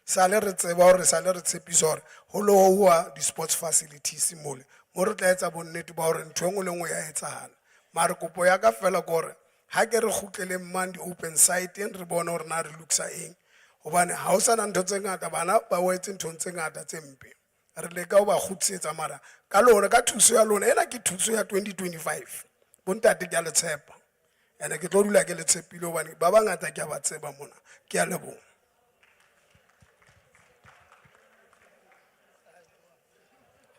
Sale re tseba hore sale re tshepiso hore ho lo wa di sports facilities mole. Mo re tla etsa bonnete ba hore ntho engwe le ngwe ya etsahala. Mara kopo ya ka fela gore ha ke re khutlele man di open site en re bona hore na re lukisa eng. Hobane ha o sana ntho tse ngata bana ba wetse ntho tse ngata tse mpe. Re leka ho ba khutsetsa mara ka lona ka thuso ya lona ena ke thuso ya 2025. Bontate ke a le tshepa. Ene ke tlo dula ke le tshepile hobane ba bangata ke a ba tseba mona. Ke a leboha.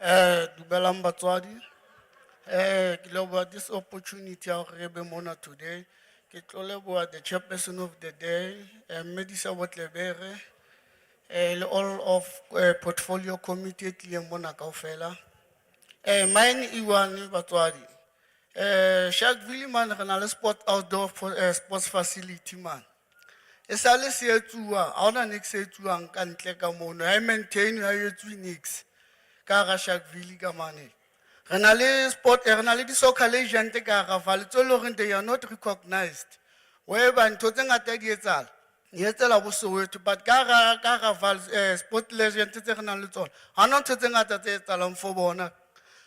Dumelang batswadi. Ke leboha this opportunity ya hore re be mona today. Ke tlo leboha the chairperson of the day, Medisa Botlebere, all of portfolio committee tlile mona kaofela. Mine iwane batswadi. Sharkville man re na le sport outdoor sports facility man. E sale se etsuwa, ha hona niks se etsuwang ka ntle ka mono. Ha e maintain ha e etswe niks. Ka hara Sharpeville ka mane. Re na le sport, re na le di-soccer legend ka hara Vaal, tse leng hore they are not recognized. Whereby ntho tse ngata di etsahala. Di etsela bo Soweto, but ka hara Vaal, sport legend tse re nang le tsona. Ha hona ntho tse ngata tse etsahalang for bona.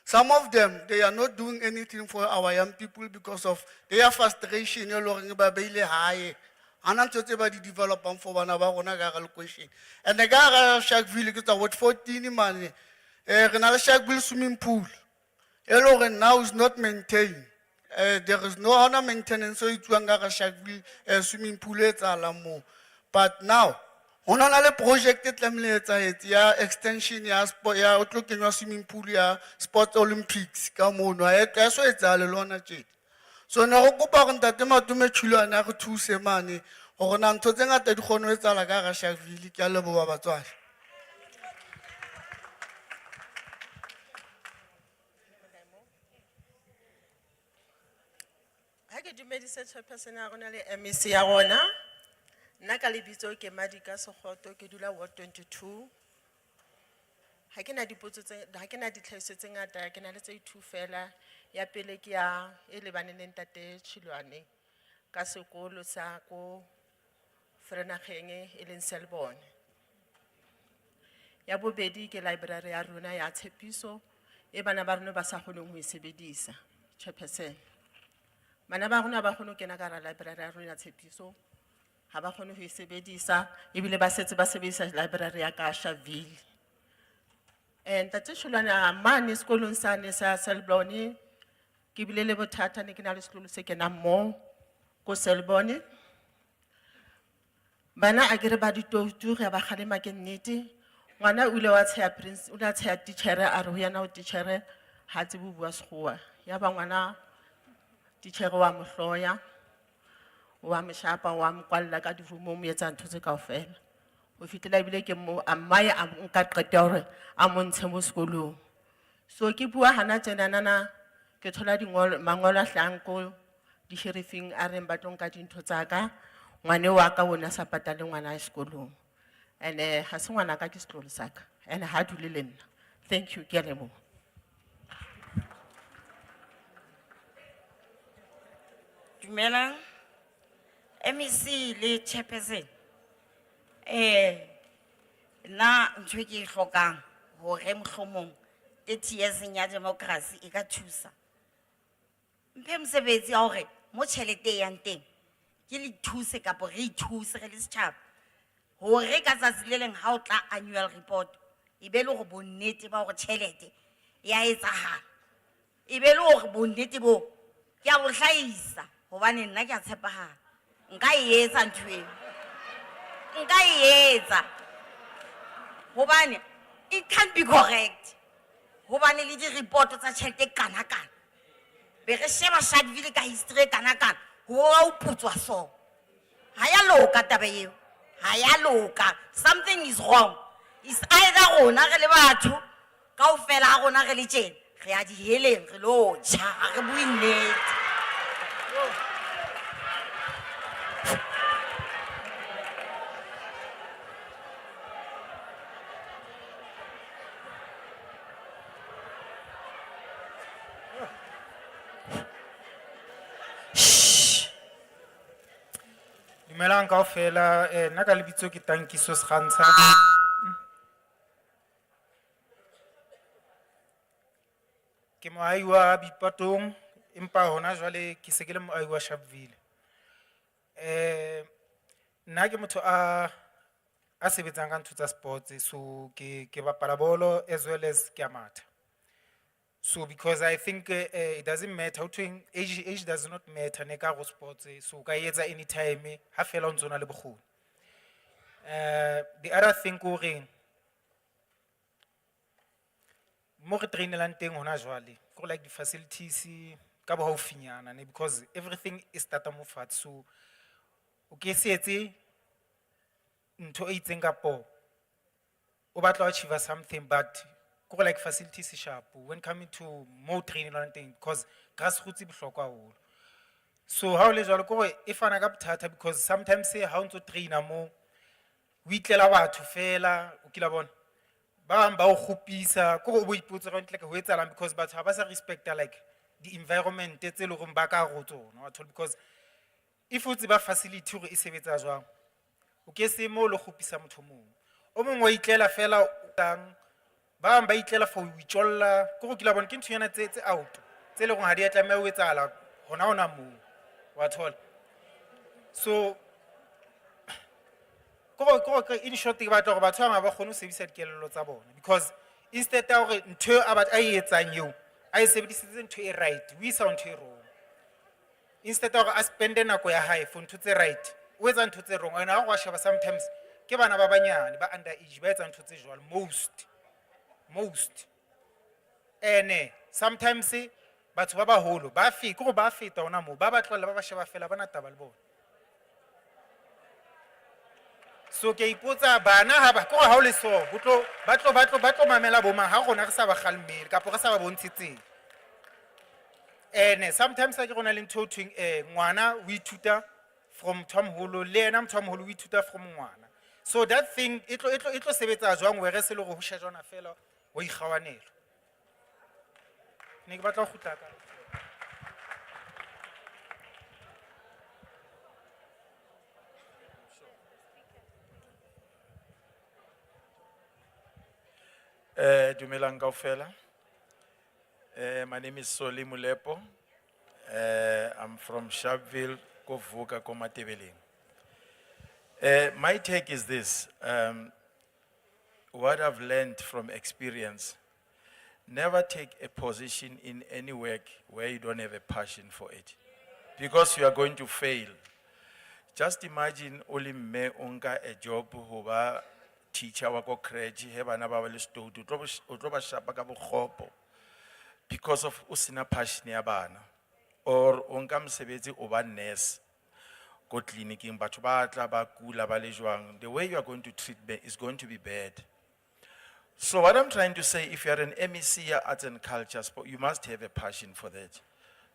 Some of them, they are not doing anything for our young people because of their frustration. E leng hore ba beile hae. Ha hona ntho tse ba di developang for bana ba rona ka hara location. And ka hara Sharpeville ke tsa Ward 14 mane. Re na le Sharpeville swimming pool. E leng hore now is not maintained. There is no honor maintenance so etsuwang ka hara Sharpeville swimming pool e etsahalang moo. But now, hona na le project e tlamehile e etsahetse ya extension ya sport ya o tlo kenywa swimming pool ya Sports Olympics ka mono. Ha so etsahale le hona tjena. So ne go kopa gore ntate Matume Tshilwane a re thuse mane gore na ntho tse ngata di kgone ho etsahala ka hara Sharpeville. Ke a leboha batswadi. Ha ke dumedise chairperson ya rona le MEC ya rona. Nna ka lebitso ke Madika Sekgoto ke dula Ward 22. Ha ke na dipotso tse ha ke na ditlhahiso tse ngata ke na le tse 2 fela. Ya pele ke ya e lebane le ntate Tshilwane ka sekolo sa ko Vereeniging e leng Sedibeng. Ya bobedi ke library ya rona ya Tshepiso e bana ba rona ba sa kgoneng ho e sebedisa chairperson. Bana ba rona ba kgone ho kena ka hara library ya rona ya Tshepiso ha ba kgone ho e sebedisa ebile ba setse ba sebedisa library ya ka Sharpeville. Ntate Tshilwane mane sekolong sane sa Sedibeng ke bile le bothata ne ke na le sekolo se kenang moo ko Sedibeng. Bana a kere ba ditoutu re ba kgalema ke nnete. Ngwana o ile wa tsheya prince o la tsheya teacher a re ho yana o teacher ha tsebe bua sekgowa. Ya ba ngwana teacher wa mo hloya wa mo shapa wa mo kwalla ka dirumo mo etsa ntho tse kaofela. O fitela bile ke mo a mmae a nka qeta hore a mo ntshe mo sekolong. So ke bua hana tjena nana ke thola dingolo mangolo a hlang ko di sheriffing a reng ba tlo nka dintho tsa ka. Ngwane wa ka ona sa patale ngwana a sekolong. And ha se ngwana ka ke setloholo sa ka. And ha dule le nna. Thank you, ke a leboha. Dumelang MEC le chairperson. Na ntho e ke e hlokang hore mohlomong 30 years ya democracy e ka thusa. Mphe mosebetsi ya hore mo tjhelete e yang teng ke le thuse kapo re thuse re le setjhaba hore ka tsatsi le leng ha o tla annual report e be le go bonnete ba hore tjhelete ya etsahala. E be le hore bonnete bo ke a bo hlahisa hobane nna ke a tshepahala. Nka e etsa ntho eo. Nka e etsa hobane it can't be correct. Hobane le di report tsa tjhelete kana kana. Be re sheba Sharpeville ka history kana kana. Ho o putswa so. Ha ya loka taba eo. Ha ya loka. Something is wrong. It's either rona re le batho kaofela rona re le tjena. Re a di heleng re lo tjha ha re bue nnete. Dumelang kaofela nna ka lebitso ke Tankiso Sekgantsha. Ke moahi wa Boipatong empa hona jwale ke se ke le moahi wa Sharpeville. Nna ke motho a sebetsang ka ntho tsa sports, so ke bapala bolo as well as ke a matha. So because I think it doesn't matter, age does not matter ne ka go sports, so ka etsa anytime ha fela o ntsona le bogoni. The other thing ko re mo re trainelang teng hona jwale go like the facilities ka bo haufinyana ne because everything is starta mo fat, so o ke se etse ntho e itseng ka po o batla ho achieve something but go like facilities sharp when coming to more training and thing because grassroots bohlokwa haholo. So how le jwalo ko e fana ka bothata because sometimes se ha o ntso traina mo o itlela batho fela o kila bona ba bang ba o kgopisa ko go bo ipotsa go ntle ka ho etsalang because batho ha ba sa respecta like the environment tse le go ba ka go tsona wa thola because if o tseba facility gore e sebetsa jwang o ke se mo le kgopisa motho mongwe o mongwe wa itlela fela o tang ba bang ba itlela for o itjolla ko go kila bona ke ntho yana tse out tse le go ha di a tlameha o etsala hona mo wa thola so in short ke batla gore batho ba kgone ho sebedisa dikelello tsa bona because instead ya gore ntho a batla a etsang eo a sebedisitse ntho e right o isa ntho e wrong instead ya gore a spende nako ya hae for ntho tse right o etsa ntho tse wrong and ha go sheba sometimes ke bana ba banyane ba under age ba etsa ntho tse jwalo most ene sometimes batho ba baholo ba feta ona mo ba batlolla ba ba sheba fela bana taba le bona so ke ipotsa bana ha ba go ha o le so ba tlo mamela bo mang ha gona re sa ba kgalmele kapo re sa ba bontshitseng ene sometimes a ke gona le ntho thwing ngwana o ithuta from Tomholo le ena Tomholo o ithuta from ngwana so that thing it tlo sebetsa jwang were se le go husha jona fela o ikgawanela ne ke batla go gutla ka Dumelang kaofela. My name is Soli Mulepo. I'm from Sharpeville, Kovuka, Komatebeleng. My take is this. What I've learned from experience, never take a position in any work where you don't have a passion for it. Because you are going to fail. Just imagine only me unka a job who ba teacher wa ko crèche he bana ba le studio o tlo ba shapa ka bokgopo because of o sina passion ya bana or onka mosebetsi o ba nurse go clinicing batho ba tla ba kula ba le jwang the way you are going to treat them is going to be bad. So what I'm trying to say, if you are an MEC arts and culture sport, you must have a passion for that,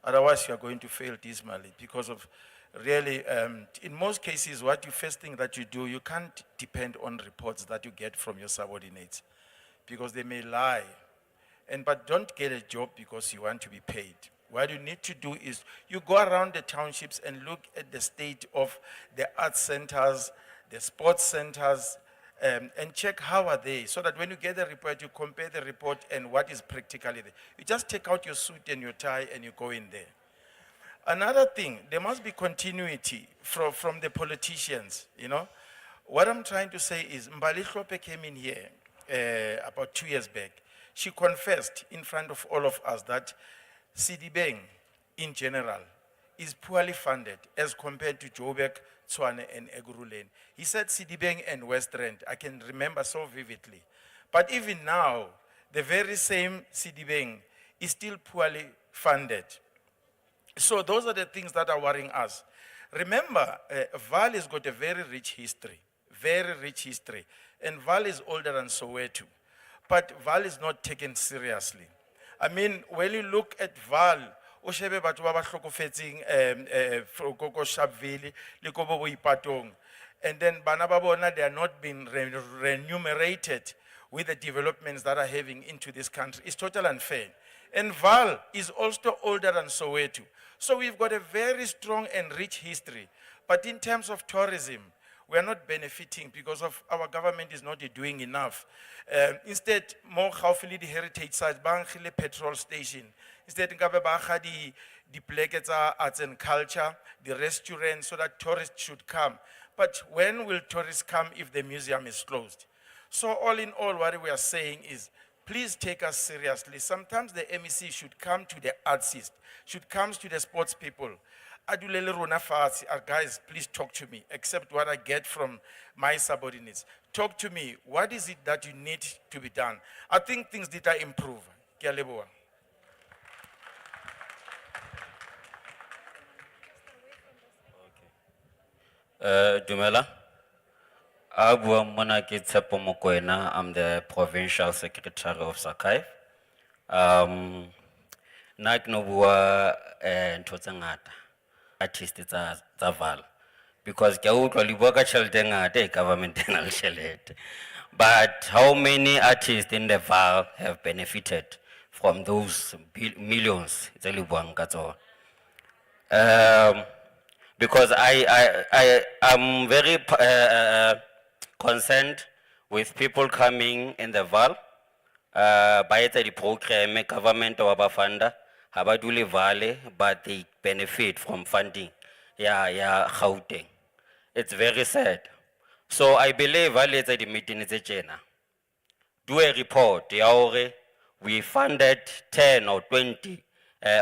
otherwise you are going to fail dismally because of really, in most cases, what you first thing that you do, you can't depend on reports that you get from your subordinates because they may lie. But don't get a job because you want to be paid. What you need to do is you go around the townships and look at the state of the arts centers, the sports centers, and check how are they, so that when you get the report, you compare the report and what is practically there. You just take out your suit and your tie and you go in there. Another thing, there must be continuity from the politicians, you know. What I'm trying to say is, Mbali Hlope came in here about 2 years back. She confessed in front of all of us that Sedibeng, in general, is poorly funded as compared to Joburg, Tshwane, and Ekurhuleni. He said Sedibeng and West Rand, I can remember so vividly. But even now, the very same Sedibeng is still poorly funded. So those are the things that are worrying us. Remember, Val has got a very rich history, and Val is older than Soweto. But Val is not taken seriously. I mean, when you look at Val, o shebe batho ba ba hlokofetseng ko Sharpeville le ko bo Ipatong, and then bana ba bona they are not being remunerated with the developments that are having into this country. It's totally unfair. And Val is also older than Soweto. So we've got a very strong and rich history. But in terms of tourism, we are not benefiting because of our government is not doing enough. Instead, more carefully the heritage sites, the petrol station. Instead, the places are arts and culture, the restaurants, so that tourists should come. But when will tourists come if the museum is closed? So all in all, what we are saying is, please take us seriously. Sometimes the MEC should come to the artists, should come to the sports people. Adulele rona fatshe, guys, please talk to me, except what I get from my subordinates. Talk to me, what is it that you need to be done? I think things did improve. Ke a leboha. Dumela. Abua mona ke Tshepo Mokoena, I'm the provincial secretary of Sakai. Na ke no bua ntho tse ngata. artist tsa val because ke a utlwa le bua ka tšhelete e ngata e government e na le tšhelete. But how many artists in the val have benefited from those millions tse le buang ka tsona? Because I'm very concerned with people coming in the val ba etsa di-program government wa ba funda ha ba dule vale but they benefit from funding ya Gauteng. It's very sad. So I believe ha le etsa di-meeting tse tjena, do a report ya hore we funded 10 or 20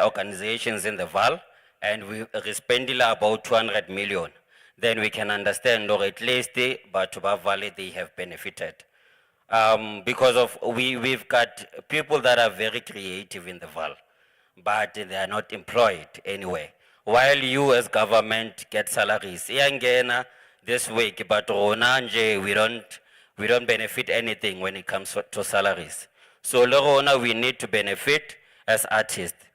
organizations in the val and we spending about 200 million. Then we can understand or at least batho ba vale they have benefited. Because of we've got people that are very creative in the val, but they are not employed anywhere. While you as government get salaries, iyangena this week, but rona nje we don't benefit anything when it comes to salaries. So rona we need to benefit as artists.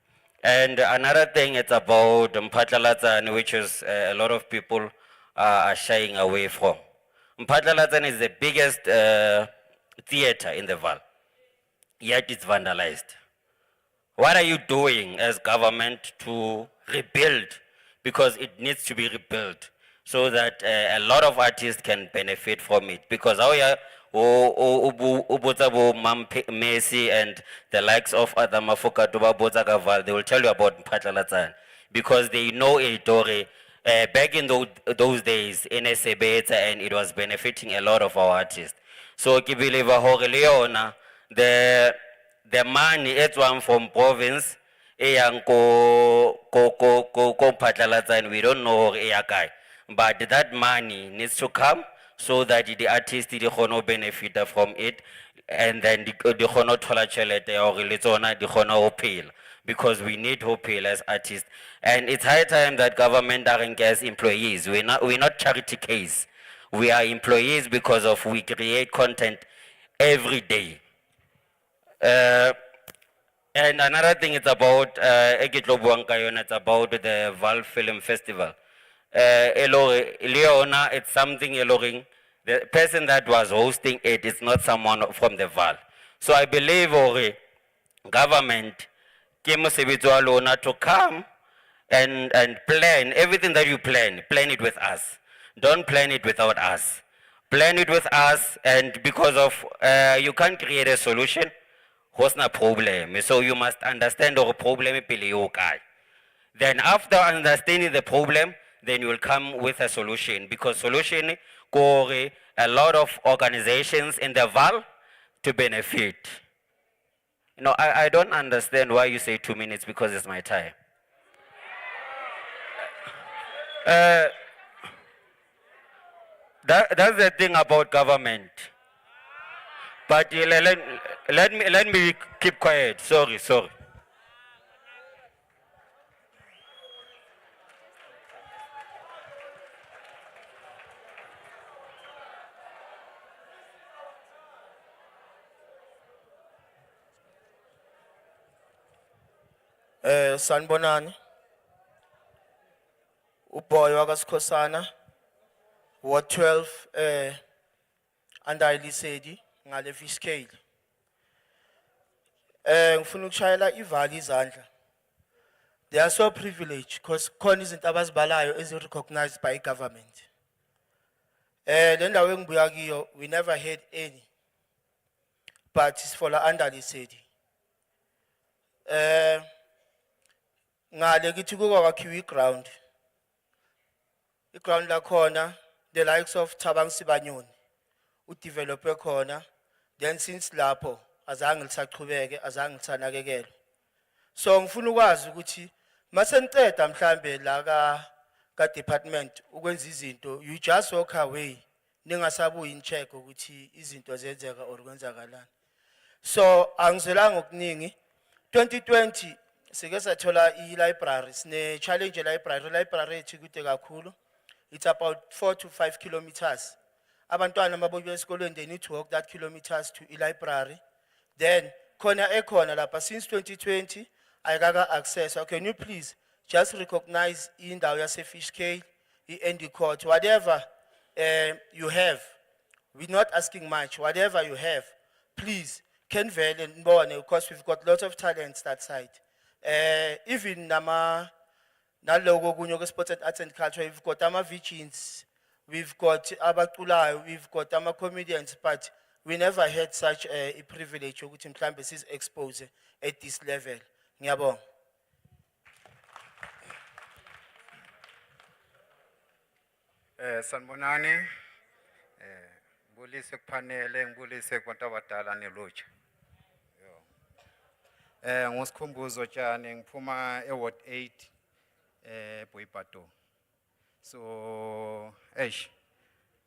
And another thing, it's about Mphatlalatsane, which is a lot of people are shying away from. Mphatlalatsane is the biggest theater in the val, yet it's vandalized. What are you doing as government to rebuild? Because it needs to be rebuilt so that a lot of artists can benefit from it. Because Messi and the likes of other Mafoka Val, they will tell you about Mphatlalatsane because they know it already. Back in those days, in SABETA, and it was benefiting a lot of our artists. So, I believe the money it's one from province, we don't know but that money needs to come so that the artists they gonna benefit from it, and then the gonna thola tšhelete or le tsona di gonna ho phela, because we need ho phela as artists. And it's high time that government aren't as employees. We're not charity case. We are employees because of we create content every day. And another thing is about it's about the Val Film Festival. Leona, it's something the person that was hosting it is not someone from the Val. So I believe government came to come and plan everything that you plan it with us. Don't plan it without us. Plan it with us, and because of you can't create a solution, what's the problem? So you must understand the problem. Then after understanding the problem, then you will come with a solution, because solution go a lot of organizations in the Val to benefit. I don't understand why you say 2 minutes, because it's my time. That's the thing about government. But let me keep quiet. Sorry. Sanibonani. Uboy wakasikhosana. Ward 12 Andayili Sedi ngale fish scale. Ngifuna ukushayela ivali izandla. They are so privileged because khona izinto abazibalayo recognized by government. Le ndawo engibuya kiyo we never had any. But it's for la Andayili Sedi. Ngale kithi kukwakhiwa iground. Iground la khona the likes of Tabang Sibanyoni udevelope khona, then since lapho azange lisaqhubeke azange litsanakekele. So ngifuna ukwazi ukuthi maseniqeda mhlambe la ka department ukwenza izinto, you just walk away ningasabuyi in-check ukuthi izinto zenzeka or kwenzakalani. So angizwelanga okuningi. 2020 sike sathola i-library, sine challenge library ethu kude kakhulu. It's about 4 to 5 kilometers. Abantwana mabuya esikolweni, they need to walk that kilometers to a library. Then khona ekhona lapha since 2020 ayikaka access. Can you please just recognize indawo yase-Fish Scale, i-Endicott, whatever you have. We're not asking much, whatever you have, please, can vele nibone, because we've got lots of talents that side. Even nalogo kunyo sports and arts and culture, we've got ama-virgins, we've got abaculayo, we've got ama-comedians, but we never had such a privilege ukuthi mhlambe sis-expose at this level. Ngiyabonga. Sanibonani, ngibulise kupanele, ngibulise kubantu abadala nelutsha. Ngosikhumbuzo tshani, ngiphuma e-Ward 8, Boipato. So,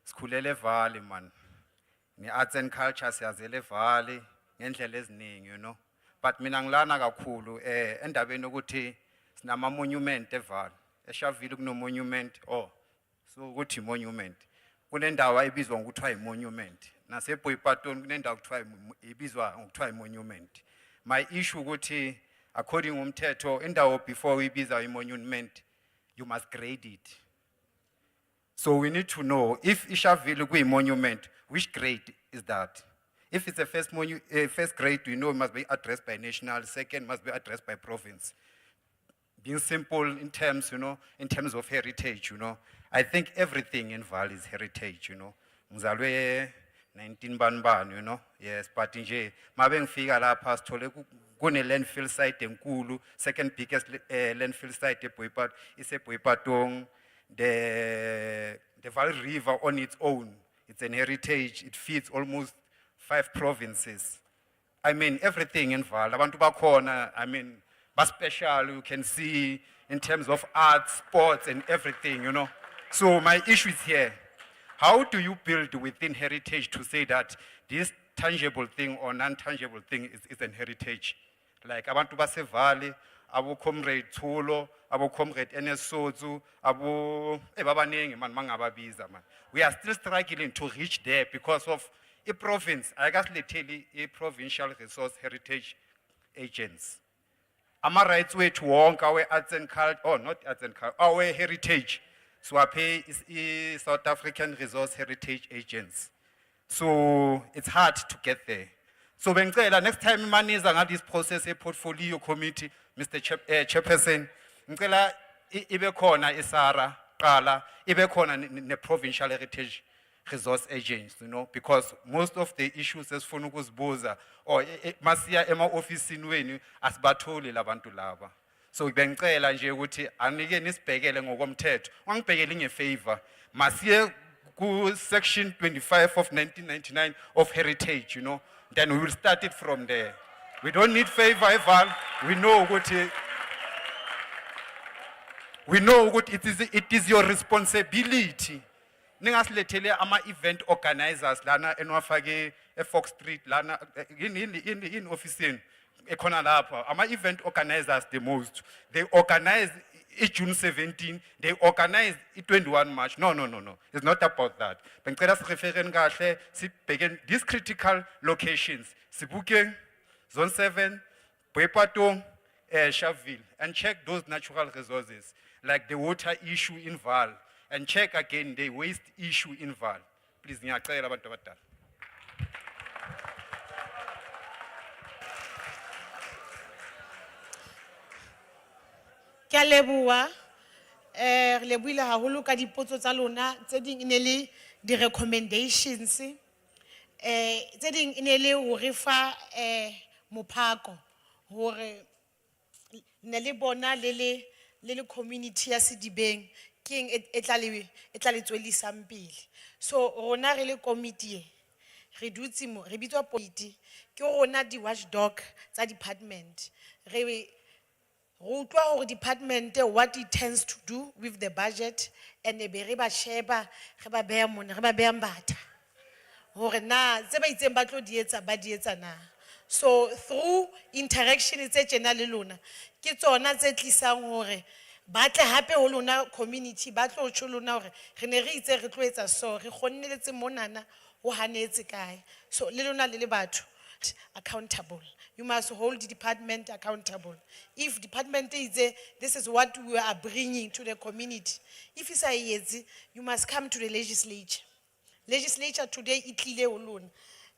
sikhulele eValley man. Ni-arts and culture siyazele eValley, ngendlela eziningi, you know. But mina ngilana kakhulu, endabeni ukuthi sinama-monument eValley. eShaville kuno-monument, so ukuthi monument. Kunendawo ebizwa ngokuthiwa i-monument. NaseBoipatoni kunendawo ibizwa ngokuthiwa i-monument. My issue ukuthi, according umthetho, indawo before uyibiza i-monument, you must grade it. So we need to know if iShaville kuyi-monument, which grade is that? If it's a first grade, we know it must be addressed by national, second must be addressed by province. Being simple in terms, you know, in terms of heritage, you know. I think everything in Valley is heritage, you know. Mzalwe 19 banban, you know. Yes, but nje mabe ngifika lapha sithole kune landfill site enkulu, second biggest landfill site eBoipat, iseBoipatong. The Valley River on its own, it's an heritage. It feeds almost 5 provinces. I mean, everything in Valley. Abantu bakhona, I mean, but special, you can see in terms of art, sports, and everything, you know. So my issue is here. How do you build within heritage to say that this tangible thing or non-tangible thing is an heritage? Like abantu base Valley, abo comrade Tulo, abo comrade Enesozu, abo babanengi man mangababiza man. We are still struggling to reach there because of a province. I guess literally a provincial resource heritage agents. Ama rights way to wonk our arts and culture, or not arts and culture, our heritage. So I pay is South African resource heritage agents. So it's hard to get there. So bengicela next time imaniza nga this process a portfolio committee, Mr. Chairperson, ngicela ibe khona isara qala, ibe khona ne provincial heritage resource agents, you know, because most of the issues esifuna ukuzibuza or masiya ema officeini wenu asibatholi labantu laba. So bengicela nje ukuthi anike nisibhekele ngokomthetho. Ungibhekele ngefavor. Masiye ku section 25 of 1999 of heritage, you know. Then we will start it from there. We don't need favor, Eval. We know what it is your responsibility. Ningasilethele ama event organizers lana enwafake eFox Street lana in office ekhona lapha. Ama event organizers the most. They organize June 17, they organize 21 March. No. It's not about that. Bengicela sireferen kahle sibheke these critical locations. Sedibeng, Zone 7, Boipatong, Shaville, and check those natural resources like the water issue in Val, and check again the waste issue in Val. Please, ngiyacela abantu abadala. Kia leboa, re lebohile haholo ka dipotso tsa lona, tse ding ine le di recommendations, tse ding ine le ho re fa mophako hore ne le bona le community ya Sedibeng keng e tla le tswelisang pele. So rona re le committee re dutse mo re bitswa politi ke rona di watchdog tsa department re utlwa hore department what it tends to do with the budget and be re ba sheba re ba beha mona re ba beha mbatha hore na tse ba itseng ba tlo di etsa na. So through interaction tse tjena le lona ke tsona tse tlisang hore ba tle hape ho lona community ba tlo tjho lona hore re ne re itse re tlo etsa so re khonneletse monana ho hanetse kae. So le lona le batho accountable. You must hold the department accountable. If department is there, this is what we are bringing to the community. If it's a you must come to the legislature. Legislature today, it alone.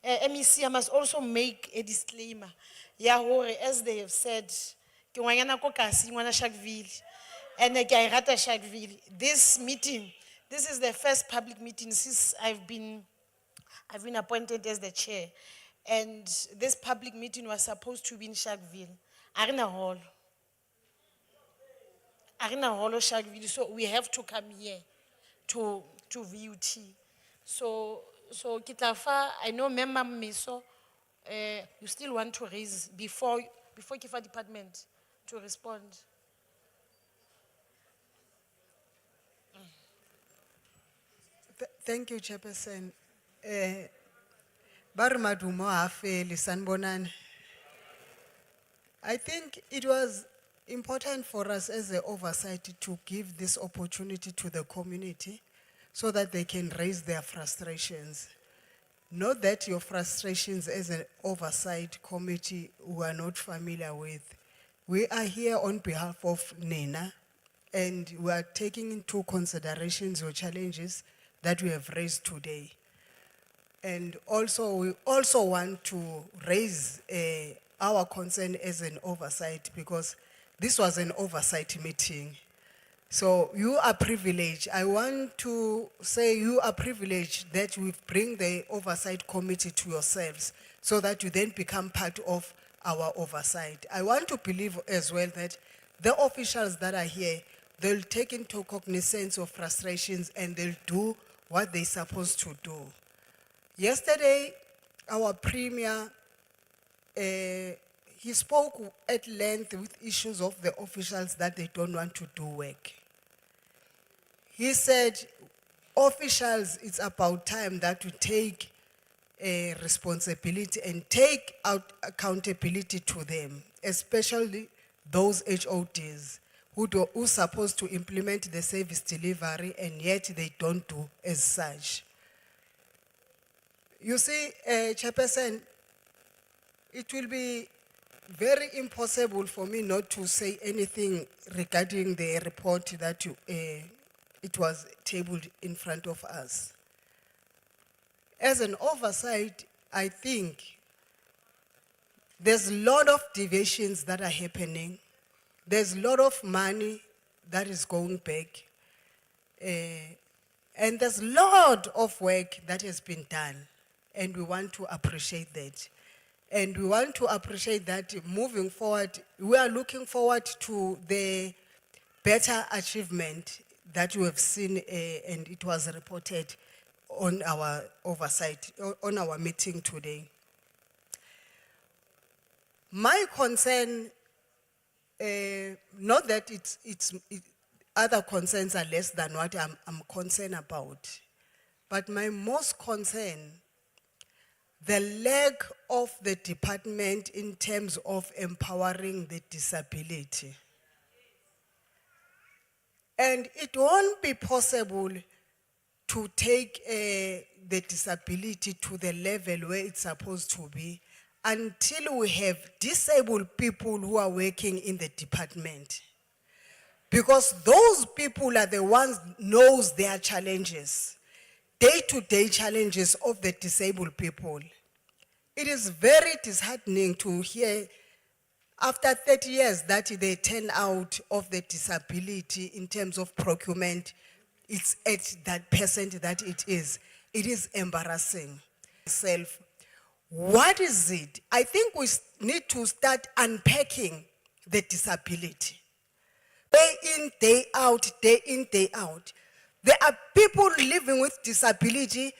MEC must also make a disclaimer. Yahore, as they have said, ke ngwanyana ko kasi, ngwana Sharpeville. And ke a e rata Sharpeville. This meeting, this is the first public meeting since I've been appointed as the chair. And this public meeting was supposed to be in Sharpeville. Arena Hall. Arena Hall of Sharpeville. So we have to come here to VUT. So Kitlafa, I know Member Miso, you still want to raise before Kifa department to respond. Thank you, Chairperson. Barimadumo Afeli Sanbonan. I think it was important for us as the oversight to give this opportunity to the community so that they can raise their frustrations. Not that your frustrations as an oversight committee we are not familiar with. We are here on behalf of NENA and we are taking into considerations your challenges that we have raised today. And also, we also want to raise our concern as an oversight because this was an oversight meeting. So you are privileged. I want to say you are privileged that we bring the oversight committee to yourselves so that you then become part of our oversight. I want to believe as well that the officials that are here, they'll take into cognizance of frustrations and they'll do what they're supposed to do. Yesterday, our premier, he spoke at length with issues of the officials that they don't want to do work. He said, officials, it's about time that we take responsibility and take out accountability to them, especially those HODs who are supposed to implement the service delivery and yet they don't do as such. You see, Chairperson, it will be very impossible for me not to say anything regarding the report that it was tabled in front of us. As an oversight, I think there's a lot of deviations that are happening. There's a lot of money that is going back. And there's a lot of work that has been done. And we want to appreciate that. And we want to appreciate that moving forward, we are looking forward to the better achievement that you have seen and it was reported on our oversight, on our meeting today. My concern, not that other concerns are less than what I'm concerned about, but my most concern, the lack of the department in terms of empowering the disability. And it won't be possible to take the disability to the level where it's supposed to be until we have disabled people who are working in the department. Because those people are the ones knows their challenges, day-to-day challenges of the disabled people. It is very disheartening to hear after 30 years that the turnout of the disability in terms of procurement, it's at that percent that it is. It is embarrassing. What is it? I think we need to start unpacking the disability. Day in, day out, day in, day out. There are people living with disability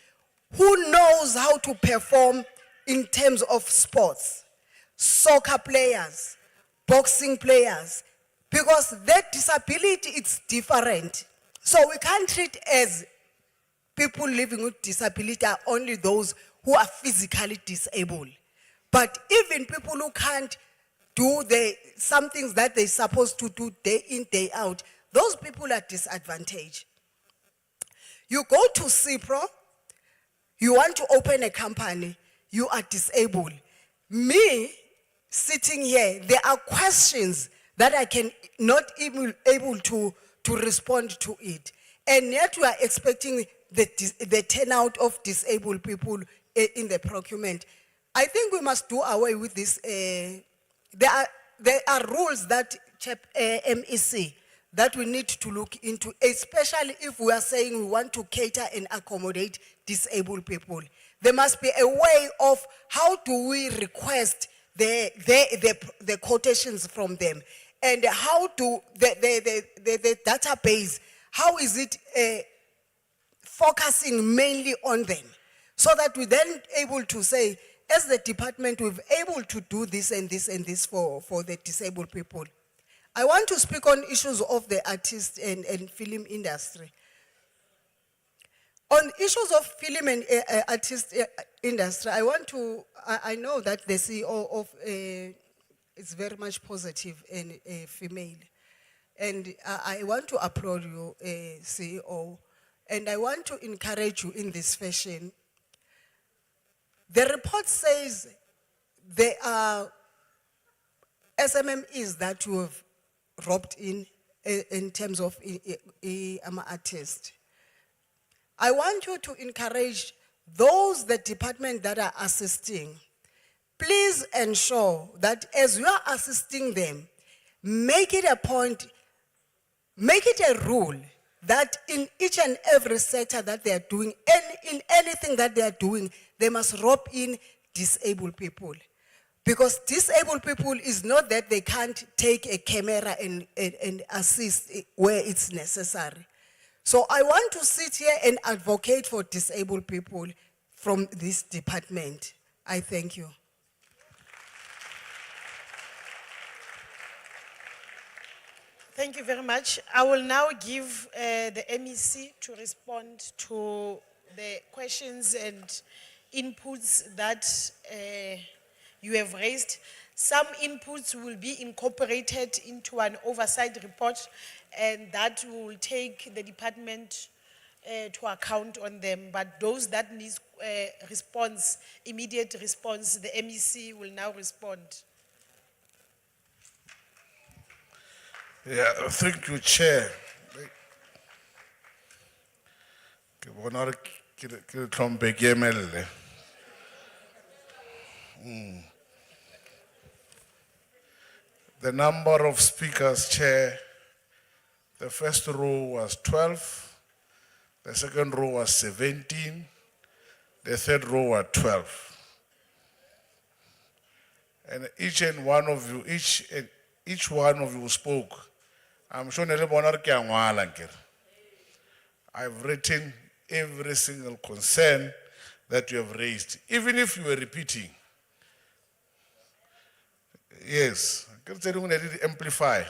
who knows how to perform in terms of sports, soccer players, boxing players, because their disability is different. So we can't treat as people living with disability are only those who are physically disabled. But even people who can't do some things that they're supposed to do day in, day out, those people are disadvantaged. You go to CIPRO, you want to open a company, you are disabled. Me, sitting here, there are questions that I can not even able to respond to it. And yet we are expecting the turnout of disabled people in the procurement. I think we must do away with this. There are rules that MEC that we need to look into, especially if we are saying we want to cater and accommodate disabled people. There must be a way of how do we request the quotations from them, and how do the database, how is it focusing mainly on them, so that we then able to say, as the department, we've able to do this and this and this for the disabled people. I want to speak on issues of the artist and film industry. On issues of film and artist industry, I know that the CEO of is very much positive and female. And I want to applaud you, CEO, and I want to encourage you in this fashion. The report says there are SMMEs that you have roped in terms of artists. I want you to encourage those, the department that are assisting, please ensure that as you are assisting them, make it a point, make it a rule that in each and every sector that they are doing, and in anything that they are doing, they must rope in disabled people. Because disabled people is not that they can't take a camera and assist where it's necessary. So I want to sit here and advocate for disabled people from this department. I thank you. Thank you very much. I will now give the MEC to respond to the questions and inputs that you have raised. Some inputs will be incorporated into an oversight report, and that will take the department to account on them. But those that need response, immediate response, the MEC will now respond. Yeah, thank you, Chair. The number of speakers, Chair, the first row was 12, the second row was 17, the third row was 12. And each one of you spoke. I'm sure I've written every single concern that you have raised, even if you were repeating. Yes, amplify.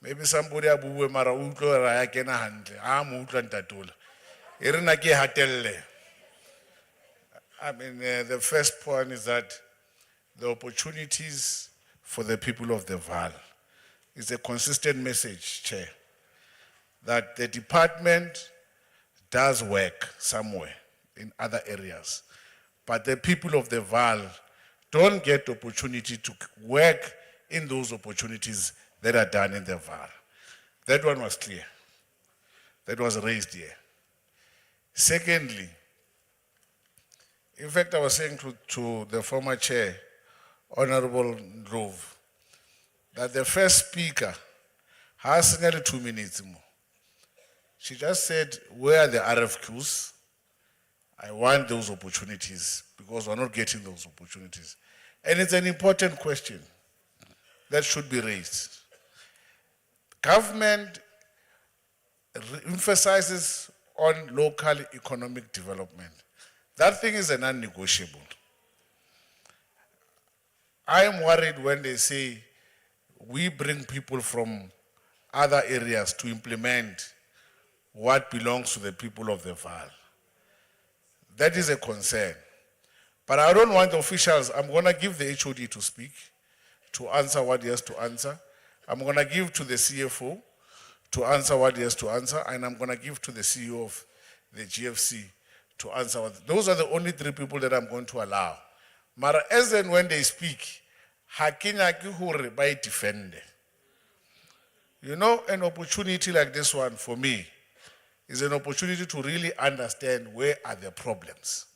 Maybe somebody abuwe mara utlo ra ya kena handle. Utlo ntatula. Irina ke hatelle. I mean, the first point is that the opportunities for the people of the Val is a consistent message, Chair, that the department does work somewhere in other areas, but the people of the Val don't get the opportunity to work in those opportunities that are done in the Val. That one was clear. That was raised here. Secondly, in fact, I was saying to the former chair, Honorable Grove, that the first speaker has nearly 2 minutes more. She just said, where are the RFQs? I want those opportunities because we're not getting those opportunities. And it's an important question that should be raised. Government emphasizes on local economic development. That thing is a non-negotiable. I am worried when they say we bring people from other areas to implement what belongs to the people of the Val. That is a concern. But I don't want the officials. I'm going to give the HOD to speak, to answer what he has to answer. I'm going to give to the CFO to answer what he has to answer, and I'm going to give to the CEO of the GFC to answer. Those are the only 3 people that I'm going to allow. Mara as and when they speak, ha ke nyake hore ba e defende. You know, an opportunity like this one for me is an opportunity to really understand where are the problems.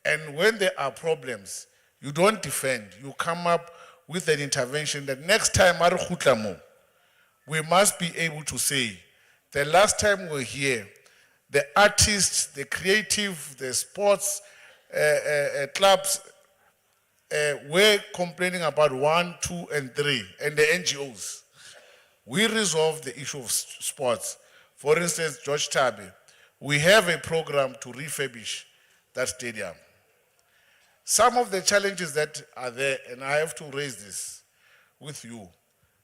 And when there are problems, you don't defend, you come up with an intervention that next time we must be able to say, the last time we were here, the artists, the creative, the sports clubs were complaining about 1, 2, and 3, and the NGOs. We resolved the issue of sports. For instance, George Tabe, we have a program to refurbish that stadium. Some of the challenges that are there, and I have to raise this with you,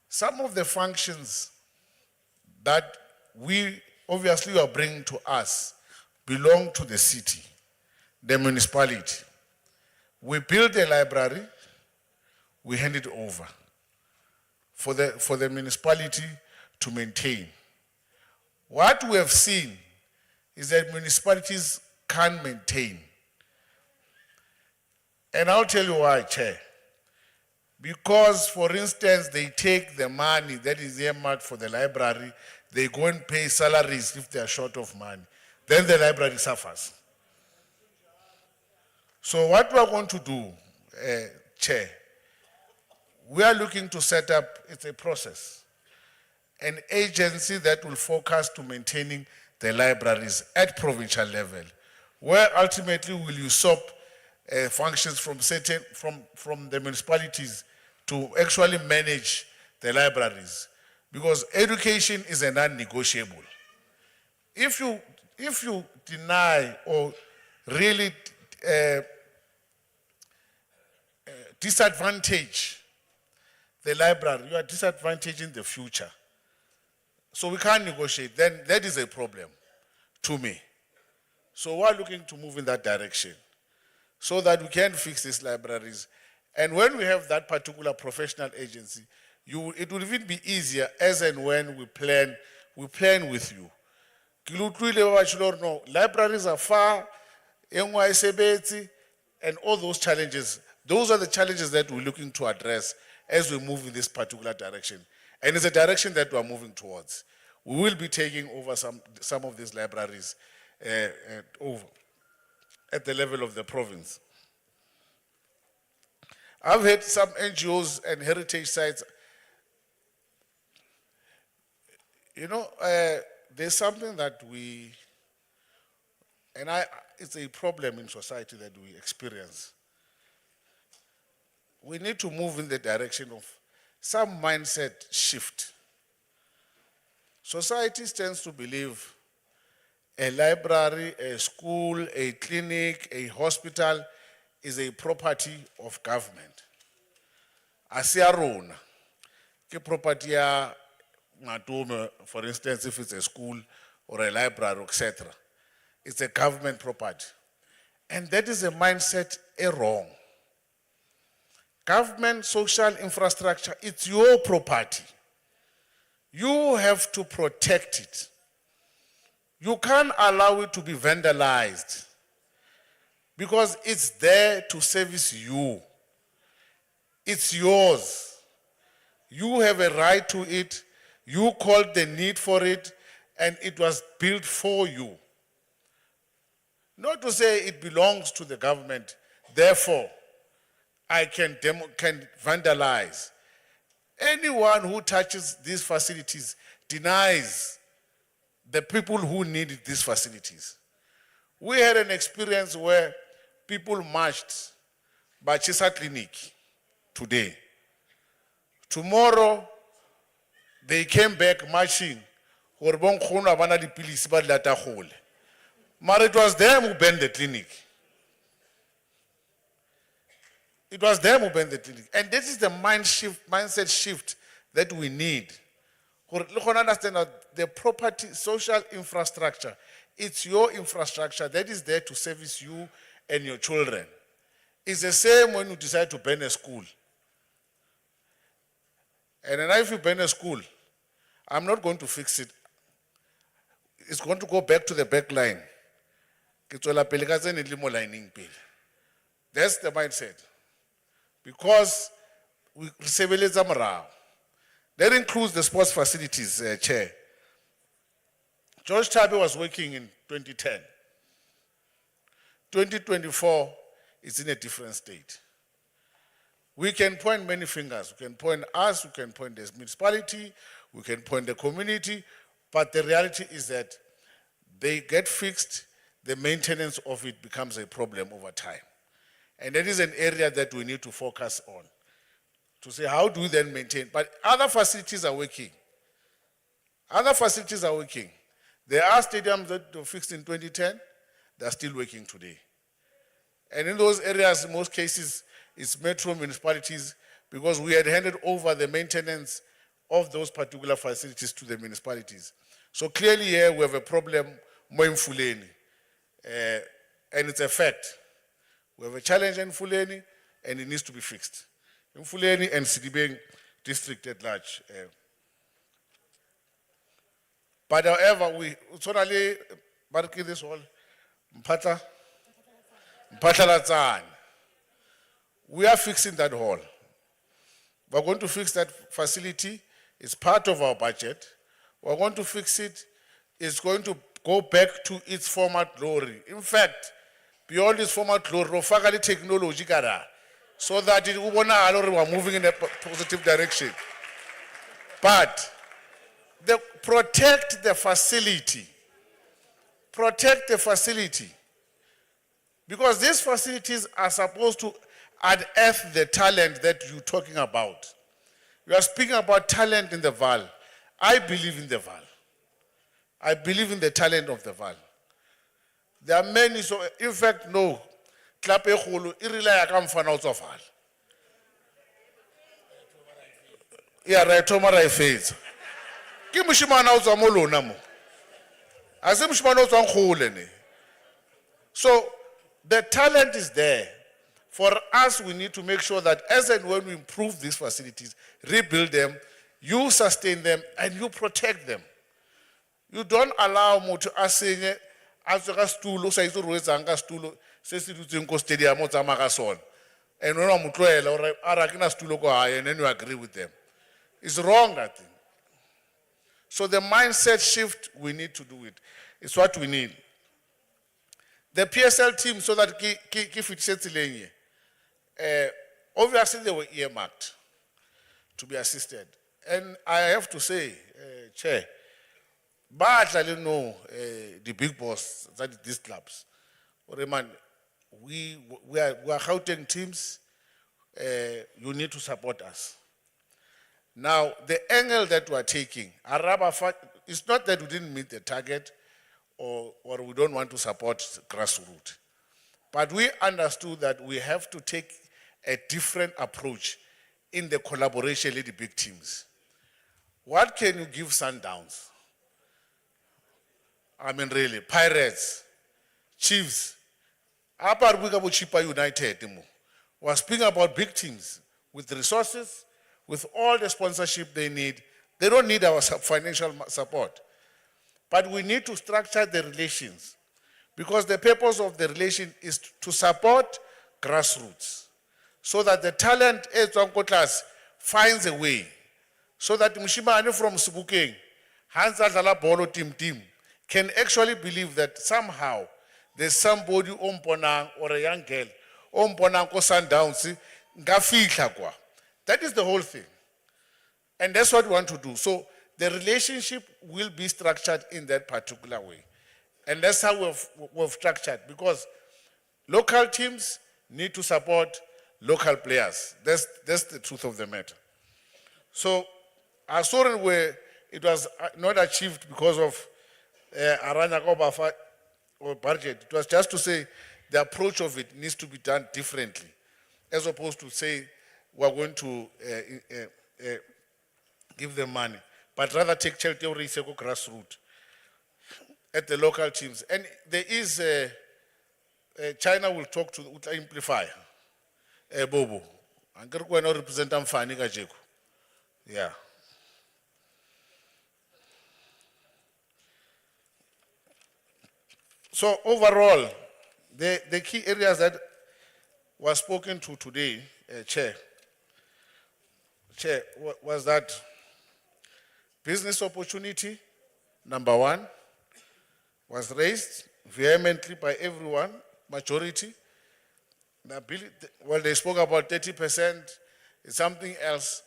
some of the functions that we obviously are bringing to us belong to the city, the municipality. We build a library, we hand it over for the municipality to maintain. What we have seen is that municipalities can't maintain. And I'll tell you why, Chair. Because, for instance, they take the money that is earmarked for the library, they go and pay salaries if they are short of money. Then the library suffers. So what we are going to do, Chair, we are looking to set up, it's a process, an agency that will focus to maintaining the libraries at provincial level, where ultimately will usurp functions from from the municipalities to actually manage the libraries, because education is a non-negotiable. If you deny or really disadvantage the library, you are disadvantaging the future. So we can't negotiate. Then that is a problem to me. So we're looking to move in that direction so that we can fix these libraries. And when we have that particular professional agency, it will even be easier as and when we plan with you. No, libraries are far, and all those challenges. Those are the challenges that we're looking to address as we move in this particular direction. And it's a direction that we're moving towards. We will be taking over some of these libraries over at the level of the province. I've had some NGOs and heritage sites. You know, there's something that it's a problem in society that we experience. We need to move in the direction of some mindset shift. Society tends to believe a library, a school, a clinic, a hospital is a property of government. Asiarona, ke property ya Matome, for instance, if it's a school or a library, etc. It's a government property. And that is a mindset wrong. Government social infrastructure, it's your property. You have to protect it. You can't allow it to be vandalized because it's there to service you. It's yours. You have a right to it. You called the need for it, and it was built for you. Not to say it belongs to the government, therefore, I can vandalize. Anyone who touches these facilities denies the people who need these facilities. We had an experience where people marched by Chisa Clinic today. Tomorrow, they came back marching. But it was them who banned the clinic. It was them who banned the clinic. And this is the mindset shift that we need. Understand that the property, social infrastructure, it's your infrastructure that is there to service you and your children. It's the same when you decide to ban a school. And then if you ban a school, I'm not going to fix it. It's going to go back to the back line. The That's the mindset. Because we sebeletsa morao. That includes the sports facilities, Chair. George Tabe was working in 2010. 2024 is in a different state. We can point many fingers. We can point us, we can point the municipality, we can point the community, but the reality is that they get fixed, the maintenance of it becomes a problem over time. And that is an area that we need to focus on, to say how do we then maintain. But other facilities are working. Other facilities are working. There are stadiums that were fixed in 2010, they are still working today. And in those areas, in most cases, it's metro municipalities because we had handed over the maintenance of those particular facilities to the municipalities. So clearly here we have a problem more in Fuleni. And it's a fact. We have a challenge in Fuleni and it needs to be fixed. In Fuleni and Sedibeng district at large. But however, we totally barki this all. Mpatalatsane. We are fixing that hall. We're going to fix that facility. It's part of our budget. We're going to fix it. It's going to go back to its former glory. In fact, beyond its former glory, rofakali technology kara, so that it we're moving in a positive direction. But protect the facility. Protect the facility. Because these facilities are supposed to unearth the talent that you're talking about. You are speaking about talent in the Val. I believe in the Val. I believe in the talent of the Val. There are many, so in fact, no. Klape kholo, irila come from out of Val. Yeah, right, Tomara face. Kimushimana out of Molona mo. Asimshimana out of Khole. So, the talent is there. For us, we need to make sure that as and when we improve these facilities, rebuild them, you sustain them, and you protect them. You don't allow mo to asing as a stool, so it's always a stool, says it to stadium or Zamagason. And when I'm trying or Arakina stool go high, and then you agree with them. It's wrong, that thing. So the mindset shift, we need to do it. It's what we need. The PSL team, so that if it sets obviously they were earmarked to be assisted. And I have to say, Chair, but I don't know the big boss that these clubs. We are Gauteng teams, you need to support us. Now, the angle that we are taking, it's not that we didn't meet the target, or we don't want to support grassroots. But we understood that we have to take a different approach in the collaboration with the big teams. What can you give Sundowns? I mean, really, Pirates, Chiefs, Chipa United, we're speaking about big teams with resources, with all the sponsorship they need. They don't need our financial support. But we need to structure the relations because the purpose of the relation is to support grassroots so that the talent class finds a way so that Mshimane from Sebokeng, Hans Adlala Bolo team can actually believe that somehow there's somebody omponang or a young girl omponang ko Sundowns ngafihla kwa. That is the whole thing. And that's what we want to do. So the relationship will be structured in that particular way. And that's how we've structured, because local teams need to support local players. That's the truth of the matter. So, Asoren where it was not achieved because of Aranya Kobafa or budget. It was just to say the approach of it needs to be done differently, as opposed to say we're going to give them money, but rather take charity or grassroots at the local teams. And there is China will talk to amplify Bobo. I'm going to represent Amfani Gajeku. Yeah. So overall, the key areas that was spoken to today, Chair, was that business opportunity, number one, was raised vehemently by everyone, majority. The ability, well, they spoke about 30%, it's something else.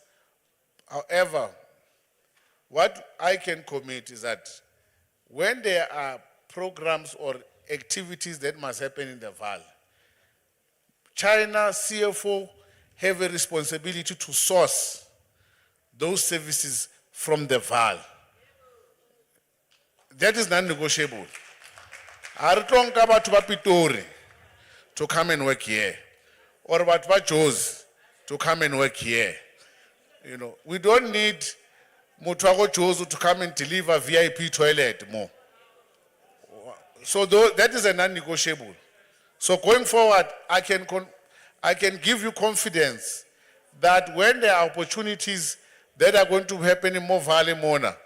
However, what I can commit is that when there are programs or activities that must happen in the Valley, China, CFO have a responsibility to source those services from the Valley. That is non-negotiable. Aritonka batho ba Pitori to come and work here, or batho ba Jozi to come and work here. You know, we don't need motho wa go Jozi to come and deliver VIP toilet more. So that is a non-negotiable. So going forward, I can give you confidence that when there are opportunities that are going to happen in more Valley Mona,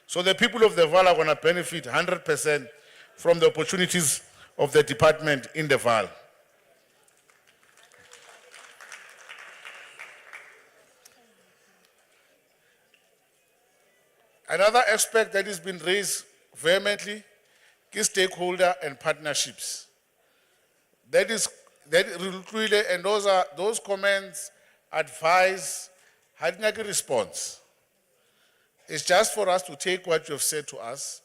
so the people of the Valley are going to benefit 100% from the opportunities of the department in the Valley. Another aspect that has been raised vehemently is stakeholder and partnerships. That really, and those comments, advice, had no response. It's just for us to take what you have said to us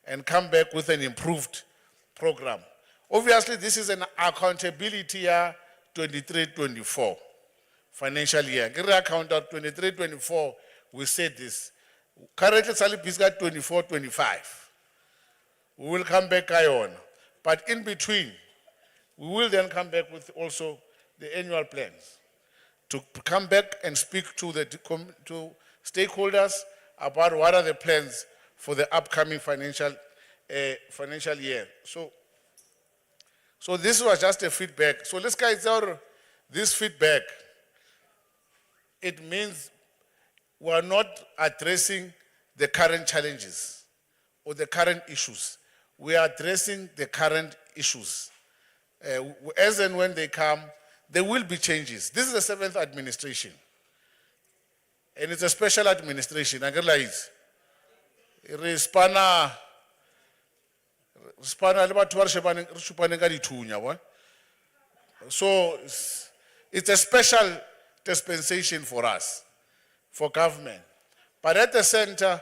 and come back with an improved program. Obviously, this is an accountability year 23-24 financial year. Give account out 23-24, we said this. Currently, Salipis got 24-25. We will come back on. But in between, we will then come back with also the annual plans to come back and speak to to stakeholders about what are the plans for the upcoming financial year. So this was just a feedback. So let's guys out this feedback. It means we are not addressing the current challenges or the current issues. We are addressing the current issues. As and when they come, there will be changes. This is the 7th administration. And it's a special administration. I realize. So it's a special dispensation for us, for government. But at the center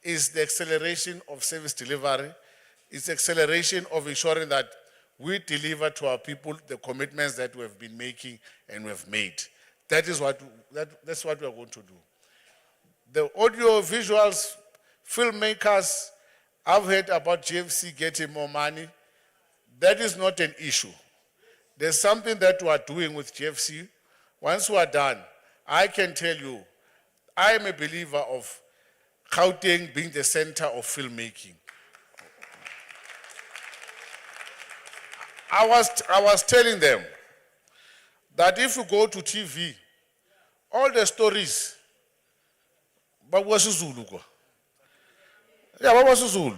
is the acceleration of service delivery. It's acceleration of ensuring that we deliver to our people the commitments that we have been making and we have made. That's what we are going to do. The audio visuals, filmmakers, I've heard about GFC getting more money. That is not an issue. There's something that we are doing with GFC. Once we are done, I can tell you, I am a believer of Gauteng being the center of filmmaking. I was telling them that if you go to TV, all the stories, but what's Zulu? Yeah, what was Zulu?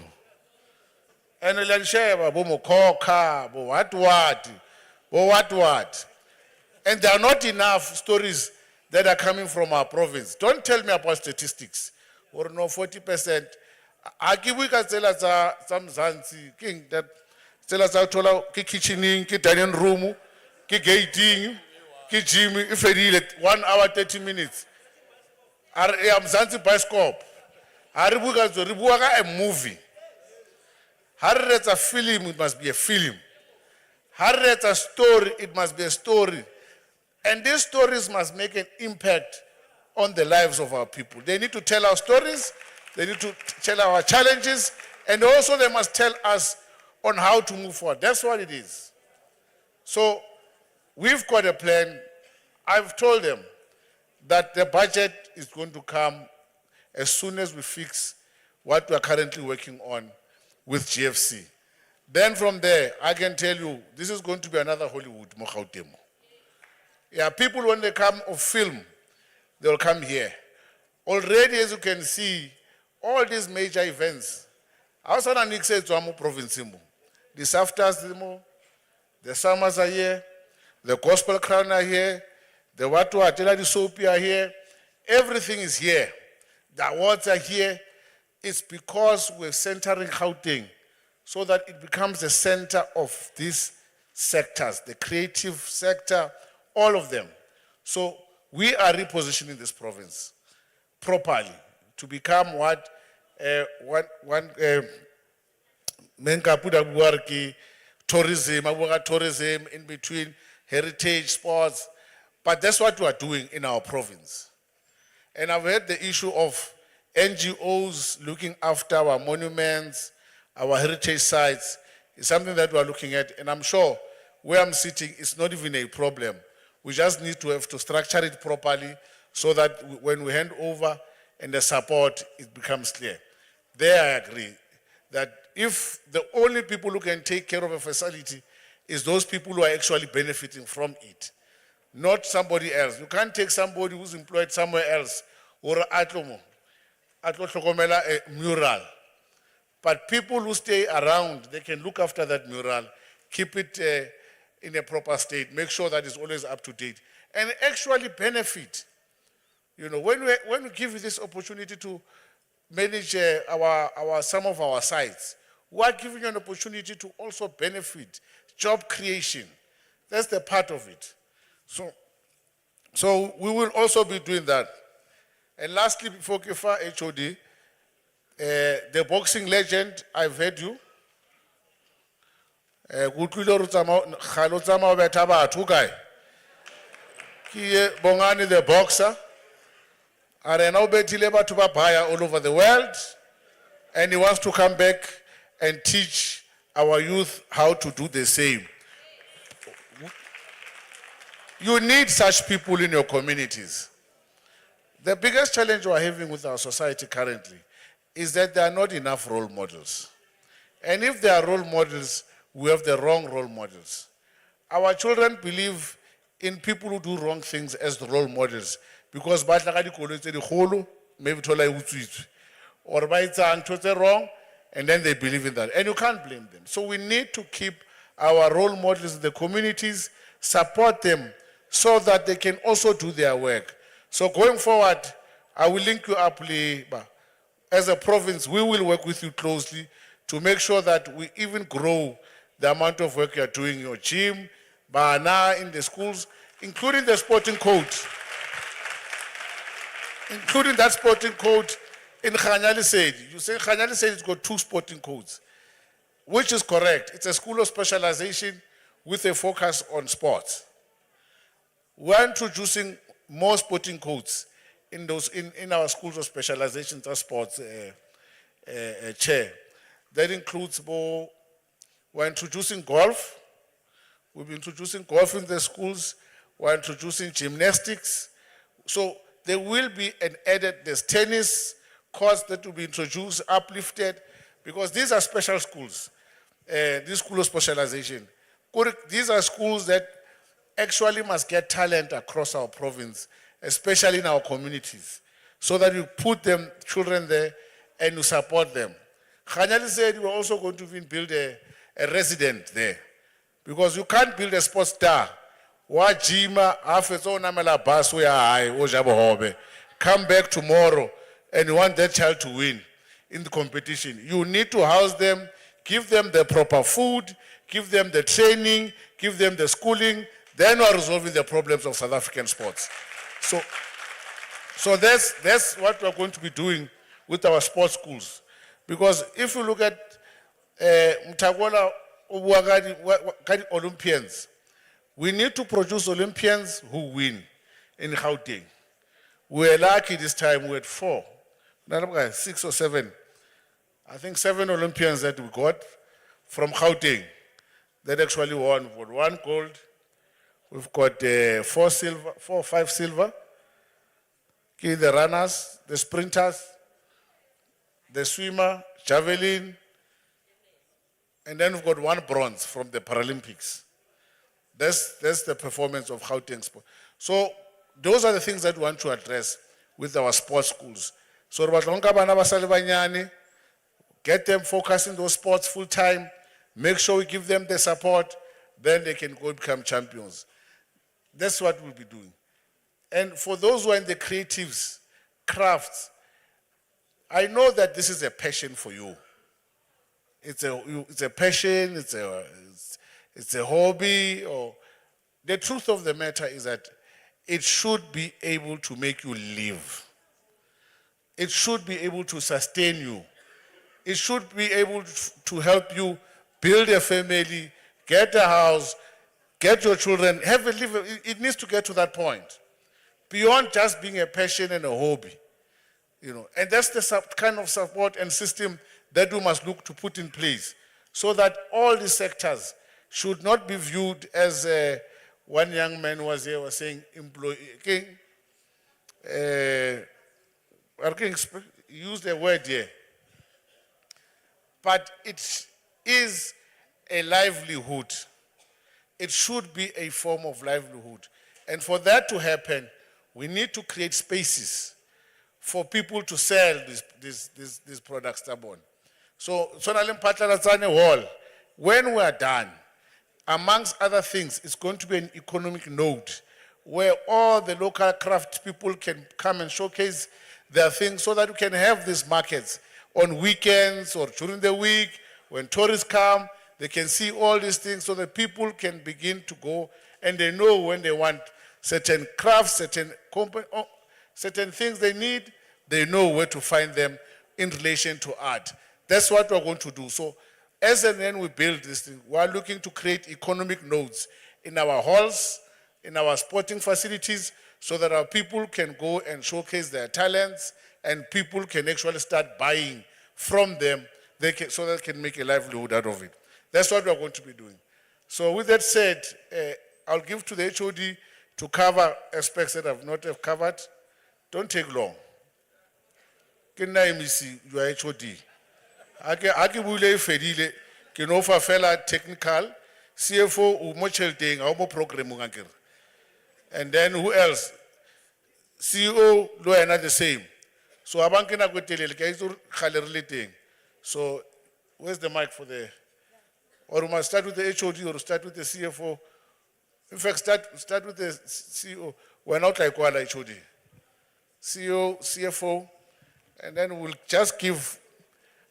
And then share bo mokoka, bo what. And there are not enough stories that are coming from our province. Don't tell me about statistics. Or no 40%. I give we can tell us some Zanzi king that tell us out ki kitchening, ki dining room, ki gating, ki gym, if I read 1 hour 30 minutes. I'm Zanzi bioscope. Aribuga a movie. Harry a film, it must be a film. Harry a story, it must be a story. And these stories must make an impact on the lives of our people. They need to tell our stories, they need to tell our challenges, and also they must tell us on how to move forward. That's what it is. So we've got a plan. I've told them that the budget is going to come as soon as we fix what we are currently working on with GFC. Then from there, I can tell you, this is going to be another Hollywood, Mogauteng. Yeah, people when they come of film, they'll come here. Already, as you can see, all these major events, outside of Nixon province, the Safters, the Summers are here, the Gospel Crown are here, the Watu Atela the Soapy are here. Everything is here. The awards are here. It's because we're centering Gauteng so that it becomes the center of these sectors, the creative sector, all of them. So we are repositioning this province properly to become what tourism in between heritage sports, but that's what we are doing in our province. And I've heard the issue of NGOs looking after our monuments, our heritage sites. It's something that we are looking at, and I'm sure where I'm sitting is not even a problem. We just need to have to structure it properly so that when we hand over and the support, it becomes clear. There I agree that if the only people who can take care of a facility is those people who are actually benefiting from it, not somebody else. You can't take somebody who's employed somewhere else or atlo hlokomela a mural. But people who stay around, they can look after that mural, keep it in a proper state, make sure that it's always up to date, and actually benefit. You know, when we give you this opportunity to manage some of our sites, we are giving you an opportunity to also benefit, job creation. That's the part of it. So we will also be doing that. And lastly, before Kefa HOD, the boxing legend, I've heard you. Bongani the boxer. Arena betile batho ba baya all over the world, and he wants to come back and teach our youth how to do the same. You need such people in your communities. The biggest challenge we're having with our society currently is that there are not enough role models. And if there are role models, we have the wrong role models. Our children believe in people who do wrong things as the role models because maybe or by wrong, and then they believe in that. And you can't blame them. So we need to keep our role models in the communities, support them so that they can also do their work. So going forward, I will link you up, Liba. As a province, we will work with you closely to make sure that we even grow the amount of work you're doing in your gym, Bana, in the schools, including the sporting code. Including that sporting code in Khanyali said. You say Khanyali said it's got 2 sporting codes, which is correct. It's a school of specialization with a focus on sports. We're introducing more sporting codes in our schools of specialization to sports chair. That includes we're introducing golf. We'll be introducing golf in the schools. We're introducing gymnastics. So there will be an added, there's tennis course that will be introduced, uplifted, because these are special schools, these schools of specialization. These are schools that actually must get talent across our province, especially in our communities, so that you put them, children there, and you support them. Khanyali said we're also going to build a resident there, because you can't build a sports star. Come back tomorrow and you want that child to win in the competition. You need to house them, give them the proper food, give them the training, give them the schooling, then we are resolving the problems of South African sports. So that's what we're going to be doing with our sports schools. Because if you look at Mtagola Olympians, we need to produce Olympians who win in Gauteng. We're lucky this time, we had 4, 6 or 7. I think 7 Olympians that we got from Gauteng that actually won. We've got 1 gold, we've got 4 silver, 4 or 5 silver. Okay, the runners, the sprinters, the swimmer, javelin, and then we've got 1 bronze from the Paralympics. That's the performance of Gauteng sport. So those are the things that we want to address with our sports schools. So get them focusing those sports full time, Make sure we give them the support, then they can go become champions. That's what we'll be doing. And for those who are in the creatives, crafts, I know that this is a passion for you. It's a passion, it's a hobby. Or the truth of the matter is that it should be able to make you live. It should be able to sustain you. It should be able to help you build a family, get a house, get your children, have a live. It needs to get to that point. Beyond just being a passion and a hobby. And that's the kind of support and system that we must look to put in place so that all the sectors should not be viewed as one young man was saying, employee, use the word here. But it is a livelihood. It should be a form of livelihood. And for that to happen, we need to create spaces for people to sell these products stubborn. So, Hall, when we are done, amongst other things, it's going to be an economic node where all the local craft people can come and showcase their things so that we can have these markets on weekends or during the week. When tourists come, they can see all these things so that people can begin to go and they know when they want certain crafts, certain things they need, they know where to find them in relation to art. That's what we're going to do. So as and when we build this thing, we're looking to create economic nodes in our halls, in our sporting facilities, so that our people can go and showcase their talents and people can actually start buying from them so that they can make a livelihood out of it. That's what we're going to be doing. So with that said, I'll give to the HOD to cover aspects that I've not have covered. Don't take long. Can I miss you are HOD? Ake bule fedile ke no fa fela technical CFO o mo chelteng a mo program ngakere. And then who else? CEO lo ena the same. So abanke na go telele ke itso khale relating. So where's the mic for the or we must start with the HOD or start with the CFO? In fact, start with the CEO. We're not like one HOD. CEO, CFO, and then we'll just give,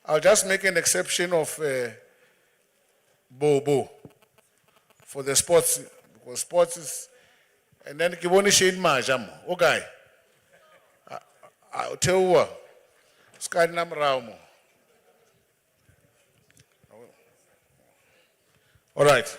I'll just make an exception of Bobo for the sports, because sports is, and then Kiboni Shane Majam, okay. I'll tell you what, Sky Namramo. All right.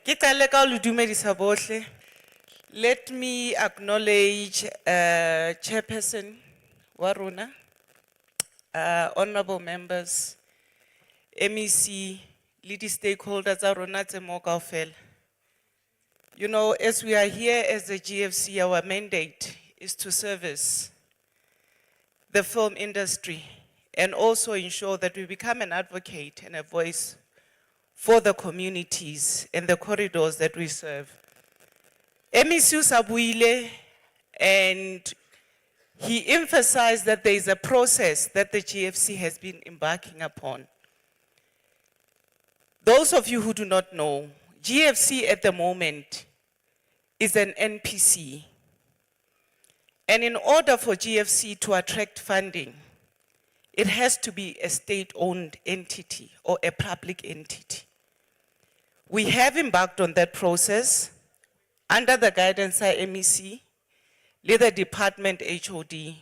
Ke qale ka ho le dumedisa bohle. Let me acknowledge Chairperson wa rona, honorable members, MEC, le di stakeholders tsa rona tse mo kaofela. You know, as we are here as the GFC, our mandate is to service the film industry and also ensure that we become an advocate and a voice for the communities and the corridors that we serve. MEC Sabuile, and he emphasized that there is a process that the GFC has been embarking upon. Those of you who do not know, GFC at the moment is an NPC. And in order for GFC to attract funding, it has to be a state-owned entity or a public entity. We have embarked on that process under the guidance of MEC, with the department HOD.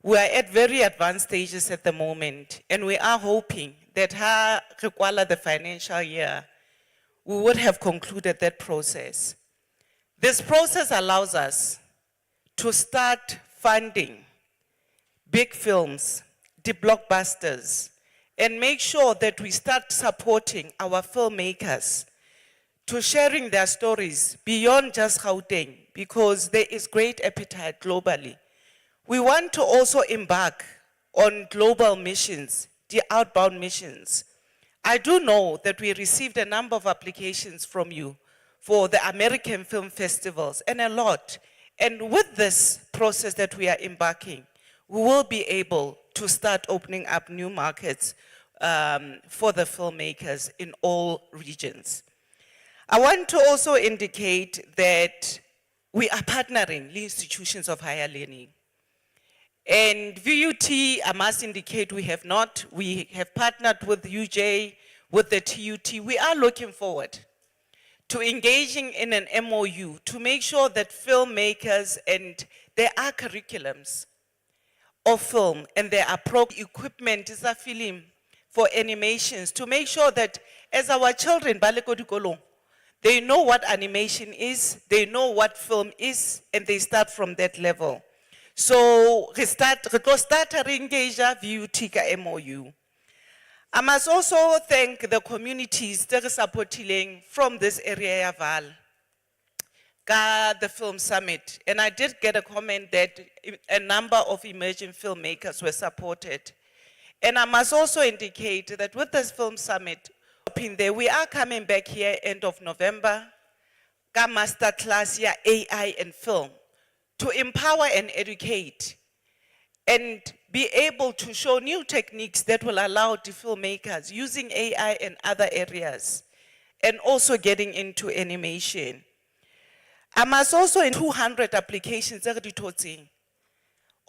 We are at very advanced stages at the moment, and we are hoping that the financial year, we would have concluded that process. This process allows us to start funding big films, the blockbusters, and make sure that we start supporting our filmmakers to sharing their stories beyond just Gauteng, because there is great appetite globally. We want to also embark on global missions, the outbound missions. I do know that we received a number of applications from you for the American film festivals and a lot. And with this process that we are embarking, we will be able to start opening up new markets for the filmmakers in all regions. I want to also indicate that we are partnering with institutions of higher learning. And VUT, I must indicate we have not. We have partnered with UJ, with the TUT. We are looking forward to engaging in an MOU to make sure that filmmakers, and there are curriculums of film and there are equipment is a film for animations to make sure that as our children, they know what animation is, they know what film is, and they start from that level. So we start to engage VUT ka MOU. I must also thank the communities that are supporting from this area ya Vaal, the film summit. And I did get a comment that a number of emerging filmmakers were supported. And I must also indicate that with this film summit, we are coming back here end of November, ka master class ya AI and film, to empower and educate and be able to show new techniques that will allow the filmmakers using AI and other areas, and also getting into animation. I must also in 200 applications,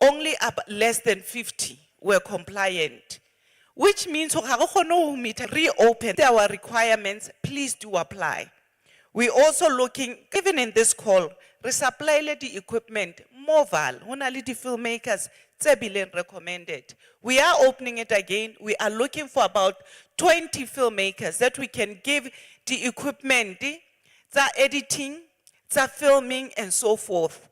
only less than 50 were compliant, which means reopen our requirements, please do apply. We also looking, even in this call, resupply the equipment, mobile, the filmmakers, recommended. We are opening it again. We are looking for about 20 filmmakers that we can give the equipment, the editing, the filming, and so forth.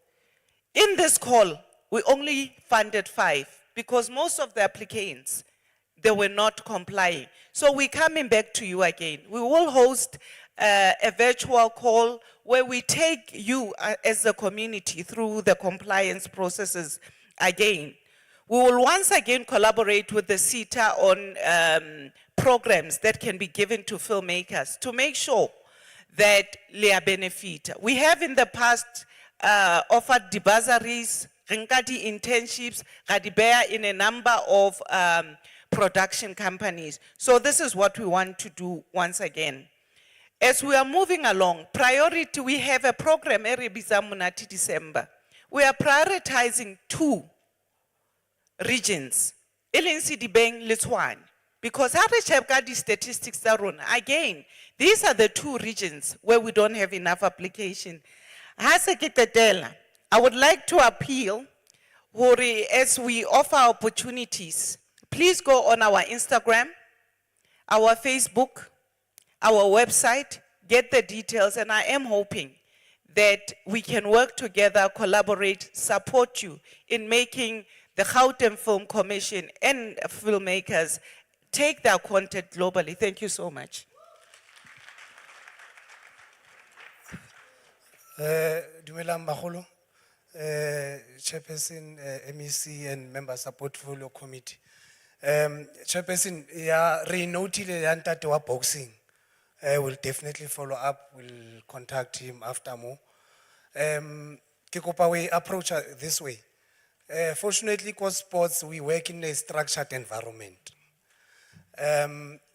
In this call, we only funded 5 because most of the applicants, they were not complying. So we're coming back to you again. We will host a virtual call where we take you as a community through the compliance processes again. We will once again collaborate with the CETA on programs that can be given to filmmakers to make sure that they are benefit. We have in the past offered the bursaries, internships, in a number of production companies. So this is what we want to do once again. As we are moving along, priority, we have a program every December. We are prioritizing 2 regions, Sedibeng, Lithuania, because the statistics are on. Again, these are the 2 regions where we don't have enough application. I would like to appeal, as we offer opportunities, please go on our Instagram, our Facebook, our website, get the details, and I am hoping that we can work together, collaborate, support you in making the Gauteng Film Commission and filmmakers take their content globally. Thank you so much. Dumelang bagolo, Chairperson, MEC, and members of Portfolio Committee. Chairperson, ya re-notile ya ntate wa boxing. We'll definitely follow up. We'll contact him after more. Ke kopa we approach this way. Fortunately, because sports, we work in a structured environment.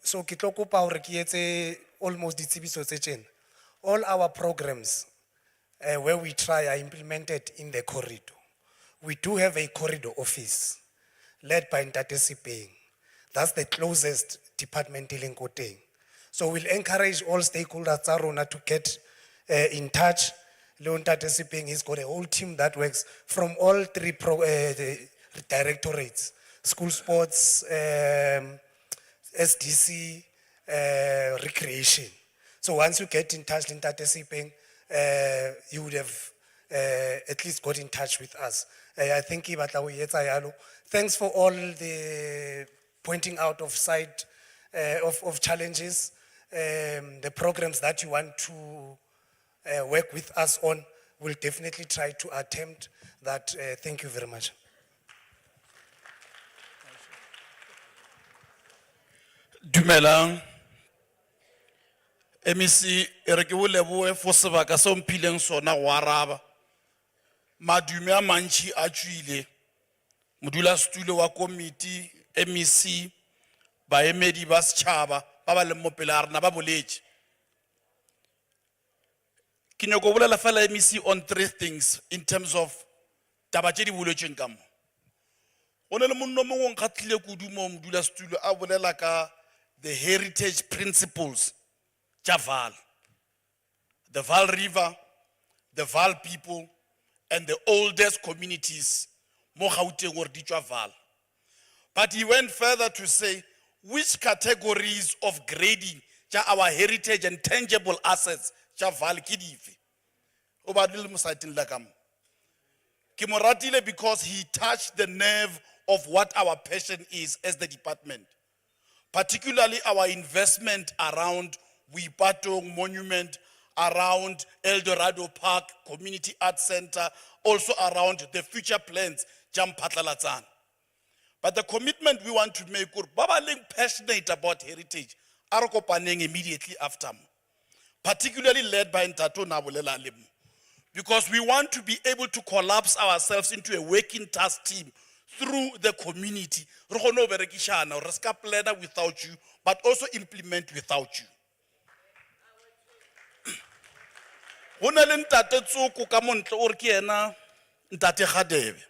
So ke tlo kopa hore ke etse almost ditsebiso tse tjena. All our programs where we try are implemented in the corridor. We do have a corridor office led by Ntate Sedibeng. That's the closest department in Gauteng. So we'll encourage all stakeholders to get in touch. Ntate Sedibeng, he's got a whole team that works from all 3 directorates: school sports, SDC, recreation. So once you get in touch with Ntate Sedibeng, you would have at least got in touch with us. I think thanks for all the pointing out of side of challenges, the programs that you want to work with us on. We'll definitely try to attempt that. Thank you very much. Dumelang, MEC, ere ke boleboe for sebaka seo mphileng sona go araba. Madume a mantši a tswile. Modulasetulo wa komiti, MEC, baemedi ba setšhaba, ba ba leng mo pele ga rena ba boletše. Ke nyaka go bolela fela MEC on 3 things in terms of taba tše di boletšweng ka mo. Go na le monno mongwe o nkgatlhile kudu mo modulasetulo a bolela ka the heritage principles tša Vaal. The Vaal River, the Vaal people, and the oldest communities mo Gauteng or di tšwa Vaal. But he went further to say which categories of grading tša our heritage and tangible assets tša Vaal ke dife. O ba le mo saeteng la ka mo. Ke mo ratile because he touched the nerve of what our passion is as the department. Particularly our investment around Wuipatong Monument, around El Dorado Park, Community Arts Center, also around the future plans, Jam Patlalatzan. But the commitment we want to make, Baba Ling passionate about heritage, are kopaneng immediately after, particularly led by Ntato Nabulela Lemu. Because we want to be able to collapse ourselves into a working task team through the community. Re kgone ho berekishana, re ska planner without you, but also implement without you. Hona le ntate Tsoko ka mo ntle o re ke ena ntate Gadebe.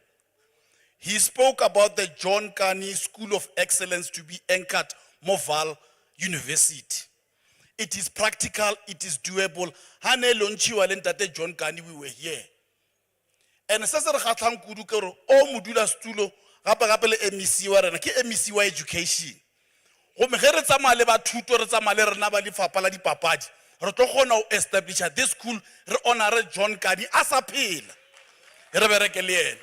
He spoke about the John Kani School of Excellence to be anchored mo Vaal University. It is practical, it is doable. Hane lonchiwa le ntate John Kani, we were here. And se se re kgatlang kudu ke re o modulasetulo gape le MEC wa rena ke MEC wa education. Go me ge re tsamaya le ba thuto re tsamaya le rena ba lefapha la dipapadi re tlo kgona ho establish this school re honor John Kani a sa phela re bereke le yena.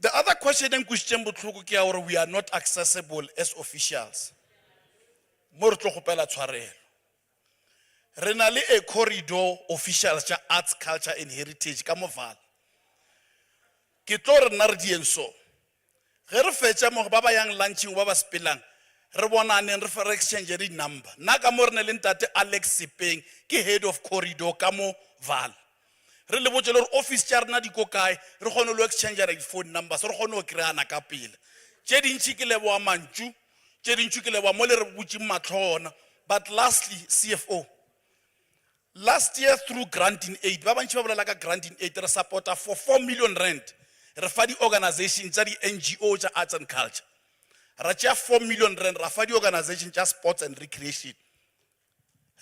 The other question en kushitseng botlhoko ke ya gore we are not accessible as officials. Mo re tlo gopela tshwarelo. Re na le a corridor officials tša arts, culture and heritage ka mo Vaal. Ke tlo re nna re dieng so. Ge re fetša mo ba ba yang lunching ba ba sepelang, re bonaneng re fa re exchange di number. Nna ka mo re ne le ntate Alex Sedibeng ke head of corridor ka mo Vaal. Re le botse le gore office tša rena di ko kae, re kgone lo exchange di phone numbers, re kgone ho kry-ana ka pele. Tše dintši ke leboa mantšu, tše dintši ke leboa mo le re botšeng matlhona. But lastly, CFO, last year through grant in aid, ba bantši ba bolela ka grant in aid, re supporta for 4 million rand. Re fa di organization tša di NGO tša arts and culture. Ra tšea 4 million rand, ra fa di organization tša sports and recreation.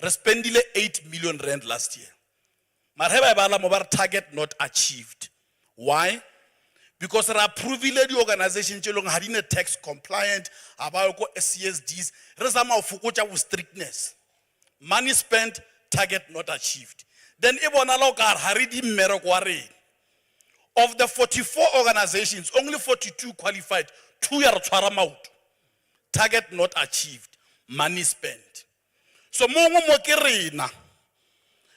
Re spendile 8 million rand last year. Mara ge ba e bala mo ba re target not achieved. Why? Because re approvile di organization tše leng ga di ne tax compliant, ga ba yo ko CSDs, re zama go fokotša bo strictness. Money spent, target not achieved. Then e bonala o ka re ga re di mmereko wa rena. Of the 44 organizations, only 42 qualified, 2 ya re tshwara maoto. Target not achieved, money spent. So mongwe mo ke rena,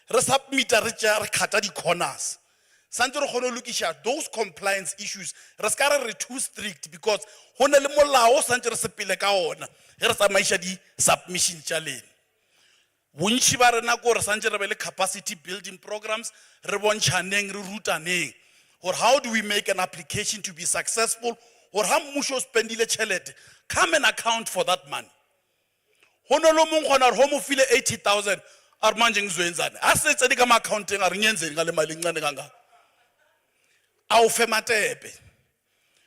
re submita re tša re khata di corners. Santse re kgone ho lokiša those compliance issues. Re ska re too strict because ho na le molao santse re sepele ka ona. Ge re tsamaiša di submission tša lena. Bontši ba rena ko re santse re be le capacity building programs, re bontšhaneng, re rutaneng. Or how do we make an application to be successful? Or how mmusho spendile tšhelete? Come and account for that money. Ho na le mongwe gona re ho mo file 80,000 a re manje ngizwenzane. A se tsedi ka ma accounting a re nyenzeni ka le mali encane kangaka. A o fe matepe.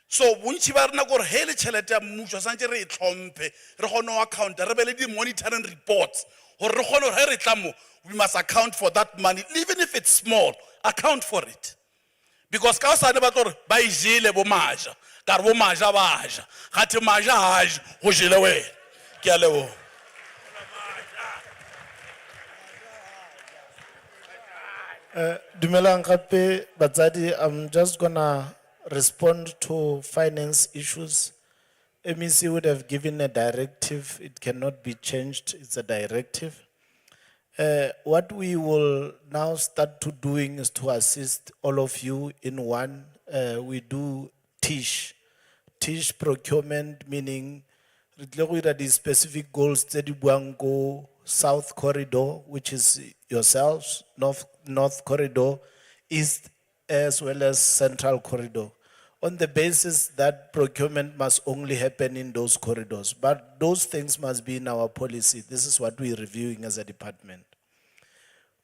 So bontši ba rena gore he le tšhelete ya mmusho santse re e tlhomphe, re kgone ho account, re be le di monitoring reports. Gore re kgone gore he re tla mo, we must account for that money, even if it's small, account for it. Because ka sane ba tlo re ba ijele bo maja, ka re bo maja ba ja. Gate maja ha je, go jele wena. Ke a leboha. Dumelang gape batsadi, I'm just gonna respond to finance issues. MEC would have given a directive, it cannot be changed, it's a directive. What we will now start to doing is to assist all of you in one, we do TISH procurement, meaning Re tlile go ira di specific goals tse di buang ko South Corridor, which is yourselves, North Corridor, East as well as Central Corridor. On the basis that procurement must only happen in those corridors, but those things must be in our policy. This is what we're reviewing as a department.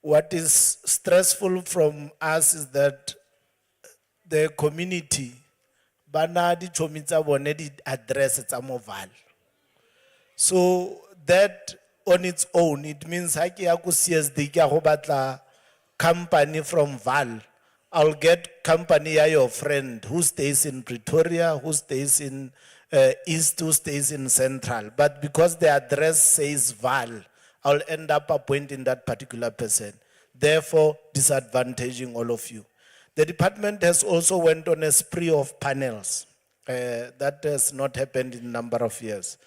What is stressful from us is that the community, bana di chomi tsa bone di address tsa Moval. So that on its own, it means ha ke ya ko CSD ke ya go batla company from Val. I'll get company ya your friend who stays in Pretoria, who stays in East, who stays in Central. But because the address says Val, I'll end up appointing that particular person, therefore disadvantaging all of you. The department has also went on a spree of panels. That has not happened in a number of years.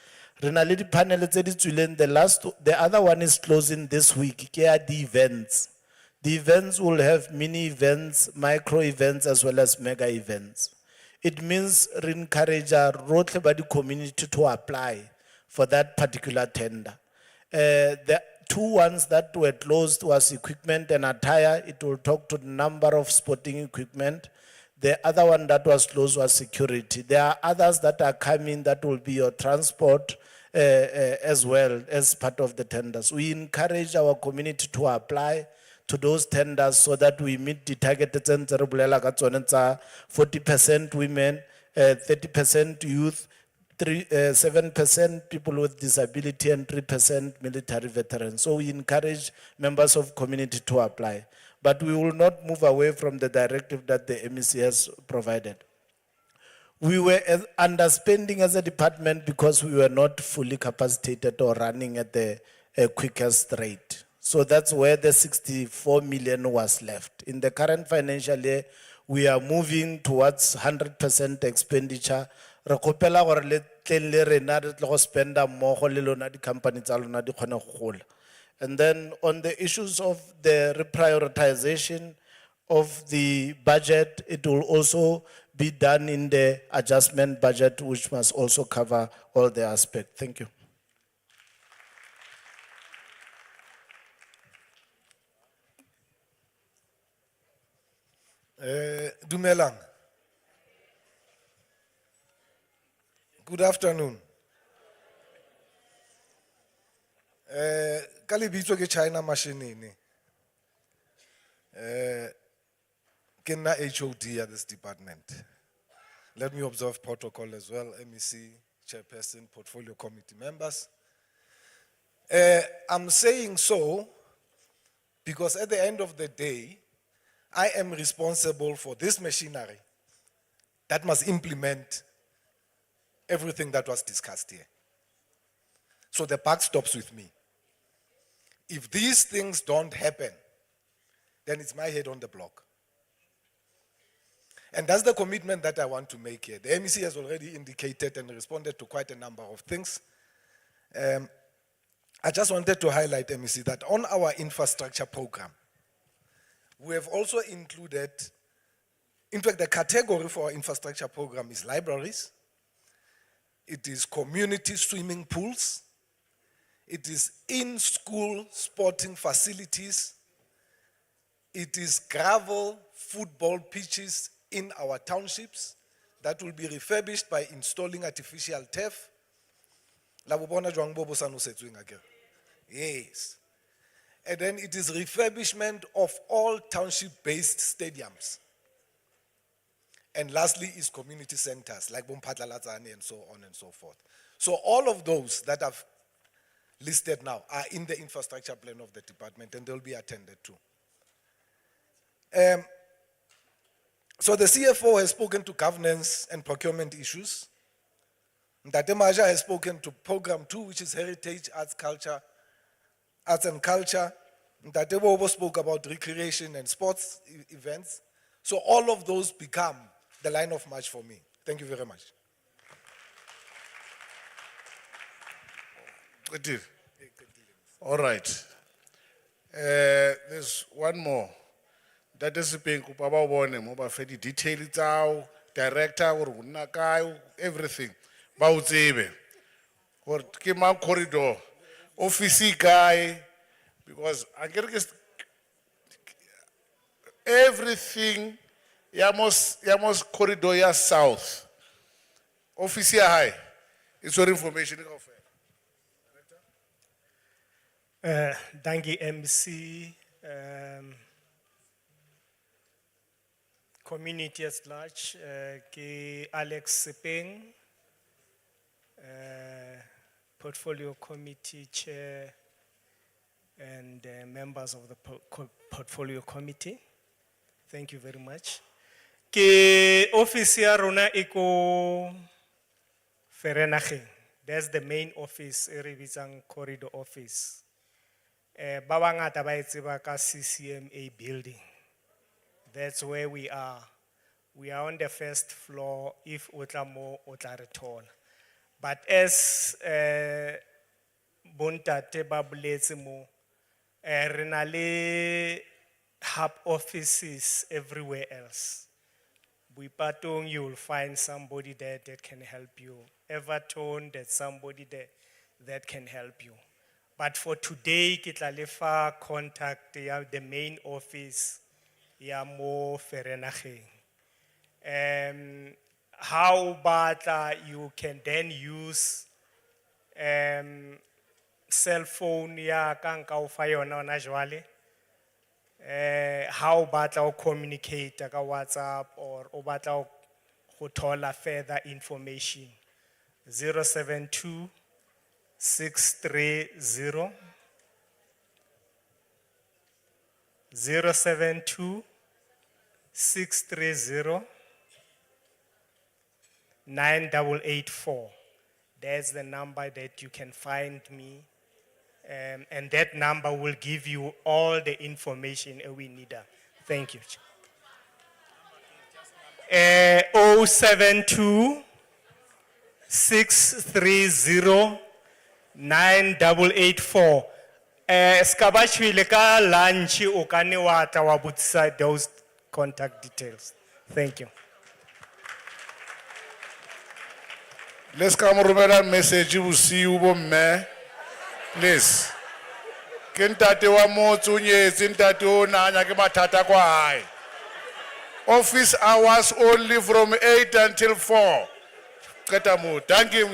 Renality panel, the other one is closing this week, the events. The events will have mini events, micro events, as well as mega events. It means we encourage the community to apply for that particular tender. The two ones that were closed was equipment and attire. It will talk to the number of sporting equipment. The other one that was closed was security. There are others that are coming that will be your transport as well as part of the tenders. We encourage our community to apply to those tenders so that we meet the targeted 40% women, 30% youth, 7% people with disability and 3% military veterans. So we encourage members of community to apply. But we will not move away from the directive that the MEC has provided. We were underspending as a department because we were not fully capacitated or running at the quickest rate. So that's where the 64 million was left. In the current financial year, we are moving towards 100% expenditure. Re kgopela gore le tleng le rena re tlo go spenda mmogo le lona di company tsa lona di kgone go gola. And then on the issues of the reprioritization of the budget, it will also be done in the adjustment budget, which must also cover all the aspects. Thank you. Dumelang. Good afternoon. Ka lebitso ke China Mashinini. Ke nna HOD at this department. Let me observe protocol as well, MEC, Chairperson, Portfolio Committee members. I'm saying so because at the end of the day, I am responsible for this machinery that must implement everything that was discussed here. So the buck stops with me. If these things don't happen, then it's my head on the block. And that's the commitment that I want to make here. The MEC has already indicated and responded to quite a number of things. I just wanted to highlight, MEC, that on our infrastructure program, we have also included, in fact, the category for our infrastructure program is libraries, it is community swimming pools, it is in-school sporting facilities, it is gravel football pitches in our townships that will be refurbished by installing artificial turf. Yes. And then it is refurbishment of all township-based stadiums. And lastly is community centers like Bompatlalatane and so on and so forth. So all of those that I've listed now are in the infrastructure plan of the department and they'll be attended to. So the CFO has spoken to governance and procurement issues. Ntate Maja has spoken to program 2, which is heritage, arts and culture. Ntate Bobo spoke about recreation and sports events. So all of those become the line of march for me. Thank you very much. Good. All right. There's one more. That is being kupaba one mo for the detail itao, director or unakayo, everything. Ba utsebe. Or ke mang corridor, office guy, because I get everything, yamos corridor ya south. Office ya high, it's your information. Dangi MC, community at large, ke Alex Sedibeng, portfolio committee chair and members of the portfolio committee. Thank you very much. Ke office ya rona iko Vereeniging. That's the main office, e re bitsang corridor office. Ba bangata ba e tseba ka CCMA building. That's where we are. We are on the first floor. If utla mo utla re thola. But as bontate ba boletse mo, re na le hub offices everywhere else. Buipatong, you will find somebody there that can help you. Everton, there's somebody there that can help you. But for today, ke tla lefa contact ya the main office ya mo Vereeniging. How batla you can then use cell phone ya ka nka o fa yona ona jwale. How batla o communicate ka WhatsApp or o batla go thola further information. 072 630 072 630 9884. That's the number that you can find me. And that number will give you all the information we need. Thank you. 072 630 9884. Skabashwile ka lunch o ka ne wa tla wa botsisa those contact details. Thank you. Let's come rumela message bosiu bo mme. Please. Ke ntate wa motho o nyetse ntate o nanya ke mathata kwa hae. Office hours only from 8 until 4. Qeta mo. Thank you.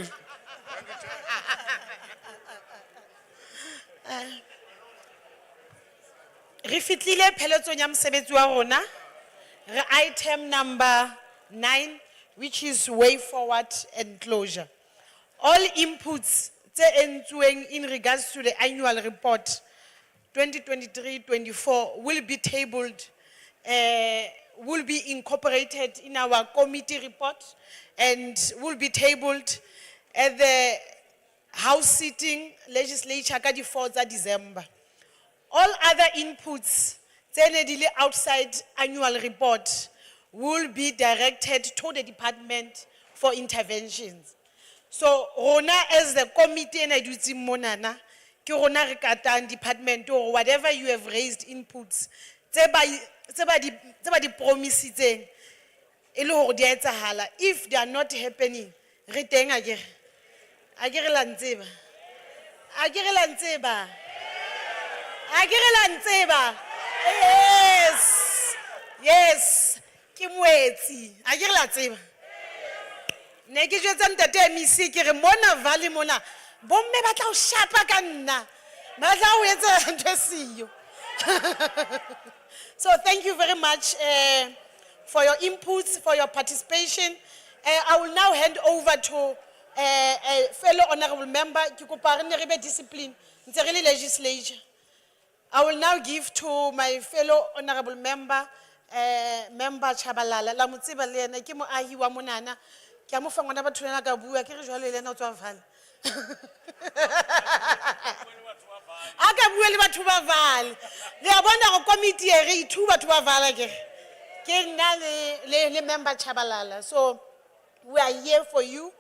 Re fitlile pheletsong ya mosebetsi wa rona. Re item number 9, which is way forward and closure. All inputs tse entsueng in regards to the annual report 2023-24 will be tabled, will be incorporated in our committee report and will be tabled at the House sitting legislature ka di 4 tsa December. All other inputs tse ne di le outside annual report will be directed to the department for interventions. So, rona as the committee and I do monana, ke rona re katang department or whatever you have raised inputs, tse ba di promisitseng, e le hore di a etsahala. If they are not happening, re teng akere. Akere la ntseba. Akere la ntseba. Akere la ntseba. Yes. Yes. Ke moetsi. Akere la ntseba. Ne ke jwetsa ntate misi ke re mona valley mona bomme ba tla o shapa ka nna ba tla o etsa ntwe siyo. So thank you very much for your inputs, for your participation. I will now hand over to a fellow honorable member ke kopa re ne re be discipline ntse re le legislature. I will now give to my fellow honorable member member Chabalala la motseba le ena ke moahi wa monana. Ke a mo fa ngwana batho lena ka bua ke re jwale le ena o tswa vale. Aka bua le batho ba vale. Le a bona go committee e re ithu batho ba vale ke. Ke nna le member Chabalala. So we are here for you.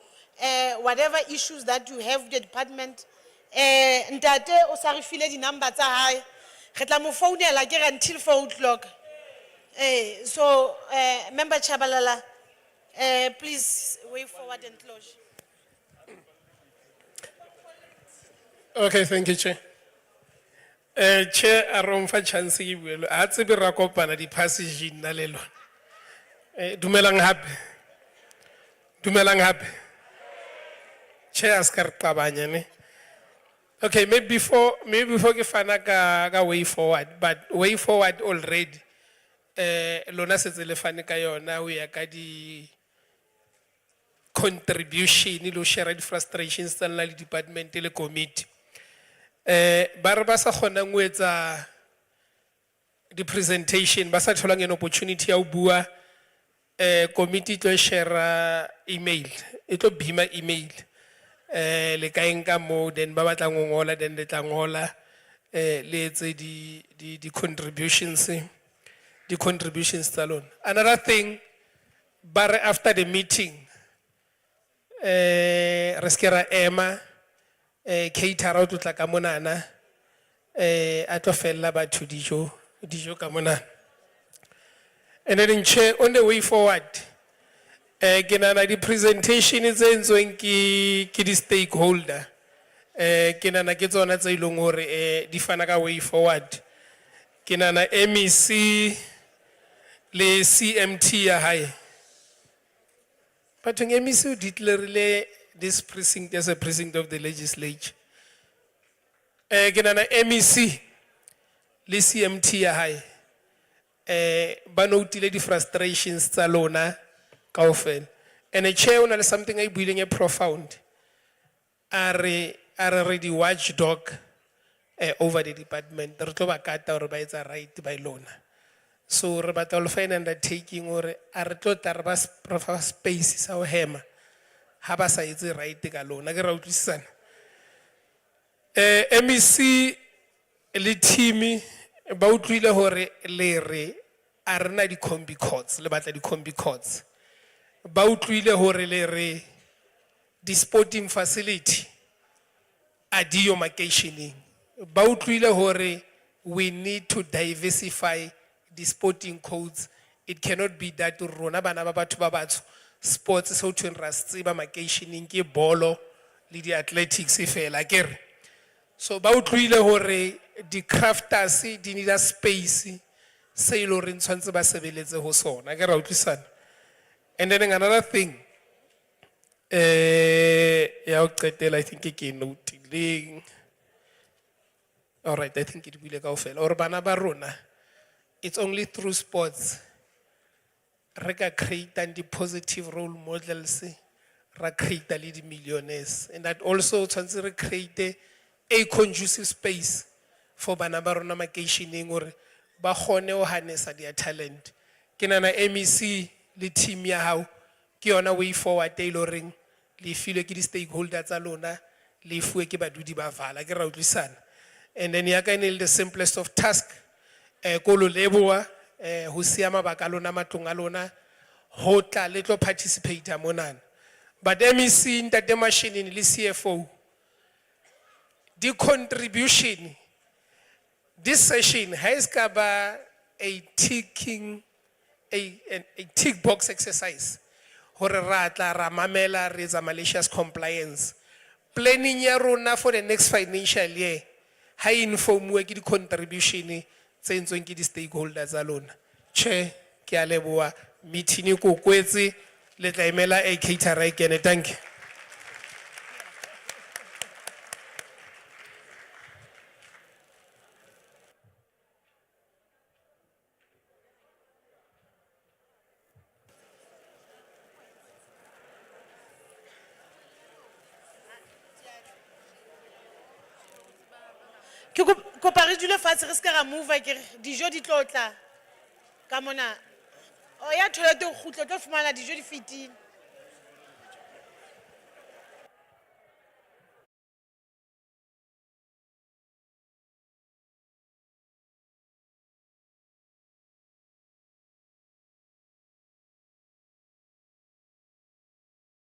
Whatever issues that you have with the department, ntate o sa re file di number tsa hae. Re tla mo founela ke re until 4 o'clock. So member Chabalala, please way forward and close. Okay, thank you, Chair. Chair, a re o mpha chance ke bue le- ha tsebe ra kopana di-passage nna le lona. Dumelang hape. Dumelang hape. Chair, a se ka re qabanya, ne? Okay, maybe before ke fana ka way forward, but way forward already. Lona setse le fane ka yona ho ya ka di contribution le ho share di frustrations tsa lona le department le committee. Ba re ba sa kgonang ho etsa di presentation ba sa tholang an opportunity ya ho bua, committee tlo share email, e tlo bima email. Le ka enka mo then ba batlang ho ngola then le tla ngola le etse di contributions tsa lona. Another thing, ba re after the meeting re ske ra ema caterer o tlo tla ka monana a tlo fella batho dijo ka monana. And then Chair, on the way forward, ke nahana di presentation tse entsweng ke di stakeholder, ke nahana ke tsona tse ileng hore di fana ka way forward. Ke nahana MEC le CMT ya hae. But MEC o declarerile this precinct as a precinct of the legislature. Ke nahana MEC le CMT ya hae ba notile di frustrations tsa lona kaofela. And a chair ona le something I building a profound. Are di watchdog over the department. Re tlo ba kata hore ba etsa right by lona. So re batla ho find undertaking hore a re tlo tla re ba space sa ho hema ha ba sa etse right ka lona. Ke ra utlwisisana. MEC le team ba utlwile hore le re a rena di combi courts, le batla di combi courts. Ba utlwile hore le re di sporting facility a diyo makeisheneng. Ba utlwile hore we need to diversify the sporting codes. It cannot be that rona bana ba batho ba batsho sports so to ra tseba makeisheneng ke bolo le di athletics fela kere. So ba utlwile hore di crafters di need a space se ilo re ntshwantse ba sebeletse ho sona. Ke ra utlwisana. And then another thing, ya o qetela I think ke notileng. All right, I think it buile kaofela. Or bana ba rona, it's only through sports re ka create the positive role models, ra create le di millionaires, and that also tshwantse re create a conducive space for bana ba rona makeisheneng hore ba kgone ho harnessa their talent. Ke nahana MEC le team ya hao ke yona way forward e lo reng le filwe ke di stakeholders tsa lona le fuwe ke badudi ba vala. Ke ra utlwisana. And then ya ka ene le the simplest of task, ko lo leboha ho sia mabaka a lona matlong a lona ho tla le tlo participate monana. But MEC ntate mashinini le CFO the contribution this session has covered a ticking a tick box exercise. Hore ratla ramamela reza malicious compliance. Planning ya rona for the next financial year. Ha inform we ki di contribution tse entsweng ke di stakeholders tsa lona. Che ke a leboha meeting ko kwetse le tla emela a caterer e kene. Thank you. Ke kopa re dule fatshe re ska ra move ke dijo di tlotla ka mona. O ya toilet o khutlo tlo fumana dijo di fitile.